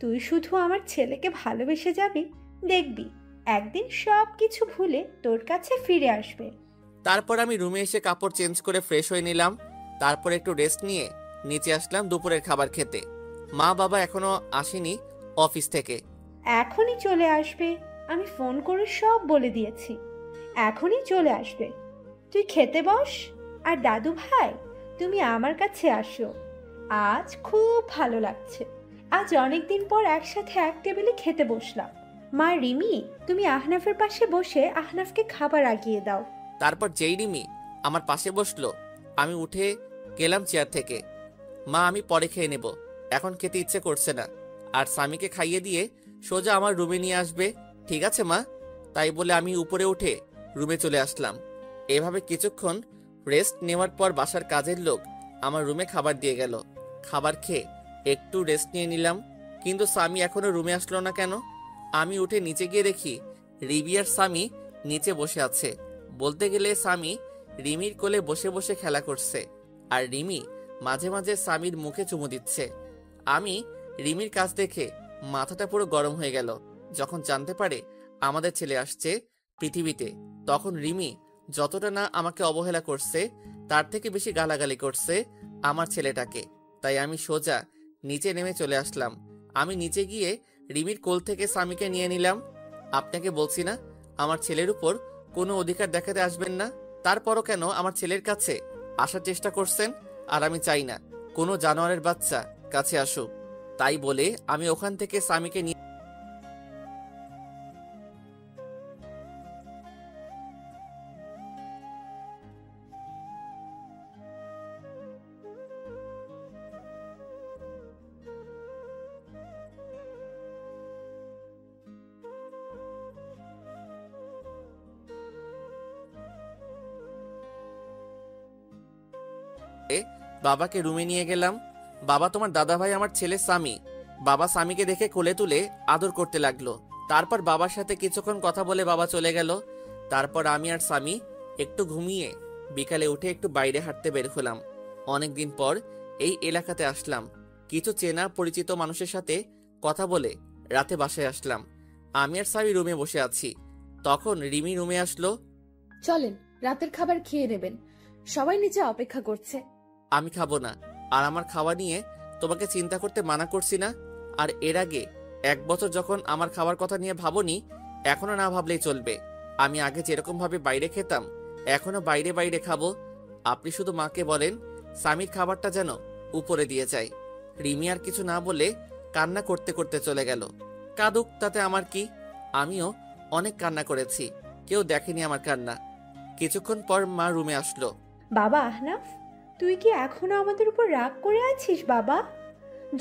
তুই শুধু আমার ছেলেকে ভালোবেসে যাবি, দেখবি একদিন সব কিছু ভুলে তোর কাছে ফিরে আসবে। তারপর আমি রুমে এসে কাপড় চেঞ্জ করে ফ্রেশ হয়ে নিলাম। তারপর একটু রেস্ট নিয়ে নিচে আসলাম দুপুরের খাবার খেতে। মা বাবা এখনো আসেনি অফিস থেকে। এখনই চলে আসবে, আমি ফোন করে সব বলে দিয়েছি। এখনই চলে আসবে, তুই খেতে বস। আর দাদু ভাই, তুমি আমার কাছে আসো, আজ খুব ভালো লাগছে। আজ অনেকদিন পর একসাথে এক টেবিলে খেতে বসলাম। মা রিমি, তুমি আহনাফের পাশে বসে আহনাফকে খাবার আগিয়ে দাও। তারপর যেই রিমি আমার পাশে বসলো, আমি উঠে গেলাম চেয়ার থেকে। মা, আমি পরে খেয়ে নেব, এখন খেতে ইচ্ছে করছে না। আর স্বামীকে খাইয়ে দিয়ে সোজা আমার রুমে নিয়ে আসবে, ঠিক আছে মা? তাই বলে আমি উপরে উঠে রুমে চলে আসলাম। এভাবে কিছুক্ষণ রেস্ট নেওয়ার পর বাসার কাজের লোক আমার রুমে খাবার দিয়ে গেল। খাবার খেয়ে একটু রেস্ট নিয়ে নিলাম, কিন্তু স্বামী এখনো রুমে আসলো না কেন? আমি উঠে নিচে গিয়ে দেখি রিবি আর স্বামী নিচে বসে আছে। বলতে গেলে স্বামী রিমির কোলে বসে বসে খেলা করছে, আর রিমি মাঝে মাঝে স্বামীর মুখে চুমু দিচ্ছে। আমি রিমির কাছ দেখে মাথাটা পুরো গরম হয়ে গেল। যখন জানতে পারে আমাদের ছেলে আসছে পৃথিবীতে, তখন রিমি যতটা না আমাকে অবহেলা করছে, তার থেকে বেশি গালাগালি করছে আমার ছেলেটাকে। তাই আমি সোজা নিচে নেমে চলে আসলাম। আমি নিচে গিয়ে রিমির কোল থেকে স্বামীকে নিয়ে নিলাম। আপনাকে বলছি না আমার ছেলের উপর কোনো অধিকার দেখাতে আসবেন না? তারপরও কেন আমার ছেলের কাছে আসার চেষ্টা করছেন? আর আমি চাই না কোনো জানোয়ারের বাচ্চা কাছে আসুক। তাই বলে আমি ওখান থেকে স্বামীকে নিয়ে এ, বাবাকে রুমে নিয়ে গেলাম। বাবা, তোমার দাদাভাই আমার ছেলে সামি। বাবা সামিকে দেখে কোলে তুলে আদর করতে লাগলো। তারপর বাবার সাথে কিছুক্ষণ কথা বলে বাবা চলে গেল। তারপর আমি আর সামি একটু ঘুমিয়ে বিকালে উঠে একটু বাইরে হাঁটতে বের হলাম। অনেকদিন পর এই এলাকাতে আসলাম। কিছু চেনা পরিচিত মানুষের সাথে কথা বলে রাতে বাসায় আসলাম। আমি আর সামি রুমে বসে আছি, তখন রিমি রুমে আসলো। চলেন, রাতের খাবার খেয়ে নেবেন, সবাই নিচে অপেক্ষা করছে। আমি খাবো না, আর আমার খাওয়া নিয়ে তোমাকে চিন্তা করতে মানা করছি না? আর এর আগে 1 বছর যখন আমার খাবার কথা নিয়ে ভাবনি, এখনো না ভাবলেই চলবে। আমি আগে যেরকম ভাবে বাইরে খেতাম, এখনো বাইরে বাইরে খাবো। আপনি শুধু মাকে বলেন স্বামীর খাবারটা যেন উপরে দিয়ে যায়। রিমি আর কিছু না বলে কান্না করতে করতে চলে গেল। কাঁদুক, তাতে আমার কি? আমিও অনেক কান্না করেছি, কেউ দেখেনি আমার কান্না। কিছুক্ষণ পর মা রুমে আসলো। বাবা আহনাফ, তুই কি এখনো আমাদের উপর রাগ করে আছিস বাবা?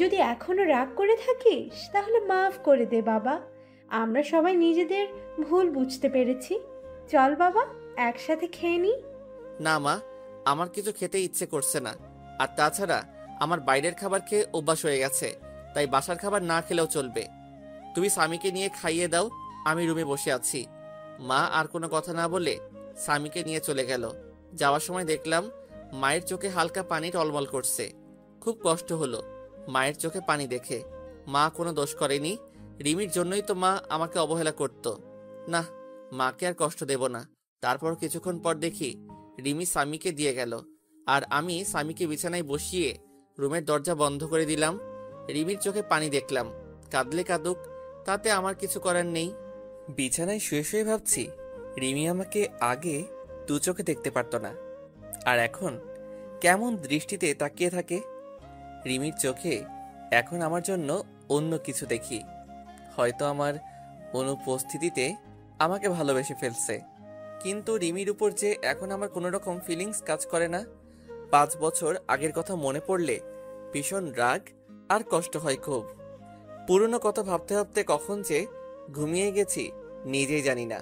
যদি এখনো রাগ করে থাকিস তাহলে মাফ করে দে বাবা। আমরা সবাই নিজেদের ভুল বুঝতে পেরেছি। চল বাবা, একসাথে খেয়ে নি। না মা, আমার কিছু খেতে ইচ্ছে করছে না। আর তাছাড়া আমার বাইরের খাবার খেয়ে অভ্যাস হয়ে গেছে, তাই বাসার খাবার না খেলেও চলবে। তুমি স্বামীকে নিয়ে খাইয়ে দাও, আমি রুমে বসে আছি। মা আর কোনো কথা না বলে স্বামীকে নিয়ে চলে গেল। যাওয়ার সময় দেখলাম মায়ের চোখে হালকা পানি টলমল করছে। খুব কষ্ট হলো মায়ের চোখে পানি দেখে। মা কোনো দোষ করেনি, রিমির জন্যই তো মা আমাকে অবহেলা করত। না, মাকে আর কষ্ট দেব না। তারপর কিছুক্ষণ পর দেখি রিমি স্বামীকে দিয়ে গেল, আর আমি স্বামীকে বিছানায় বসিয়ে রুমের দরজা বন্ধ করে দিলাম। রিমির চোখে পানি দেখলাম, কাঁদলে কাঁদুক, তাতে আমার কিছু করার নেই। বিছানায় শুয়ে শুয়ে ভাবছি, রিমি আমাকে আগে দু চোখে দেখতে পারতো না, আর এখন কেমন দৃষ্টিতে তাকিয়ে থাকে। রিমির চোখে এখন আমার জন্য অন্য কিছু দেখি। হয়তো আমার অনুপস্থিতিতে আমাকে ভালোবেসে ফেলছে, কিন্তু রিমির উপর যে এখন আমার কোনো রকম ফিলিংস কাজ করে না। 5 বছর আগের কথা মনে পড়লে ভীষণ রাগ আর কষ্ট হয় খুব। পুরনো কথা ভাবতে ভাবতে কখন যে ঘুমিয়ে গেছি নিজেই জানি না।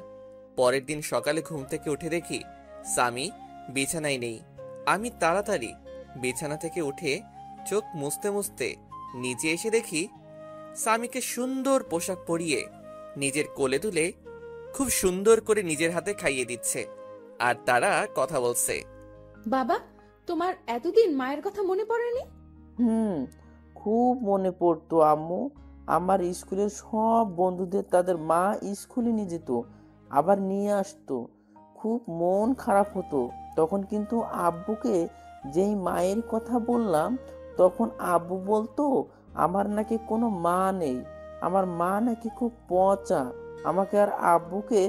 পরের দিন সকালে ঘুম থেকে উঠে দেখি স্বামী বিছানায় নেই। আমি তাড়াতাড়ি বিছানা থেকে উঠে চোখ মুছতে মুছতে নিচে এসে দেখি স্বামীকে সুন্দর পোশাক পরিয়ে নিজের কোলে তুলে খুব সুন্দর করে নিজের হাতে খাইয়ে দিচ্ছে, আর তারা কথা বলছে। বাবা, তোমার এতদিন মায়ের কথা মনে পড়েনি? খুব মনে পড়তো আম্মু। আমার স্কুলের সব বন্ধুদের তাদের মা স্কুলে নিয়ে যেত, আবার নিয়ে আসতো। খুব মন খারাপ হতো তখন, কিন্তু আব্বুকে যেই মায়ের কথা বললাম তখন আব্বু বলতো আমার নাকি কোনো মা নেই, আমার মা নাকি খুব পচা। আমাকে আর আব্বুকে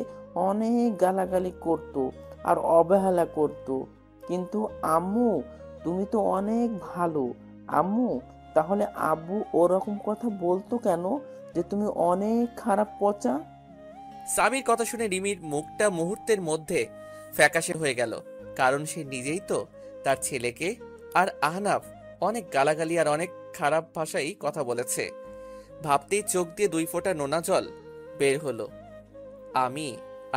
অনেক গালাগালি করতো আর অবহেলা করতো। কিন্তু আম্মু, তুমি তো অনেক ভালো। আম্মু, তাহলে আব্বু ওরকম কথা বলতো কেন যে তুমি অনেক খারাপ পচা? স্বামীর কথা শুনে রিমির মুখটা মুহূর্তের মধ্যে ফ্যাকাশে হয়ে গেল, কারণ সে নিজেই তো তার ছেলেকে আর আহনাফ অনেক গালাগালি আর অনেক খারাপ ভাষায় কথা বলেছে। ভাবতেই চোখ দিয়ে 2 ফোঁটা নোনা জল বের হলো। আমি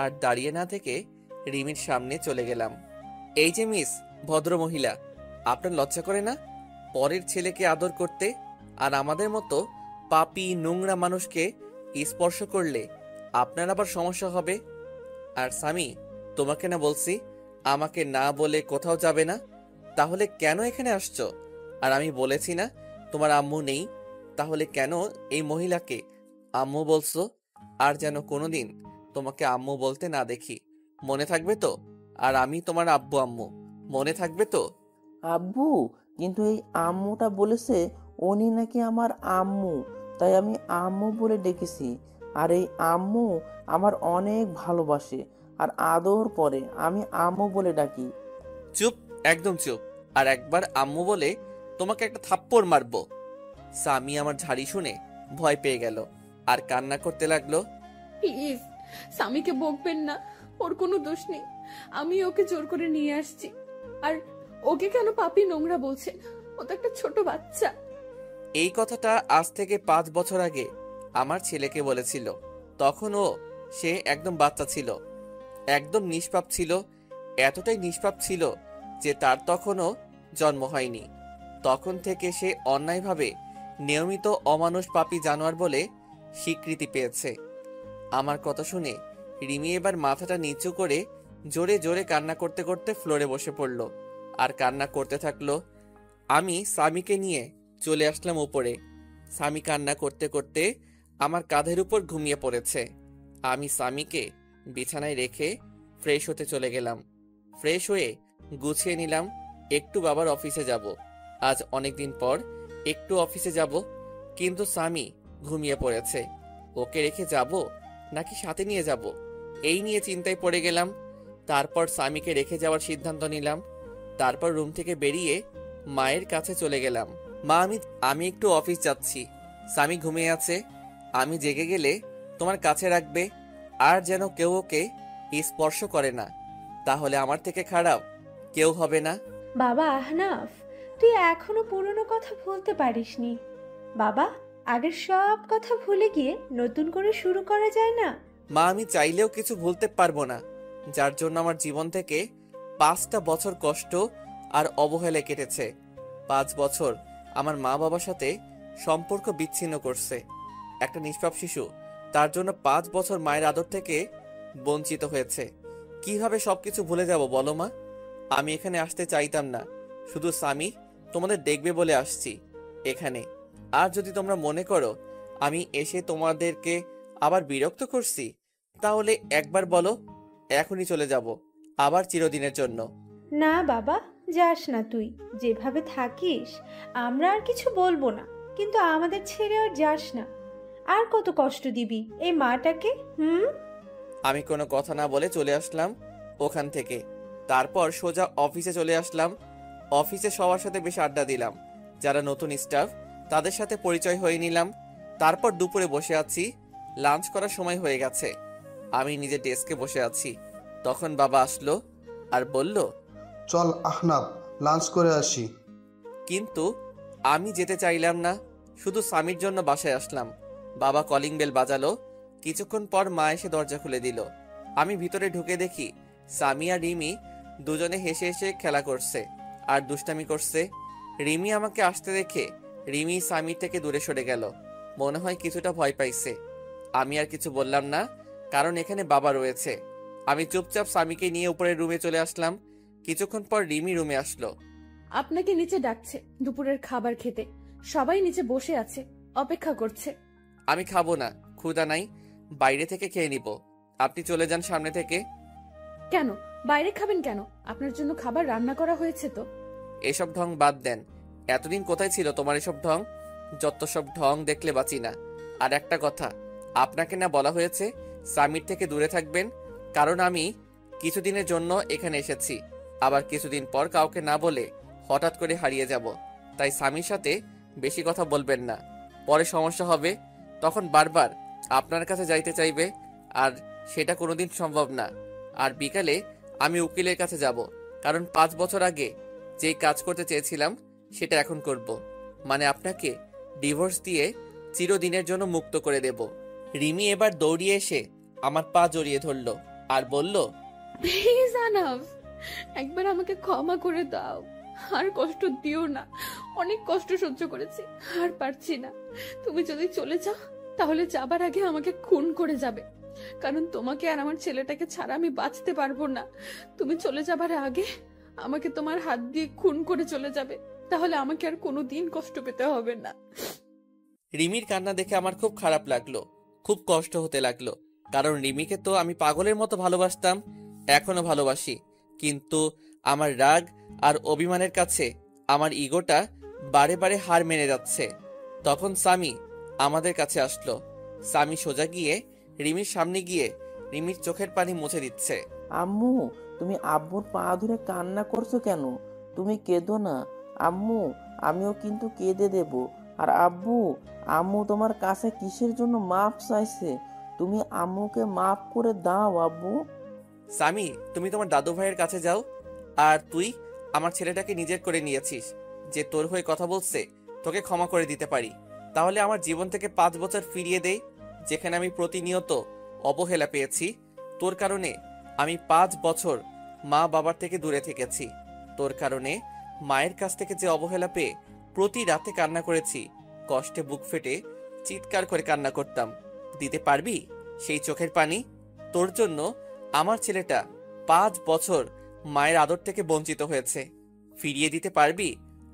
আর দাঁড়িয়ে না থেকে রিমির সামনে চলে গেলাম। এই যে মিস ভদ্রমহিলা, আপনার লজ্জা করে না পরের ছেলেকে আদর করতে? আর আমাদের মতো পাপী নোংরা মানুষকে স্পর্শ করলে আপনার আবার সমস্যা হবে। আর স্বামী, তোমাকে না বলছি আমাকে না বলে কোথাও যাবে না? তাহলে কেন এখানে আসছো? আর আমি বলেছি না তোমার আম্মু নেই, তাহলে কেন এই মহিলাকে আম্মু বলছো? আর যেন কোনোদিন তোমাকে আম্মু বলতে না দেখি, মনে থাকবে তো? আর আমি তোমার আব্বু আম্মু, মনে থাকবে তো? আব্বু, কিন্তু এই আম্মুটা বলেছে উনি নাকি আমার আম্মু, তাই আমি আম্মু বলে ডেকেছি। আর এই আম্মু আমার অনেক ভালোবাসে আর আদর করে, আমি আম্মু বলে ডাকি। চুপ, একদম চুপ। আর একবার আম্মু বলে তোমাকে একটা থাপ্পড় মারবো। স্বামী আমার ঝাড়ি শুনে ভয় পেয়ে গেল আর কান্না করতে লাগলো। প্লিজ স্বামীকে বকবেন না, ওর কোনো দোষ নেই। আমি ওকে জোর করে নিয়ে আসছি। আর ওকে কেন পাপী নোংরা বলছেন? ও তো একটা ছোট বাচ্চা। এই কথাটা আজ থেকে 5 বছর আগে আমার ছেলেকে বলেছিল। তখন সে একদম বাচ্চা ছিল, একদম নিষ্পাপ ছিল। এতটাই নিষ্পাপ ছিল যে তার তখনও জন্ম হয়নি। তখন থেকে সে অন্যায়ভাবে নিয়মিত অমানুষ পাপী জানোয়ার বলে স্বীকৃতি পেয়েছে। আমার কথা শুনে রিমি এবার মাথাটা নিচু করে জোরে জোরে কান্না করতে করতে ফ্লোরে বসে পড়ল আর কান্না করতে থাকলো। আমি সামিকে নিয়ে চলে আসলাম উপরে। সামি কান্না করতে করতে আমার কাঁধের উপর ঘুমিয়ে পড়েছে। আমি সামিকে বিছানায় রেখে ফ্রেশ হতে চলে গেলাম। ফ্রেশ হয়ে গুছিয়ে নিলাম, একটু বাবার অফিসে যাব। আজ অনেকদিন পর একটু অফিসে যাব, কিন্তু সামি ঘুমিয়ে পড়েছে। ওকে রেখে যাব নাকি সাথে নিয়ে যাব, এই নিয়ে চিন্তায় পড়ে গেলাম। তারপর সামিকে রেখে যাওয়ার সিদ্ধান্ত নিলাম। তারপর রুম থেকে বেরিয়ে মায়ের কাছে চলে গেলাম। মা, আমি একটু অফিস যাচ্ছি। সামি ঘুমিয়ে আছে, আমি জেগে গেলে তোমার কাছে রাখবে, আর যেন কেউ ওকে স্পর্শ করে না, তাহলে আমার থেকে খারাপ কেউ হবে না। বাবা আহনাফ, তুই এখনো পুরনো কথা ভুলতে পারিসনি। বাবা, আগের সব কথা ভুলে গিয়ে নতুন করে শুরু করা যায় না? মা, আমি চাইলেও কিছু ভুলতে পারবো না, যার জন্য আমার জীবন থেকে 5টা বছর কষ্ট আর অবহেলায় কেটেছে। 5 বছর আমার মা বাবার সাথে সম্পর্ক বিচ্ছিন্ন করছে একটা নিষ্পাপ শিশু। তার জন্য 5 বছর মায়ের আদর থেকে বঞ্চিত হয়েছে। কিভাবে সবকিছু ভুলে যাব বলো মা? আমি এখানে আসতে চাইতাম না, শুধু স্বামী তোমাদের দেখবে বলে আসছি এখানে। আর যদি তোমরা মনে করো আমি এসে তোমাদেরকে আবার বিরক্ত করছি, তাহলে একবার বলো, এখনই চলে যাব, আবার চিরদিনের জন্য। না বাবা, যাস না তুই। যেভাবে থাকিস আমরা আর কিছু বলবো না, কিন্তু আমাদের ছেড়ে আর যাস না। আর কত কষ্ট দিবি এই মাটাকে? আমি কোনো কথা না বলে চলে আসলাম ওখান থেকে। তারপর সোজা অফিসে চলে আসলাম। অফিসে সবার সাথে বেশ আড্ডা দিলাম, যারা নতুন স্টাফ তাদের সাথে পরিচয় হয়ে নিলাম। তারপর দুপুরে বসে আছি, লাঞ্চ করার সময় হয়ে গেছে। আমি নিজের ডেস্কে বসে আছি, তখন বাবা আসলো আর বলল, চল আহনাব, লাঞ্চ করে আসি। কিন্তু আমি যেতে চাইলাম না, শুধু স্বামীর জন্য বাসায় আসলাম। বাবা কলিং বেল বাজালো। কিছুক্ষণ পর মা এসে দরজা খুলে দিল। আমি ভিতরে ঢুকে দেখি সামি আর রিমি দুজনে হেসে হেসে খেলা করছে আর দুষ্টামি করছে। রিমি আমাকে আসতে দেখে রিমি সামির থেকে দূরে সরে গেল, মনে হয় কিছুটা ভয় পাইছে। আমি আর কিছু বললাম না, কারণ এখানে বাবা রয়েছে। আমি চুপচাপ সামিকে নিয়ে উপরের রুমে চলে আসলাম। কিছুক্ষণ পর রিমি রুমে আসলো। আপনাকে নিচে ডাকছে দুপুরের খাবার খেতে। সবাই নিচে বসে আছে, অপেক্ষা করছে। আমি খাবো না, ক্ষুধা নাই, বাইরে থেকে খেয়ে নিব। আপনি চলে যান সামনে থেকে। কেন বাইরে খাবেন কেন? আপনার জন্য খাবার রান্না করা হয়েছে তো। এসব ঢং বাদ দেন। এতদিন কোথায় ছিল তোমার এসব ঢং? যত সব ঢং দেখলে বাঁচি না। আর একটা কথা, আপনাকে না বলা হয়েছে সামির থেকে দূরে থাকবেন? কারণ আমি কিছুদিনের জন্য এখানে এসেছি, আবার কিছুদিন পর কাউকে না বলে হঠাৎ করে হারিয়ে যাব। তাই স্বামীর সাথে বেশি কথা বলবেন না, পরে সমস্যা হবে। তখন বারবার আপনার কাছে যাইতে চাইবে, আর সেটা কোনোদিন সম্ভব না। আর বিকালে আমি উকিলের কাছে যাব, কারণ 5 বছর আগে যেই কাজ করতে চেয়েছিলাম সেটা এখন করব। মানে আপনাকে ডিভোর্স দিয়ে চিরদিনের জন্য মুক্ত করে দেব। রিমি এবার দৌড়িয়ে এসে আমার পা জড়িয়ে ধরল আর বলল, প্লিজ আনাফ, একবার আমাকে ক্ষমা করে দাও। আর কষ্ট দিও না, অনেক কষ্ট সহ্য করেছি, আর পারছি না। তুমি যদি চলে যাও তাহলে যাবার আগে আমাকে খুন করে যাবে, কারণ তোমাকে আর আমার ছেলেটাকে ছাড়া আমি বাঁচতে পারবো না। তুমি চলে যাবার আগে আমাকে তোমার হাত দিয়ে খুন করে চলে যাবে, তাহলে আমাকে আর কোনোদিন কষ্ট পেতে হবে না। রিমির কান্না দেখে আমার খুব খারাপ লাগলো, খুব কষ্ট হতে লাগলো। কারণ রিমিকে তো আমি পাগলের মতো ভালোবাসতাম, এখনো ভালোবাসি। কিন্তু আমার রাগ আর অভিমানের কাছে আমার ইগোটা বারে বারে হার মেনে যাচ্ছে। তখন সামি আমাদের কাছে আসলো। সামি সোজা গিয়ে রিমির সামনে গিয়ে রিমির চোখের পানি মুছে দিচ্ছে। আম্মু, তুমি আব্বুর পা ধরে কান্না করছো কেন? তুমি কেঁদো না আম্মু, আমিও কিন্তু কেঁদে দেব। আর আব্বু, আম্মু তোমার কাছে কিসের জন্য মাপ চাইছে? তুমি আম্মুকে মাফ করে দাও আব্বু। সামি, তুমি তোমার দাদু ভাইয়ের কাছে যাও। আর তুই আমার ছেলেটাকে নিজের করে নিয়েছিস, যে তোর হয়ে কথা বলছে তোকে ক্ষমা করে দিতে পারি। তাহলে আমার জীবন থেকে 5 বছর ফিরিয়ে দেই, যেখানে আমি প্রতিনিয়ত অবহেলা পেয়েছি। তোর কারণে আমি 5 বছর মা বাবার থেকে দূরে থেকেছি। তোর কারণে মায়ের কাছ থেকে যে অবহেলা পেয়ে প্রতি রাতে কান্না করেছি। কষ্টে বুক ফেটে চিৎকার করে কান্না করতাম। দিতে পারবি সেই চোখের পানি? তোর জন্য আমার ছেলেটা 5 বছর মায়ের আদর থেকে বঞ্চিত হয়েছে। ফিরিয়ে দিতে পারবি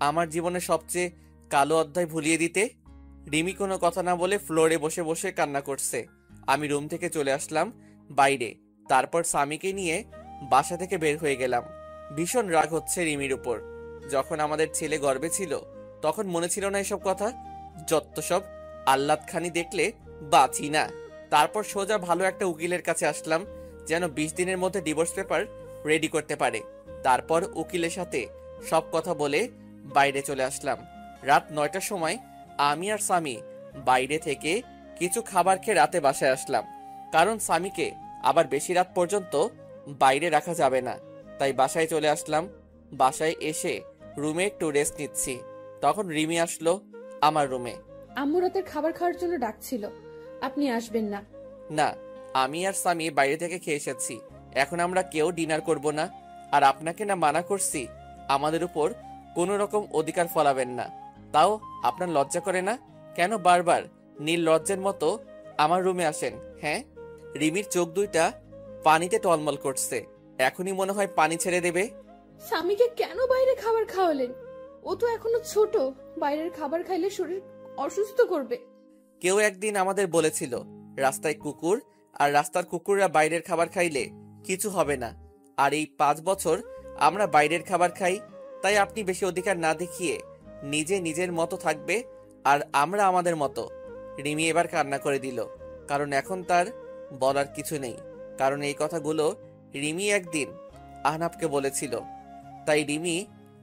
আমার জীবনের সবচেয়ে কালো অধ্যায় ভুলিয়ে দিতে? রিমি কোনো কথা না বলে ফ্লোরে বসে বসে কান্না করছে। আমি রুম থেকে চলে আসলাম বাইরে। তারপর স্বামীকে নিয়ে বাসা থেকে বের হয়ে গেলাম। ভীষণ রাগ হচ্ছে রিমির উপর। যখন আমাদের ছেলে গর্ভে ছিল তখন মনে ছিল না এসব কথা? যত সব আহ্লাদখানি দেখলে বাঁচি না। তারপর সোজা ভালো একটা উকিলের কাছে আসলাম, যেন 20 দিনের মধ্যে ডিভোর্স পেপার রেডি করতে পারে। তারপর উকিলের সাথে সব কথা বলে বাইরে চলে আসলাম। রাত 9টার সময় আমি আর স্বামী বাইরে থেকে কিছু খাবার খেয়ে রাতে বাসায় আসলাম। কারণ স্বামীকে আবার বেশি রাত পর্যন্ত বাইরে রাখা যাবে না, তাই বাসায় চলে আসলাম। বাসায় এসে রুমে একটু রেস্ট নিচ্ছি, তখন রিমি আসলো আমার রুমে। আম্মু রাতের খাবার খাওয়ার জন্য ডাকছিল, আপনি আসবেন না? না, আমি আর স্বামী বাইরে থেকে খেয়ে এসেছি, এখন আমরা কেউ ডিনার করব না। আর আপনাকে না মানা করছি আমাদের উপর কোনো রকম অধিকার ফলাবেন না, তাও আপনার লজ্জা করে না? কেন বারবার নীল লজ্জের মতো আমার রুমে আসেন? হ্যাঁ? রিমির চোখ দুইটা পানিতে টলমল করছে, এখনই মনে হয় পানি ছেড়ে দেবে। স্বামীকে কেন বাইরে খাবার খাওয়ালেন? ও তো এখনো ছোট, বাইরের খাবার খাইলে শরীর অসুস্থ করবে। কেউ একদিন আমাদের বলেছিল রাস্তায় কুকুর, আর রাস্তার কুকুররা বাইরের খাবার খাইলে কিছু হবে না। আর এই 5 বছর আমরা বাইরের খাবার খাই, তাই আপনি বেশি অধিকার না দেখিয়ে নিজে নিজের মতো থাকবে, আর আমরা আমাদের মতো। রিমি এবার কান্না করে দিল, কারণ এখন তার বলার কিছু নেই। কারণ এই কথাগুলো রিমি একদিন আহনাফকে বলেছিল। তাই রিমি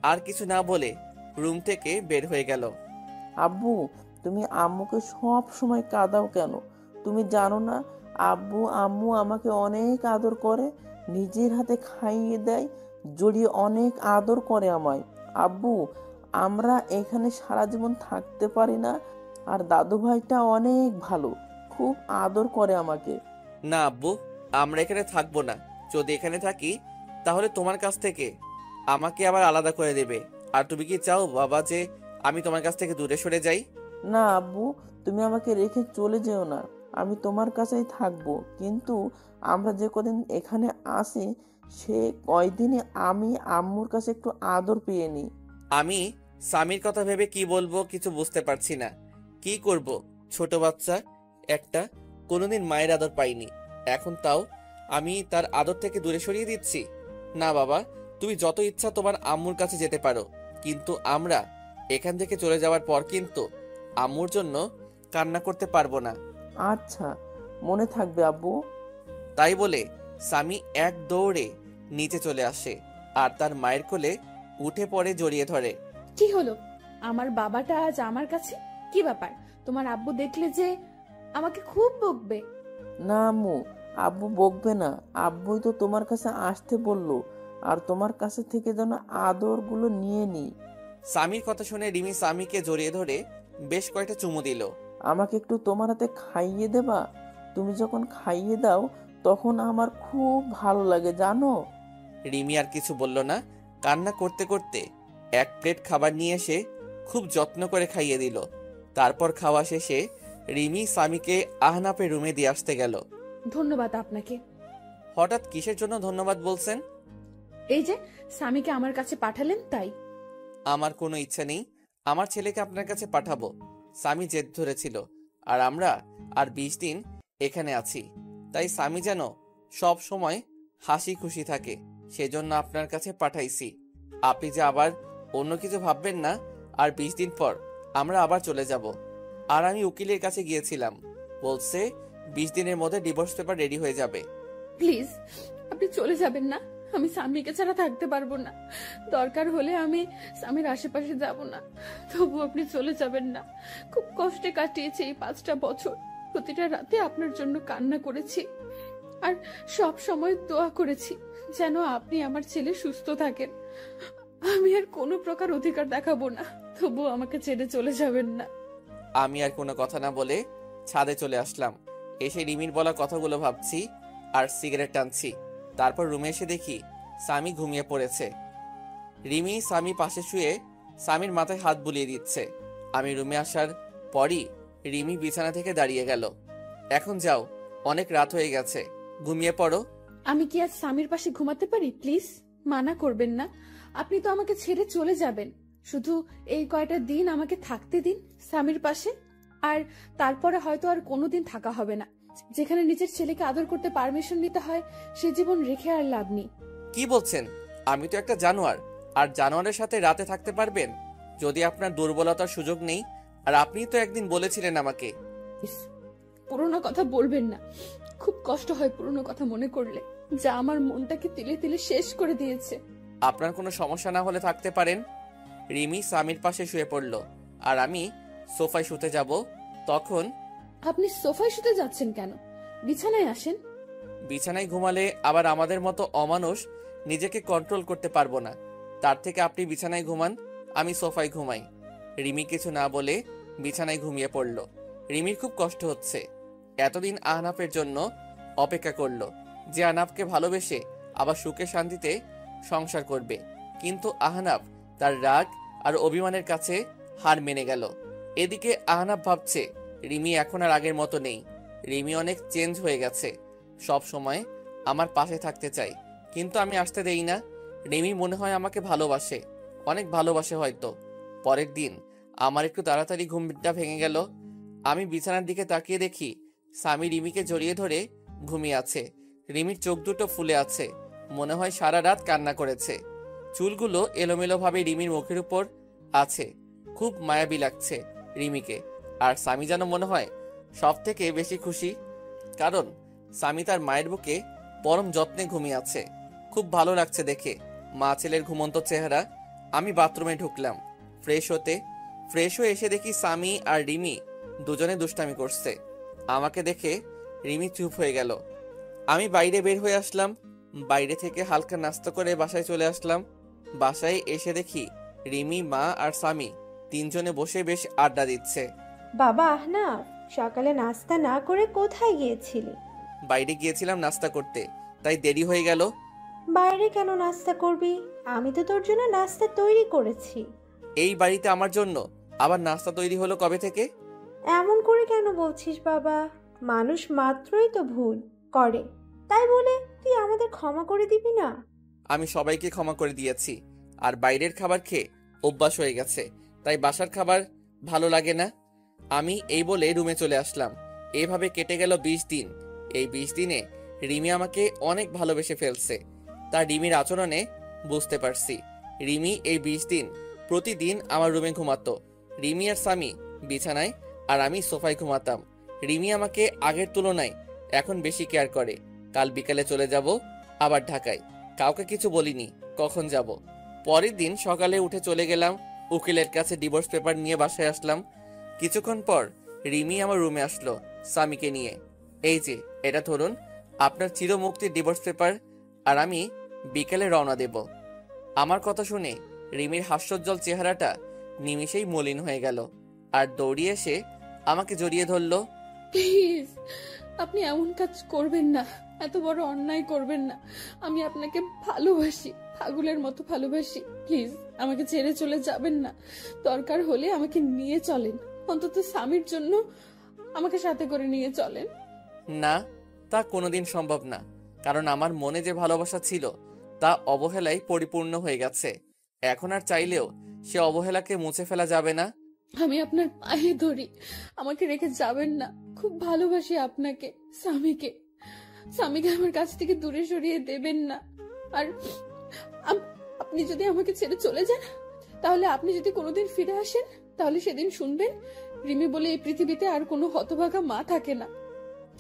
আর কিছু না বলে রুম থেকে বের হয়ে গেল। আব্বু, তুমি আম্মুকে সব সময় কাঁদাও কেন? তুমি জানো না আব্বু আম্মু আমাকে অনেক আদর করে, নিজের হাতে খাইয়ে দেয়, জড়িয়ে অনেক আদর করে আমায়। আব্বু, আমরা এখানে সারা জীবন থাকতে পারি না, আর দাদু ভাইটা অনেক ভালো, খুব আদর করে আমাকে। না আব্বু, আমরা এখানে থাকবো না। যদি এখানে থাকি তাহলে তোমার কাছ থেকে আমাকে আবার আলাদা করে দেবে। আর তুমি কি চাও বাবা যে আমি তোমার কাছ থেকে দূরে সরে যাই? না আব্বু, তুমি আমাকে রেখে চলে যেও না, আমি তোমার কাছেই থাকবো। কিন্তু আমরা যে কদিন এখানে আসি সে কয়দিনে আমি আম্মুর কাছে একটু আদর পেয়ে নিই। আমি স্বামীর কথা ভেবে কি বলবো কিছু বুঝতে পারছি না। কি করব? ছোট বাচ্চা একটা, কোনোদিন মায়ের আদর পাইনি, এখন তাও আমি তার আদর থেকে দূরে সরিয়ে দিচ্ছি? না বাবা, তুমি যত ইচ্ছা তোমার আম্মুর কাছে যেতে পারো, কিন্তু আমরা এখান থেকে চলে যাওয়ার পর কিন্তু আম্মুর জন্য কান্না করতে পারবো না। আচ্ছা, মনে থাকবে আব্বু। তাই বলে স্বামী এক দৌড়ে নিচে চলে আসে আর তার মায়ের কোলে উঠে পড়ে জড়িয়ে ধরে। কি হলো? আমার বাবাটা আজ আমার কাছে? কি ব্যাপার? তোমার আব্বু দেখলে যে আমাকে খুব বকবে। না আম্মু, আব্বু বকবে না, আব্বুই তো তোমার কাছে আসতে বললো, আর তোমার কাছে থেকে যেন আদরগুলো নিয়ে নি। স্বামীর কথা শুনে রিমি স্বামীকে জড়িয়ে ধরে বেশ কয়েকটা চুমু দিল। আমাকে একটু তোমার হাতে খাইয়ে দেবা? তুমি যখন খাইয়ে দাও তখন আমার খুব ভালো লাগে জানো। রিমি আর কিছু বলল না, কান্না করতে করতে 1 প্লেট খাবার নিয়ে এসে খুব যত্ন করে খাইয়ে দিল। তারপর খাওয়া শেষে রিমি স্বামীকে আহনাফের রুমে দিয়ে আসতে গেল। ধন্যবাদ আপনাকে। হঠাৎ কিসের জন্য ধন্যবাদ বলছেন? এই যে স্বামীকে আমার কাছে পাঠালেন তাই। আমার কোনো ইচ্ছা নেই আমার ছেলেকে আপনার কাছে পাঠাবো। স্বামী জেদ ধরেছিল, আর আমরা আর 20 দিন এখানে আছি, তাই স্বামী যেন সব সময় হাসি খুশি থাকে, সেজন্য আপনার কাছে পাঠাইছি। আপনি যে আবার অন্য কিছু ভাববেন না। আর 20 দিন পর আমরা আবার চলে যাব। আর আমি উকিলের কাছে গিয়েছিলাম, বলছে 20 দিনের মধ্যে ডিভোর্স পেপার রেডি হয়ে যাবে। প্লিজ আপনি চলে যাবেন না, আমি স্বামীকে ছাড়া থাকতে পারবো না। দরকার হলে আমি স্বামীর আশেপাশে যাব না, তবু আপনি চলে যাবেন না। খুব কষ্টে কাটিয়েছি এই 5টা বছর, প্রতিটা রাতে আপনার জন্য কান্না করেছি আর সব সময় দোয়া করেছি যেন আপনি আমার ছেলে সুস্থ থাকেন। আমি আর কোনো প্রকার অধিকার দেখাবো না, তবু আমাকে ছেড়ে চলে যাবেন না। আমি আর কোনো কথা না বলে ছাদে চলে আসলাম। এসে রিমির বলা কথাগুলো ভাবছি আর সিগারেট টানছি। তারপর রুমে এসে দেখি স্বামী ঘুমিয়ে পড়েছে। রিমি স্বামী পাশে শুয়ে স্বামীর মাথায় হাত বুলিয়ে দিচ্ছে। আমি রুমে আসার পরই রিমি বিছানা থেকে দাঁড়িয়ে গেল। এখন যাও, অনেক রাত হয়ে গেছে, ঘুমিয়ে পড়ো। আমি কি আজ স্বামীর পাশে ঘুমাতে পারি? প্লিজ মানা করবেন না। আপনি তো আমাকে ছেড়ে চলে যাবেন, শুধু এই কয়টা দিন আমাকে থাকতে দিন স্বামীর পাশে। আর তারপরে হয়তো আর কোনোদিন থাকা হবে না। যেখানে নিজের ছেলেকে আদর করতে পারমিশন নিতে হয়, সে জীবন রেখে আর লাভ নেই। কি বলছেন? আমি তো একটা জানোয়ার, আর জানোয়ারের সাথে রাতে থাকতে পারবেন? যদি আপনার দুর্বলতার সুযোগ নেই, আর আপনি তো একদিন বলেছিলেন আমাকে। পুরোনো কথা বলবেন না, খুব কষ্ট হয় পুরোনো কথা মনে করলে, যা আমার মনটাকে তিলে তিলে শেষ করে দিয়েছে। আপনার কোনো সমস্যা না হলে থাকতে পারেন। রিমি স্বামীর পাশে শুয়ে পড়ল, আর আমি সোফায় শুতে যাব। তখন আপনি সোফায় শুতে যাচ্ছেন কেন? বিছানায় আসেন। বিছানায় ঘুমালে আবার আমাদের মতো অমানুষ নিজেকে কন্ট্রোল করতে পারবো না। তার থেকে আপনি বিছানায় ঘুমান, আমি সোফায় ঘুমাই। রিমি কিছু না বলে বিছানায় ঘুমিয়ে পড়ল। রিমির খুব কষ্ট হচ্ছে। এতদিন আহনাফের জন্য অপেক্ষা করলো, যে আহনাফকে ভালোবেসে আবার সুখে শান্তিতে সংসার করবে। কিন্তু আহনাফ তার রাগ আর অভিমানের কাছে হার মেনে গেল। এদিকে আহনাফ ভাবছে রিমি এখন আর আগের মতো নেই। রিমি অনেক চেঞ্জ হয়ে গেছে, সব সময় আমার পাশে থাকতে চাই, কিন্তু আমি আসতে দেই না। রিমি মনে হয় আমাকে ভালোবাসে, অনেক ভালোবাসে হয়তো। পরের দিন আমার একটু তাড়াতাড়ি ঘুমটা ভেঙে গেল। আমি বিছানার দিকে তাকিয়ে দেখি স্বামী রিমিকে জড়িয়ে ধরে ঘুমিয়ে আছে। রিমির চোখ দুটো ফুলে আছে, মনে হয় সারা রাত কান্না করেছে। চুলগুলো এলোমেলোভাবে রিমির মুখের উপর আছে। খুব মায়াবী লাগছে রিমিকে। আর স্বামী যেন মনে হয় সব থেকে বেশি খুশি, কারণ স্বামী তার মায়ের বুকে পরম যত্নে ঘুমিয়ে আছে। খুব ভালো লাগছে দেখে মা ছেলের ঘুমন্ত চেহারা। আমি বাথরুমে ঢুকলাম ফ্রেশ হয়ে এসে দেখি স্বামী আর রিমি দুজনে দুষ্টামি করছে। আমাকে দেখে রিমি চুপ হয়ে গেল। আমি বাইরে বের হয়ে আসলাম। বাইরে থেকে হালকা নাস্তা করে বাসায় চলে আসলাম। বাসায় এসে দেখি রিমি, মা আর স্বামী তিনজনে বসে বেশ আড্ডা দিচ্ছে। বাবা আহনাফ, সকালে নাস্তা না করে কোথায় গিয়েছিলি? বাইরে গিয়েছিলাম নাস্তা করতে, তাই দেরি হয়ে গেল। বাইরে কেন নাস্তা করবি? আমি তো তোর জন্য নাস্তা তৈরি করেছি। এই বাড়িতে আমার জন্য আবার নাস্তা তৈরি হলো কবে থেকে? এমন করে কেন বলছিস বাবা? মানুষ মাত্রই তো ভুল করে, তাই বলে তুই আমাদের ক্ষমা করে দিবি না? আমি সবাইকে ক্ষমা করে দিয়েছি, আর বাইরের খাবার খেয়ে অভ্যাস হয়ে গেছে, তাই বাসার খাবার ভালো লাগে না। আমি এই বলে রুমে চলে আসলাম। এইভাবে কেটে গেল 20 দিন। এই 20 দিনে রিমি আমাকে অনেক ভালোবেসে ফেলছে, তা রিমির আচরণে বুঝতে পারছি। রিমি এই 20 দিন প্রতিদিন আমার রুমে ঘুমাতো। রিমি আর স্বামী বিছানায় আর আমি সোফায় ঘুমাতাম। রিমি আমাকে আগের তুলনায় এখন বেশি কেয়ার করে। কাল বিকালে চলে যাব আবার ঢাকায়। কাউকে কিছু বলিনি কখন যাব। পরের দিন সকালে উঠে চলে গেলাম উকিলের কাছে, ডিভোর্স পেপার নিয়ে বাসায় আসলাম। কিছুক্ষণ পর রিমি আমার রুমে আসলো স্বামীকে নিয়ে। এই যে এটা ধরুন আপনার চিরমুক্তির ডিভোর্স পেপার, আর আমি বিকেলে রওনা দেব। আমার কথা শুনে রিমির হাস্যোজ্জ্বল চেহারাটা নিমিষেই মলিন হয়ে গেল, আর দৌড়িয়ে এসে আমাকে জড়িয়ে ধরলো। প্লিজ আপনি এমন কাজ করবেন না, এত বড় অন্যায় করবেন না। আমি আপনাকে ভালোবাসি, পাগলের মতো ভালোবাসি। প্লিজ আমাকে ছেড়ে চলে যাবেন না। দরকার হলে আমাকে নিয়ে চলেন, অন্তত স্বামীর জন্য আমাকে সাথে করে নিয়ে চলেন। না, তা কোনোদিন সম্ভব না, কারণ আমার মনে যে ভালোবাসা ছিল তা অবহেলায় পরিপূর্ণ হয়ে গেছে। এখন আর চাইলেও সে অবহেলাকে মুছে ফেলা যাবে না। আমি আপনার পায়ে ধরি, আমাকে রেখে যাবেন না। খুব ভালোবাসি আপনাকে, স্বামীকে। স্বামীকে আমার কাছ থেকে দূরে সরিয়ে দেবেন না। আর আপনি যদি আমাকে ছেড়ে চলে যান, তাহলে আপনি যদি কোনোদিন ফিরে আসেন, তাহলে সেদিন শুনবেন রিমি বলে এই পৃথিবীতে আর কোনো হতভাগা মা থাকে না।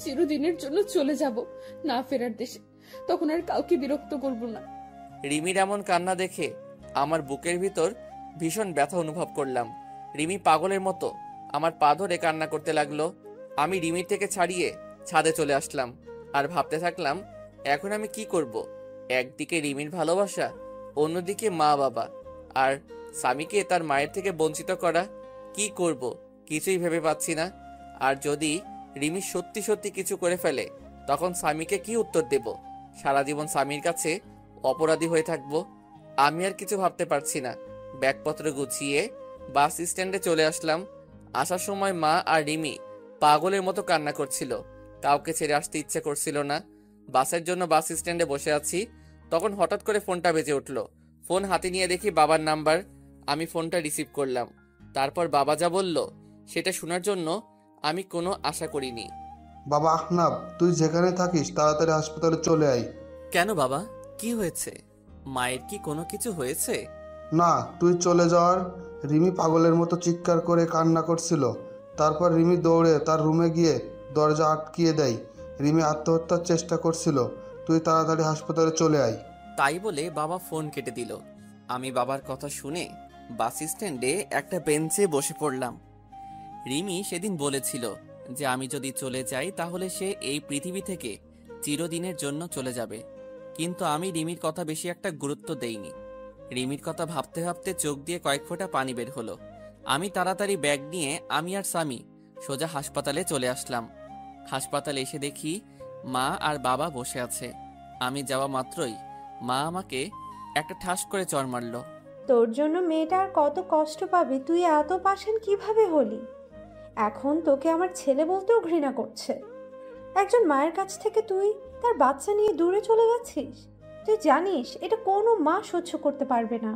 চিরদিনের জন্য চলে যাব না ফেরার দেশে, তখন আর কাউকে বিরক্ত করব না। রিমির এমন কান্না দেখে আমার বুকের ভিতর ভীষণ ব্যথা অনুভব করলাম। রিমি পাগলের মতো আমার পা ধরে কান্না করতে লাগলো। আমি রিমির থেকে ছাড়িয়ে ছাদে চলে আসলাম, আর ভাবতে থাকলাম এখন আমি কি করব। একদিকে রিমির ভালোবাসা, অন্যদিকে মা বাবা আর স্বামীকে তার মায়ের থেকে বঞ্চিত করা। কি করব কিছুই ভেবে পাচ্ছি না। আর যদি রিমি সত্যি সত্যি কিছু করে ফেলে, তখন স্বামীকে কি উত্তর দেব? সারা জীবন স্বামীর কাছে অপরাধী হয়ে থাকবো। আমি আর কিছু ভাবতে পারছি না। ব্যাগপত্র গুছিয়ে বাস স্ট্যান্ডে চলে আসলাম। আসার সময় মা আর রিমি পাগলের মতো কান্না করছিল। কাউকে ছেড়ে আসতে ইচ্ছে করছিল না। বাসের জন্য বাস স্ট্যান্ডে বসে আছি, তখন হঠাৎ করে ফোনটা বেজে উঠল। ফোন হাতে নিয়ে দেখি বাবার নাম্বার। আমি ফোনটা রিসিভ করলাম। তারপর বাবা যা বলল সেটা শোনার জন্য আমি কোনো আশা করিনি। বাবা আহনাব, তুই যেখানে থাকিস তাড়াতাড়ি হাসপাতালে চলে আয়। কেন বাবা, কি হয়েছে? মায়ের কি কোনো কিছু হয়েছে? না, তুই চলে যাওয়ার রিমি পাগলের মতো চিৎকার করে কান্না করছিল। তারপর রিমি দৌড়ে তার রুমে গিয়ে দরজা আটকিয়ে দেয়। রিমি আত্মহত্যার চেষ্টা করছিল। তুই তাড়াতাড়ি হাসপাতালে চলে আয়। তাই বলে বাবা ফোন কেটে দিল। আমি বাবার কথা শুনে বাস স্ট্যান্ডে একটা বেঞ্চে বসে পড়লাম। রিমি সেদিন বলেছিল যে আমি যদি চলে যাই তাহলে সে এই পৃথিবী থেকে চিরদিনের জন্য চলে যাবে, কিন্তু আমি রিমির কথা বেশি একটা গুরুত্ব দেইনি। রিমির কথা ভাবতে ভাবতে চোখ দিয়ে কয়েক ফোঁটা পানি বের হলো। আমি তাড়াতাড়ি ব্যাগ নিয়ে আমি আর স্বামী সোজা হাসপাতালে চলে আসলাম। হাসপাতালে এসে দেখি মা আর বাবা বসে আছে। আমি যাওয়া মাত্রই মা আমাকে একটা ঠাস করে চড় মারল। তোর জন্য মেয়েটা আর কত কষ্ট পাবে, তুই এত পাষাণ কিভাবে হলি? এখন তোকে আমার ছেলে বলতেও ঘৃণা করছে। একজন মায়ের কাছ থেকে তুই তার বাচ্চা নিয়ে দূরে চলে গেছিস। তুই জানিস এটা কোনো মা সহ্য করতে পারবে না।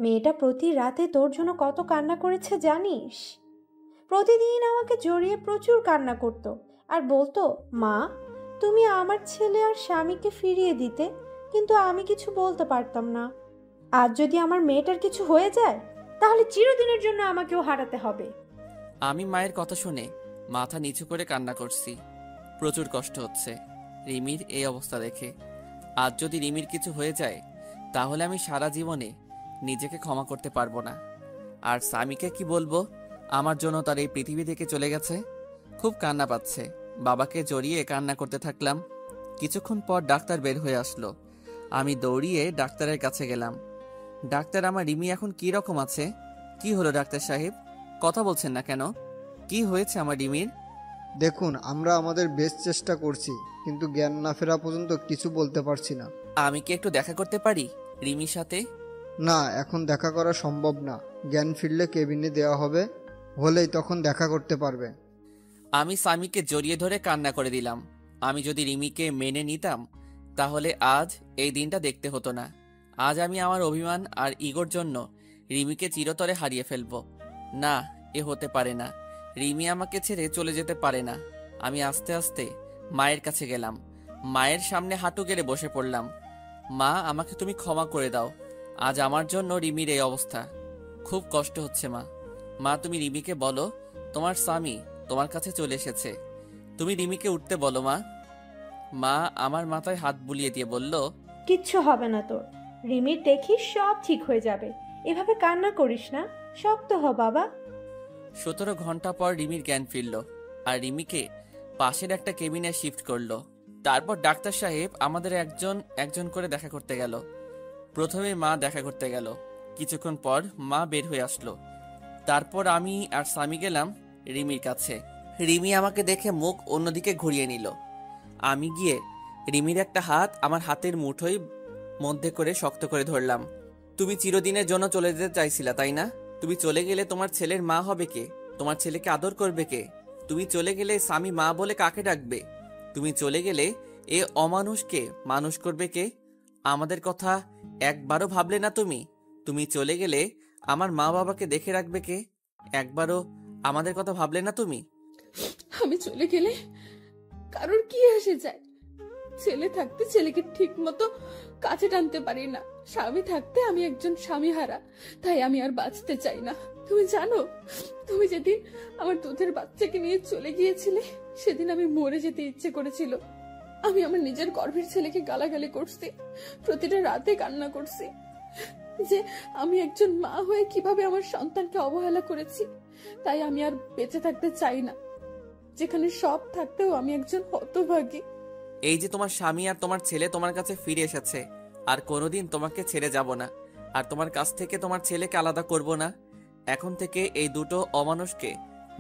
মেয়েটা প্রতি রাতে তোর জন্য কত কান্না করেছে জানিস? প্রতিদিন আমাকে জড়িয়ে প্রচুর কান্না করতো আর বলতো, মা তুমি আমার ছেলে আর স্বামীকে ফিরিয়ে দিতে, কিন্তু আমি কিছু বলতে পারতাম না। আজ যদি আমার মেয়েটার কিছু হয়ে যায় তাহলে চিরদিনের জন্য আমাকেও হারাতে হবে। আমি মায়ের কথা শুনে মাথা নিচু করে কান্না করছি। প্রচুর কষ্ট হচ্ছে রিমির এই অবস্থা দেখে। আজ যদি রিমির কিছু হয়ে যায় তাহলে আমি সারা জীবনে নিজেকে ক্ষমা করতে পারবো না। আর স্বামীকে কি বলবো আমার জন্য তার এই পৃথিবী থেকে চলে গেছে। খুব কান্না পাচ্ছে। বাবাকে জড়িয়ে কান্না করতে থাকলাম। কিছুক্ষণ পর ডাক্তার বের হয়ে আসলো। আমি দৌড়িয়ে ডাক্তারের কাছে গেলাম। ডাক্তার, আমার রিমি এখন কি রকম আছে? কি হলো ডাক্তার সাহেব, কথা বলছেন না কেন? কি হয়েছে আমার রিমির? দেখুন, আমরা আমাদের বেস্ট চেষ্টা করছি, কিন্তু জ্ঞান না ফেরা পর্যন্ত কিছু বলতে পারছি না। আমি কি একটু দেখা করতে পারি রিমির সাথে? না, এখন দেখা করা সম্ভব না। জ্ঞান ফিরলে কেবিনে দেওয়া হবে, হলেই তখন দেখা করতে পারবে। আমি স্বামীকে জড়িয়ে ধরে কান্না করে দিলাম। আমি যদি রিমিকে মেনে নিতাম তাহলে আজ এই দিনটা দেখতে হতো না। আজ আমি আমার অভিমান আর ইগোর জন্য রিমিকে চিরতরে হারিয়ে ফেলবো। না, এ হতে পারে না। রিমি আমাকে ছেড়ে চলে যেতে পারে না। আমি আস্তে আস্তে মায়ের কাছে গেলাম। মায়ের সামনে হাঁটু গেড়ে বসে পড়লাম। মা, আমাকে তুমি ক্ষমা করে দাও। আজ আমার জন্য রিমির এই অবস্থা। খুব কষ্ট হচ্ছে মা। মা, তুমি রিমিকে বলো তোমার স্বামী তোমার কাছে চলে এসেছে। তুমি রিমিকে উঠতে বলো মা। মা আমার মাথায় হাত বুলিয়ে দিয়ে বলল, কিচ্ছু হবে না তোর। রিমির দেখিস সব ঠিক হয়ে যাবে। এভাবে কান্না করিস না, শক্ত হ বাবা। 17 ঘন্টা পর রিমির জ্ঞান ফিরল আর রিমিকে পাশের একটা কেবিনে শিফট করলো। তারপর ডাক্তার সাহেব আমাদের একজন একজন করে দেখা করতে গেল। প্রথমে মা দেখা করতে গেল। কিছুক্ষণ পর মা বের হয়ে আসলো। তারপর আমি আর স্বামী গেলাম রিমির কাছে। রিমি আমাকে দেখে মুখ অন্যদিকে ঘুরিয়ে নিল। আমি গিয়ে রিমির একটা হাত আমার হাতের মুঠোয় মধ্যে করে শক্ত করে ধরলাম। তুমি চিরদিনের জন্য চলে যেতে চাইছিলা, তাই না? তুমি চলে গেলে তোমার ছেলের মা হবে কে? তোমার ছেলেকে আদর করবে কে? তুমি চলে গেলে স্বামী মা বলে কাকে ডাকবে? তুমি চলে গেলে এ অমানুষকে মানুষ করবে কে? আমাদের কথা একবারও ভাবলে না তুমি? তুমি চলে গেলে আমার মা বাবাকে দেখে রাখবে কে? একবারও আমাদের কথা ভাবলে না তুমি? আমি চলে গেলে কারোর কি এসে যায়? ছেলে থাকতে ছেলেকে ঠিক মতো কাছে টানতে পারি না। স্বামী থাকতে আমি একজন স্বামী হারা, তাই আমি আর বাঁচতে চাই না। তুমি জানো, তুমি যেদিন আমার দুধের বাচ্চাকে নিয়ে চলে গিয়েছিলে সেদিন আমি মরে যেতে ইচ্ছে করেছিল। আমি আমার নিজের গর্ভের ছেলেকে গালাগালি করছি, প্রতিটা রাতে কান্না করছি যে আমি একজন মা হয়ে কিভাবে আমার সন্তানকে অবহেলা করেছি। তাই আমি আর বেঁচে থাকতে চাই না, যেখানে সব থাকতেও আমি একজন হতভাগী। এই যে তোমার স্বামী আর তোমার ছেলে তোমার কাছে ফিরে এসেছে, আর কোনোদিন তোমাকে ছেড়ে যাব না, আর তোমার কাছ থেকে তোমার ছেলেকে আলাদা করব না। এখন থেকে এই দুটো অমানুষকে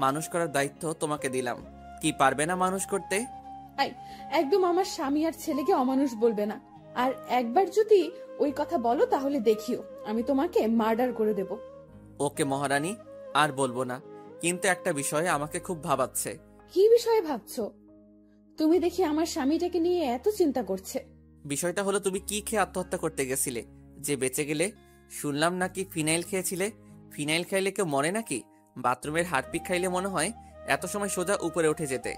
মানুষ করার দায়িত্ব তোমাকে দিলাম। কি পারবে না মানুষ করতে? একদম আমার স্বামী আর ছেলেকে অমানুষ বলবে না। আর একবার যদি ওই কথা বলো তাহলে দেখিও আমি তোমাকে মার্ডার করে দেব। ওকে মহারানী, আর বলবো না, কিন্তু একটা বিষয়ে আমাকে খুব ভাবাচ্ছে। কি বিষয়ে ভাবছো? তুমি দেখি আমার স্বামীটাকে নিয়ে এত চিন্তা করছে। বিষয়টা হলো, তুমি কি খেয়ে আত্মহত্যা করতে গেছিলে যে বেঁচে গেলে? শুনলাম নাকি ফিনাইল খেয়েছিলে। ফিনাইল খাইলে কেউ মরে নাকি? বাথরুমের হারপিক খাইলে মনে হয় এত সময় সোজা উপরে উঠে যেতে।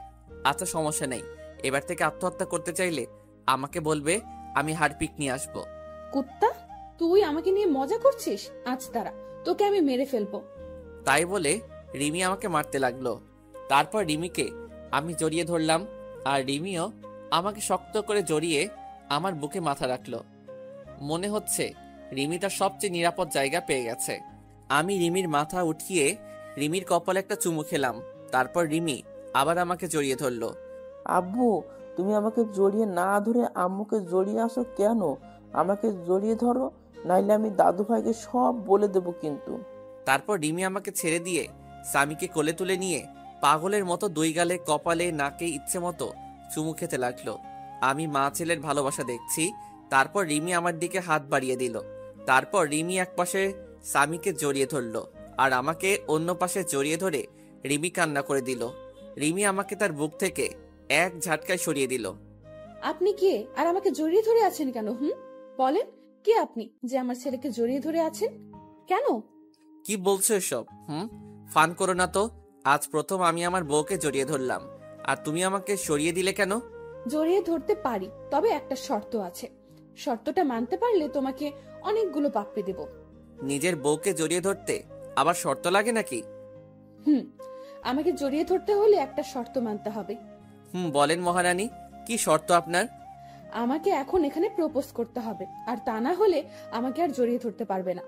আচ্ছা, সমস্যা নেই, এবার থেকে আত্মহত্যা করতে চাইলে আমাকে বলবে, আমি হারপিক নিয়ে আসবো। কুত্তা, তুই আমাকে নিয়ে মজা করছিস? আজ তারা তোকে আমি মেরে ফেলবো। তাই বলে রিমি আমাকে মারতে লাগলো। তারপর রিমিকে আমি জড়িয়ে ধরলাম, আর রিমিও আমাকে শক্ত করে জড়িয়ে আমার বুকে মাথা রাখলো। মনে হচ্ছে রিমি তার সবচেয়ে নিরাপদ জায়গা পেয়ে গেছে। আমি রিমির মাথা উঠিয়ে রিমির কপালে একটা চুমু খেলাম। তারপর রিমি আবার আমাকে জড়িয়ে ধরলো। আব্বু, তুমি আমাকে জড়িয়ে না ধরে আম্মুকে জড়িয়ে আসো কেন? আমাকে জড়িয়ে ধরো, নাইলে আমি দাদু ভাইকে সব বলে দেবো কিন্তু। তারপর রিমি আমাকে ছেড়ে দিয়ে স্বামীকে কোলে তুলে নিয়ে পাগলের মতো দুই গালে, কপালে, নাকে ইচ্ছে মতো চুমু খেতে লাগলো। আমি মা ছেলের ভালোবাসা দেখছি। তারপর রিমি আমার দিকে হাত বাড়িয়ে দিল। তারপর রিমি এক পাশে স্বামীকে জড়িয়ে ধরলো, আর আমাকে অন্য পাশে জড়িয়ে ধরে রিমি কান্না করে দিল। রিমি আমাকে তার বুক থেকে এক ঝাটকায় সরিয়ে দিল। আপনি কে আর আমাকে জড়িয়ে ধরে আছেন কেন? বলেন, কে আপনি যে আমার ছেলেকে জড়িয়ে ধরে আছেন কেন? কি বলছো এসব? ফান করো না তো। আজ প্রথম আমি আমার বউকে জড়িয়ে ধরলাম, আর তুমি আমাকে সরিয়ে দিলে কেন? জড়িয়ে ধরতে পারি, তবে একটা শর্ত আছে। শর্তটা মানতে পারলে তোমাকে অনেকগুলো প্রাপ্তি দেব। নিজের বউকে জড়িয়ে ধরতে আবার শর্ত লাগে নাকি? আমাকে জড়িয়ে ধরতে হলে একটা শর্ত মানতে হবে। বলেন মহারানী, কি শর্ত আপনার? আমাকে এখন এখানে প্রপোজ করতে হবে, আর তা না হলে আমাকে আর জড়িয়ে ধরতে পারবে না।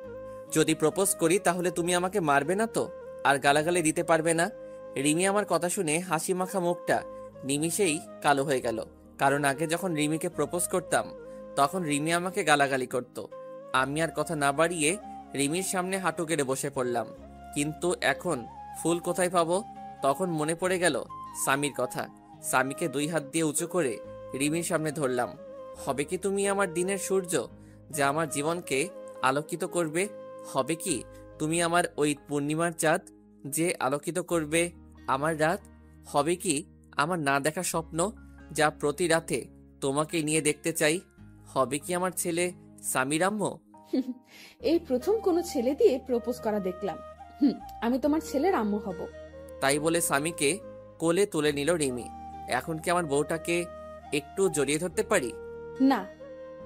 যদি প্রপোজ করি তাহলে তুমি আমাকে মারবে না তো, আর গালাগালি দিতে পারবে না? রিমি আমার কথা শুনে হাসি মাখা মুখটা নিমিষেই কালো হয়ে গেল। কারণ আগে যখন রিমিকে প্রপোজ করতাম তখন রিমি আমাকে গালাগালি করত। আমি আর কথা না বাড়িয়ে রিমির সামনে হাঁটু গেড়ে বসে পড়লাম। কিন্তু এখন ফুল কোথায় পাবো? তখন মনে পড়ে গেল স্বামীর কথা। স্বামীকে দুই হাত দিয়ে উঁচু করে রিমির সামনে ধরলাম। হবে কি তুমি আমার দিনের সূর্য, যা আমার জীবনকে আলোকিত করবে? হবে কি তুমি আমার ওই পূর্ণিমার চাঁদ, যে আলোকিত করবে আমার রাত? হবে কি আমার না দেখা স্বপ্ন, যা প্রতি রাতে তোমাকে নিয়ে দেখতে চাই? হবে কি আমার ছেলে স্বামীর আম্মু? এই প্রথম কোনো ছেলে দিয়ে প্রপোজ করা দেখলাম। আমি তোমার ছেলের আম্মু হব। তাই বলে স্বামীকে কোলে তুলে নিল রিমি। এখন কি আমার বউটাকে একটু জড়িয়ে ধরতে পারি? না,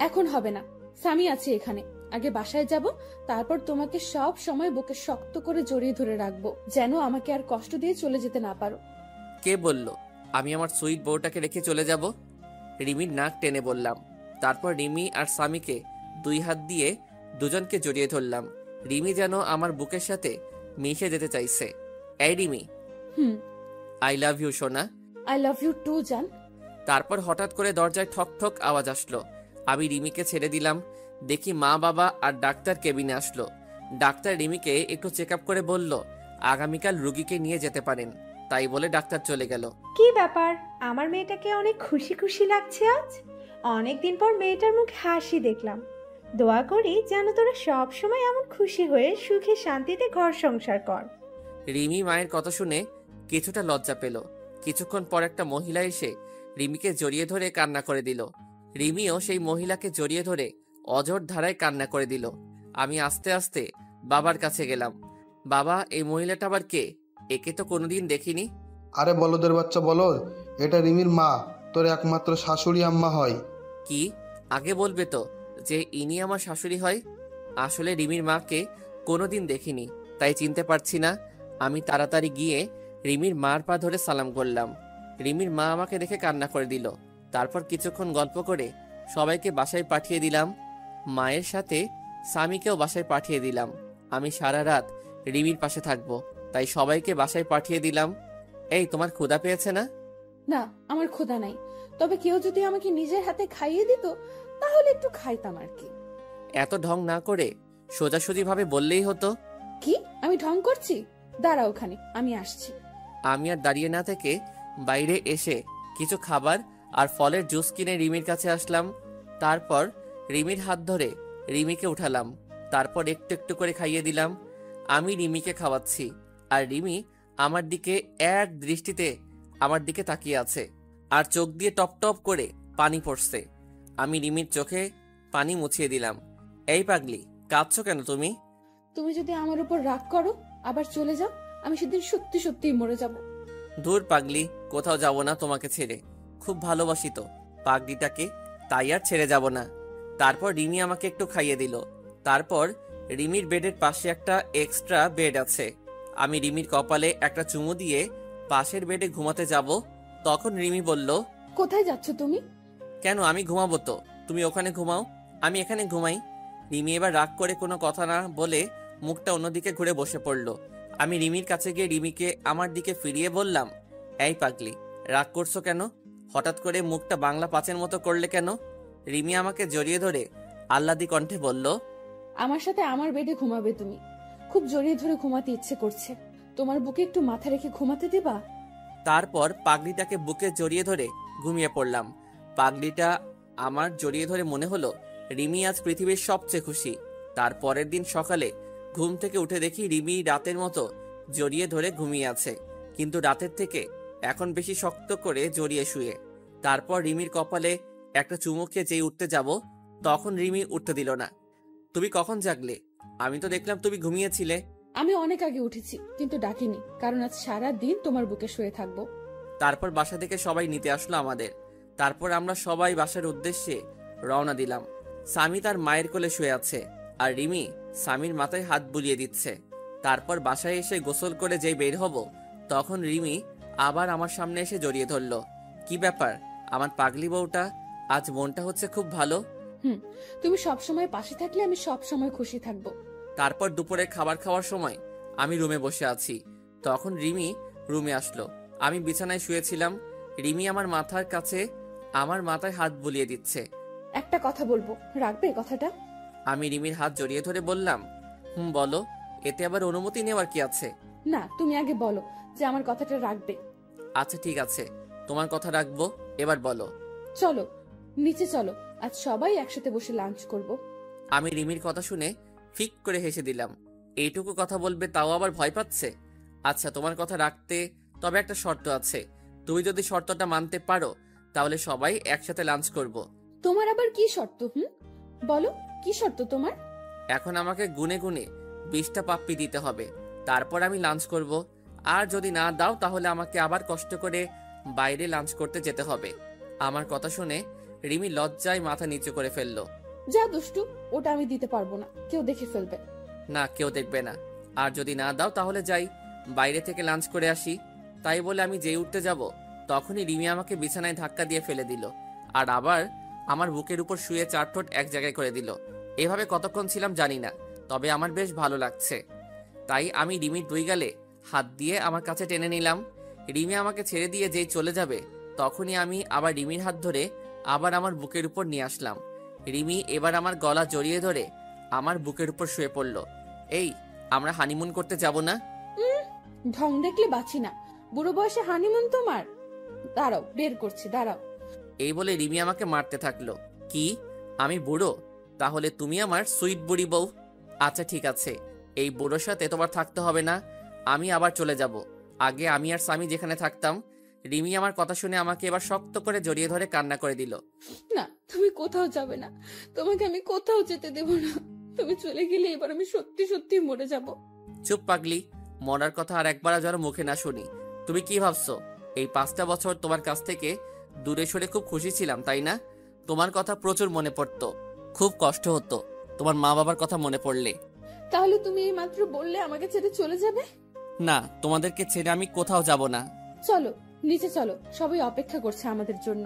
এখন হবে না। স্বামী আছে এখানে, আগে বাসায় যাব, তারপর তোমাকে সব সময় বুকে শক্ত করে জড়িয়ে ধরে রাখবো, যেন আমাকে আর কষ্ট দিয়ে চলে যেতে না পারো। কে বলল আমি আমার সুইট বউটাকে রেখে চলে যাব? রিমির নাক টেনে বললাম। তারপর রিমি আর স্বামীকে দুই হাত দিয়ে দুজনকে জড়িয়ে ধরলাম। রিমি যেন আমার বুকের সাথে মিশে যেতে চাইছে। এই রিমি, আই লাভ ইউ সোনা। আই লাভ ইউ টু জান। তারপর হঠাৎ করে দরজায় ঠক ঠক আওয়াজ আসলো। আমি রিমিকে ছেড়ে দিলাম। দেখি মা, বাবা আর ডাক্তার কেবিনে আসলো। ডাক্তার রিমিকে একটু চেক আপ করে বলল আগামীকাল রুগীকে নিয়ে যেতে পারেন। তাই বলে ডাক্তার চলে গেল। কি ব্যাপার, আমার মেয়েটাকে অনেক খুশি খুশি লাগছে আজ। অনেকদিন পর মেয়েটার মুখে হাসি দেখলাম। দোয়া করি যেন তোরা সব সময় এমন খুশি হয়ে সুখে শান্তিতে ঘর সংসার কর। রিমি মায়ের কথা শুনে কিছুটা লজ্জা পেল। কিছুক্ষণ পর একটা মহিলা এসে রিমিকে জড়িয়ে ধরে কান্না করে দিল। রিমিও সেই মহিলাকে জড়িয়ে ধরে অঝোর ধারায় কান্না করে দিল। আমি আস্তে আস্তে বাবার কাছে গেলাম। বাবা, এই মহিলাটা আবার কে? একে তো কোনোদিন দেখিনি। আরে বলদের বাচ্চা বলদ, এটা রিমির মা, তোর একমাত্র শাশুড়ি আম্মা হয়। কি? আগে বলবে তো যে ইনি আমার শাশুড়ি হয়। আসলে রিমির মাকে কোনোদিন দেখিনি, তাই চিনতে পারছি না। আমি তাড়াতাড়ি গিয়ে রিমির মার পা ধরে সালাম করলাম। রিমির মা আমাকে দেখে কান্না করে দিল। তারপর কিছুক্ষণ গল্প করে সবাইকে বাসায় পাঠিয়ে দিলাম। মায়ের সাথে স্বামীকেও বাসায় পাঠিয়ে দিলাম। আমি সারা রাত রিমির পাশে থাকবো, তাই সবাইকে বাসায় পাঠিয়ে দিলাম। এই, তোমার ক্ষুধা পেয়েছে না? না, আমার ক্ষুধা নাই, তবে কেউ যদি আমাকে নিজের হাতে খাইয়ে দিত তাহলে একটু খাইতাম আর কি। এত ঢং না করে সোজাসুজি ভাবে বললেই হতো। কি আমি ঢং করছি? দাঁড়া, ওখানে আমি আসছি। আমি আর দাঁড়িয়ে না থেকে বাইরে এসে কিছু খাবার আর ফলের জুস কিনে রিমির কাছে আসলাম। তারপর রিমির হাত ধরে রিমিকে উঠালাম, তারপর একটু একটু করে খাইয়ে দিলাম। আমি রিমিকে খাওয়াচ্ছি আর রিমি আমার দিকে এক দৃষ্টিতে আমার দিকে তাকিয়ে আছে, আর চোখ দিয়ে টপ টপ করে পানি পড়ছে। আমি রিমির চোখে পানি মুছিয়ে দিলাম। এই পাগলি, কাঁদছো কেন তুমি? তুমি যদি আমার উপর রাগ করো আবার চলে যাও, আমি সেদিন সত্যি সত্যিই মরে যাব। দূর পাগলি, কোথাও যাব না তোমাকে ছেড়ে, খুব ভালোবাসি তো পাগলিটাকে, তাই আর ছেড়ে যাব না। তারপর রিমি আমাকে একটু খাইয়ে দিল। তারপর রিমির বেডের পাশে একটা এক্সট্রা বেড আছে, আমি রিমির কপালে একটা চুমু দিয়ে পাশের বেডে ঘুমাতে যাব। তখন রিমি বলল, কোথায় যাচ্ছ তুমি? কেন, আমি ঘুমাবো তো, তুমি ওখানে ঘুমাও, আমি এখানে ঘুমাই। রিমি এবার রাগ করে কোনো কথা না বলে মুখটা অন্যদিকে ঘুরে বসে পড়ল। আমি রিমির কাছে গিয়ে রিমিকে আমার দিকে ফিরিয়ে বললাম, এই পাগলি, রাগ করছো কেন? হঠাৎ করে মুখটা বাংলা পাঁচের মতো করলে কেন? রিমি আমাকে জড়িয়ে ধরে আহ্লাদি কণ্ঠে বলল, আমার সাথে আমার বেডে ঘুমাবে তুমি? খুব জড়িয়ে ধরে ঘুমাতে ইচ্ছে করছে, তোমার বুকে একটু মাথা রেখে ঘুমাতে দেবা? তারপর পাগলিটাকে বুকে জড়িয়ে ধরে ঘুমিয়ে পড়লাম। পাগলিটা আমার জড়িয়ে ধরে মনে হলো রিমি আজ পৃথিবীর সবচেয়ে খুশি। তারপরের দিন সকালে ঘুম থেকে উঠে দেখি রিমি রাতের মতো জড়িয়ে ধরে ঘুমিয়ে আছে, কিন্তু রাতের থেকে এখন বেশি শক্ত করে জড়িয়ে শুয়ে। তারপর রিমির কপালে একটা চুমুকে যেই উঠতে যাব, তখন রিমি উঠতে দিল না। তুমি কখন জাগলে? আমি তো দেখলাম তুমি ঘুমিয়েছিলে। আমি অনেক আগে উঠেছি, কিন্তু ডাকিনি, কারণ আজ সারা দিন তোমার বুকে শুয়ে থাকবো। তারপর বাসা থেকে সবাই নিতে আসলো আমাদের। তারপর আমরা সবাই বাসার উদ্দেশ্যে রওনা দিলাম। স্বামী তার মায়ের কোলে শুয়ে আছে, আর রিমি স্বামীর মাথায় হাত বুলিয়ে দিচ্ছে। তারপর বাসায় এসে গোসল করে যেই বের হব, তখন রিমি আবার আমার সামনে এসে জড়িয়ে ধরলো। কি ব্যাপার, আমার পাগলি বউটা আজ মনটা হচ্ছে খুব ভালো। তুমি সবসময় পাশে থাকলে আমি সব সময় খুশি থাকবো। তারপর দুপুরে খাবার খাওয়ার সময় আমি রুমে বসে আছি, তখন রিমি রুমে আসলো। আমি বিছানায় শুয়েছিলাম, রিমি আমার মাথার কাছে আমার মাথায় হাত বুলিয়ে দিচ্ছে। একটা কথা বলবো, রাখবে কথাটা? আমি রিমির হাত জড়িয়ে ধরে বললাম, বলো, এতে আবার অনুমতি নেওয়ার কি আছে? না, তুমি আগে বলো যে আমার কথাটা রাখবে। আচ্ছা ঠিক আছে, তোমার কথা রাখবো, এবার বলো। চলো নিচে চলো, আজ সবাই একসাথে বসে লাঞ্চ করব। আমি রিমির কথা শুনে ফিক করে হেসে দিলাম। এইটুকু কথা বলবে তাও আবার ভয় পাচ্ছে। আচ্ছা, তোমার কথা রাখতে তবে একটা শর্ত আছে, তুমি যদি শর্তটা মানতে পারো তাহলে সবাই একসাথে লাঞ্চ করব। তোমার আবার কি শর্ত? বলো, কি শর্ত তোমার? এখন আমাকে গুনে গুনে 20টা পাপ্পি দিতে হবে, তারপর আমি লাঞ্চ করব। আর যদি না দাও তাহলে আমাকে আবার কষ্ট করে বাইরে লাঞ্চ করতে যেতে হবে। আমার কথা শুনে রিমি লজ্জায় মাথা নিচু করে ফেললো। যা দুষ্টু, ওটা আমি দিতে পারবো না, কেউ দেখে ফেলবে। না, কেউ দেখবে না। আর যদি না দাও তাহলে যাই বাইরে থেকে লাঞ্চ করে আসি। তাই বলে আমি যেই উঠতে যাব, তখনই রিমি আমাকে বিছানায় ধাক্কা দিয়ে ফেলে দিল, আর আবার আমার বুকের উপর শুয়ে 4 ঠোঁট এক জায়গায় করে দিল। এভাবে কতক্ষণ ছিলাম জানি না, তবে আমার বেশ ভালো লাগছে। তাই আমি রিমির 2 গালে হাত দিয়ে আমার কাছে টেনে নিলাম। রিমি আমাকে ছেড়ে দিয়ে যেই চলে যাবে, তখনই আমি আবার রিমির হাত ধরে আবার আমার বুকের উপর নিয়ে আসলাম। রিমি এবার আমার গলা জড়িয়ে ধরে আমার বুকের উপর শুয়ে পড়ল। এই, আমরা হানিমুন করতে যাব না? ঢং দেখলে বাঁচি না, বুড়ো বয়সে হানিমুন তোমার? দাঁড়াও, বের করছি, দাঁড়াও। এই বলে রিমি আমাকে মারতে থাকলো। কি, আমি বুড়ো? তাহলে তুমি আমার সুইট বুড়ি বউ। আচ্ছা ঠিক আছে, এই বুড়োর সাথে তোমার থাকতে হবে না, আমি আবার চলে যাব। আগে আমি আর স্বামী যেখানে থাকতাম। রিমি আমার কথা শুনে আমাকে এবার শক্ত করে জড়িয়ে ধরে কান্না করে দিল। না, তুমি কোথাও যাবে না, তোমাকে আমি কোথাও যেতে দেব না। তুমি চলে গেলে এবার আমি সত্যি সত্যি মরে যাব। চুপ পাগলি, মরার কথা আর একবার যেন মুখে না শুনি। তুমি কি ভাবছো এই 5টা বছর তোমার কাছ থেকে দূরে সরে খুব খুশি ছিলাম, তাই না? তোমার কথা প্রচুর মনে পড়তো, খুব কষ্ট হতো তোমার মা বাবার কথা মনে পড়লে। তাহলে তুমি এই মাত্র বললে আমাকে ছেড়ে চলে যাবে? না, তোমাদেরকে ছেড়ে আমি কোথাও যাব না। চলো নিচে চলো, সবাই অপেক্ষা করছে আমাদের জন্য।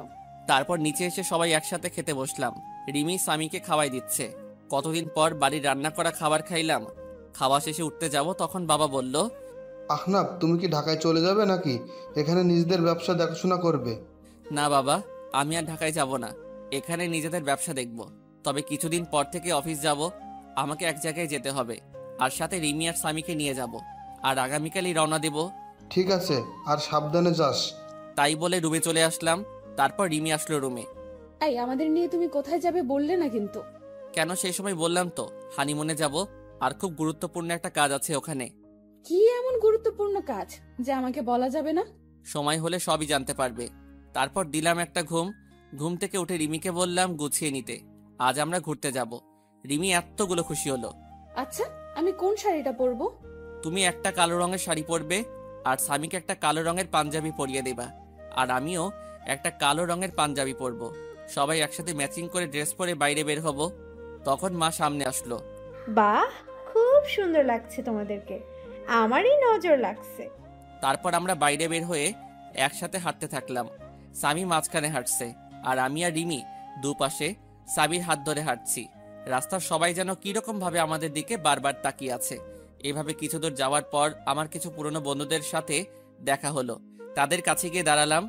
তারপর নিচে এসে সবাই একসাথে খেতে বসলাম। রিমি স্বামীকে খাওয়াই দিচ্ছে। কতদিন পর বাড়ির রান্না করা খাবার খাইলাম। খাওয়া শেষে উঠতে যাব, তখন বাবা বলল, আহনাব, তুমি কি ঢাকায় চলে যাবে নাকি এখানে নিজেদের ব্যবসা দেখাশোনা করবে? না বাবা, আমি আর ঢাকায় যাব না, এখানে নিজেদের ব্যবসা দেখব। তবে কিছুদিন পর থেকে অফিস যাব, আমাকে এক জায়গায় যেতে হবে, আর সাথে রিমি আর স্বামীকে নিয়ে যাব, আর আগামীকালই রওনা দেব। ঠিক আছে, আর সাবধানে যাস। তাই বলে রুমে চলে আসলাম। তারপর রিমি আসলো রুমে। এই আমাদের নিয়ে তুমি কোথায় যাবে বললে না কিন্তু। কেন, সেই সময় বললাম তো হানিমুনে যাব, আর খুব গুরুত্বপূর্ণ একটা কাজ আছে ওখানে। কি এমন গুরুত্বপূর্ণ কাজ যে আমাকে বলা যাবে না? সময় হলে সবই জানতে পারবে। তারপর দিলাম একটা ঘুম থেকে উঠে রিমিকে বললাম গুছিয়ে নিতে, আজ আমরা ঘুরতে যাব। রিমি এতগুলো খুশি হলো। আচ্ছা, আমি কোন শাড়িটা পরবো? তুমি একটা কালো রঙের শাড়ি পরবে, আর স্বামীকে একটা কালো রঙের পাঞ্জাবি পরিয়ে দেবা, আর আমিও একটা কালো রঙের পাঞ্জাবি পরবো। সবাই একসাথে ম্যাচিং করে ড্রেস পরে বাইরে বের হব। তখন মা সামনে আসলো। বাহ, খুব সুন্দর লাগছে তোমাদেরকে, আমারই নজর লাগছে। তারপর আমরা বাইরে বের হয়ে একসাথে হাঁটতে থাকলাম। স্বামী মাঝখানে হাঁটছে, আর আমি আর রিমি দুপাশে স্বামীর হাত ধরে হাঁটছি। রাস্তার সবাই যেন কিরকম ভাবে আমাদের দিকে বারবার তাকিয়ে আছে। এভাবে কিছু দূর যাওয়ার পর আমার কিছু পুরনো বন্ধুদের সাথে দেখা হলো। তাদের কাছে গিয়ে দাঁড়ালাম।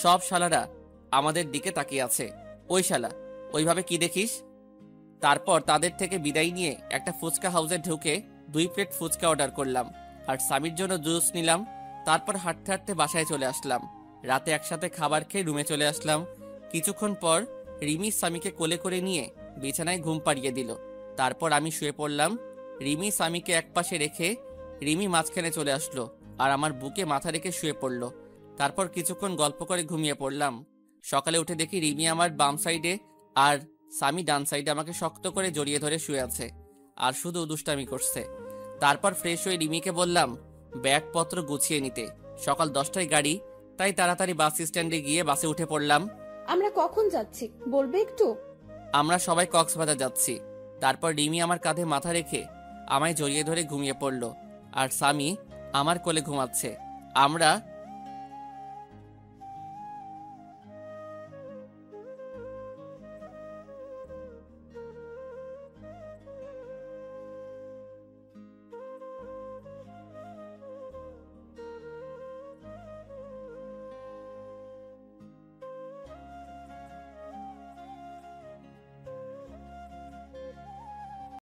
সব শালারা আমাদের দিকে তাকিয়ে আছে। ওই শালা, ওইভাবে কি দেখিস? তারপর তাদের থেকে বিদায় নিয়ে একটা ফুচকা হাউসে ঢুকে 2 প্লেট ফুচকা অর্ডার করলাম, আর স্বামীর জন্য জুস নিলাম। তারপর হাঁটতে হাঁটতে বাসায় চলে আসলাম। রাতে একসাথে খাবার খেয়ে রুমে চলে আসলাম। কিছুক্ষণ পর রিমি স্বামীকে কোলে করে নিয়ে বিছানায় ঘুম পাড়িয়ে দিল। তারপর আমি শুয়ে পড়লাম। রিমি স্বামীকে একপাশে রেখে রিমি মাঝখানে চলে আসলো, আর আমার বুকে মাথা রেখে শুয়ে পড়লো। তারপর কিছুক্ষণ গল্প করে ঘুমিয়ে পড়লাম। সকালে উঠে দেখি রিমি আমার বাম সাইডে আর স্বামী ডান সাইডে আমাকে শক্ত করে জড়িয়ে ধরে শুয়ে আছে, আর শুধু দুষ্টামি করছে। তারপর ফ্রেশ হয়ে রিমিকে বললাম ব্যাগপত্র গুছিয়ে নিতে। সকাল 10টায় গাড়ি, তাই তাড়াতাড়ি বাস স্ট্যান্ডে গিয়ে বাসে উঠে পড়লাম। আমরা কখন যাচ্ছি বলবে একটু? আমরা সবাই কক্সবাজার যাচ্ছি। তারপর রিমি আমার কাঁধে মাথা রেখে আমায় জড়িয়ে ধরে ঘুমিয়ে পড়ল, আর স্বামী আমার কোলে ঘুমাচ্ছে। আমরা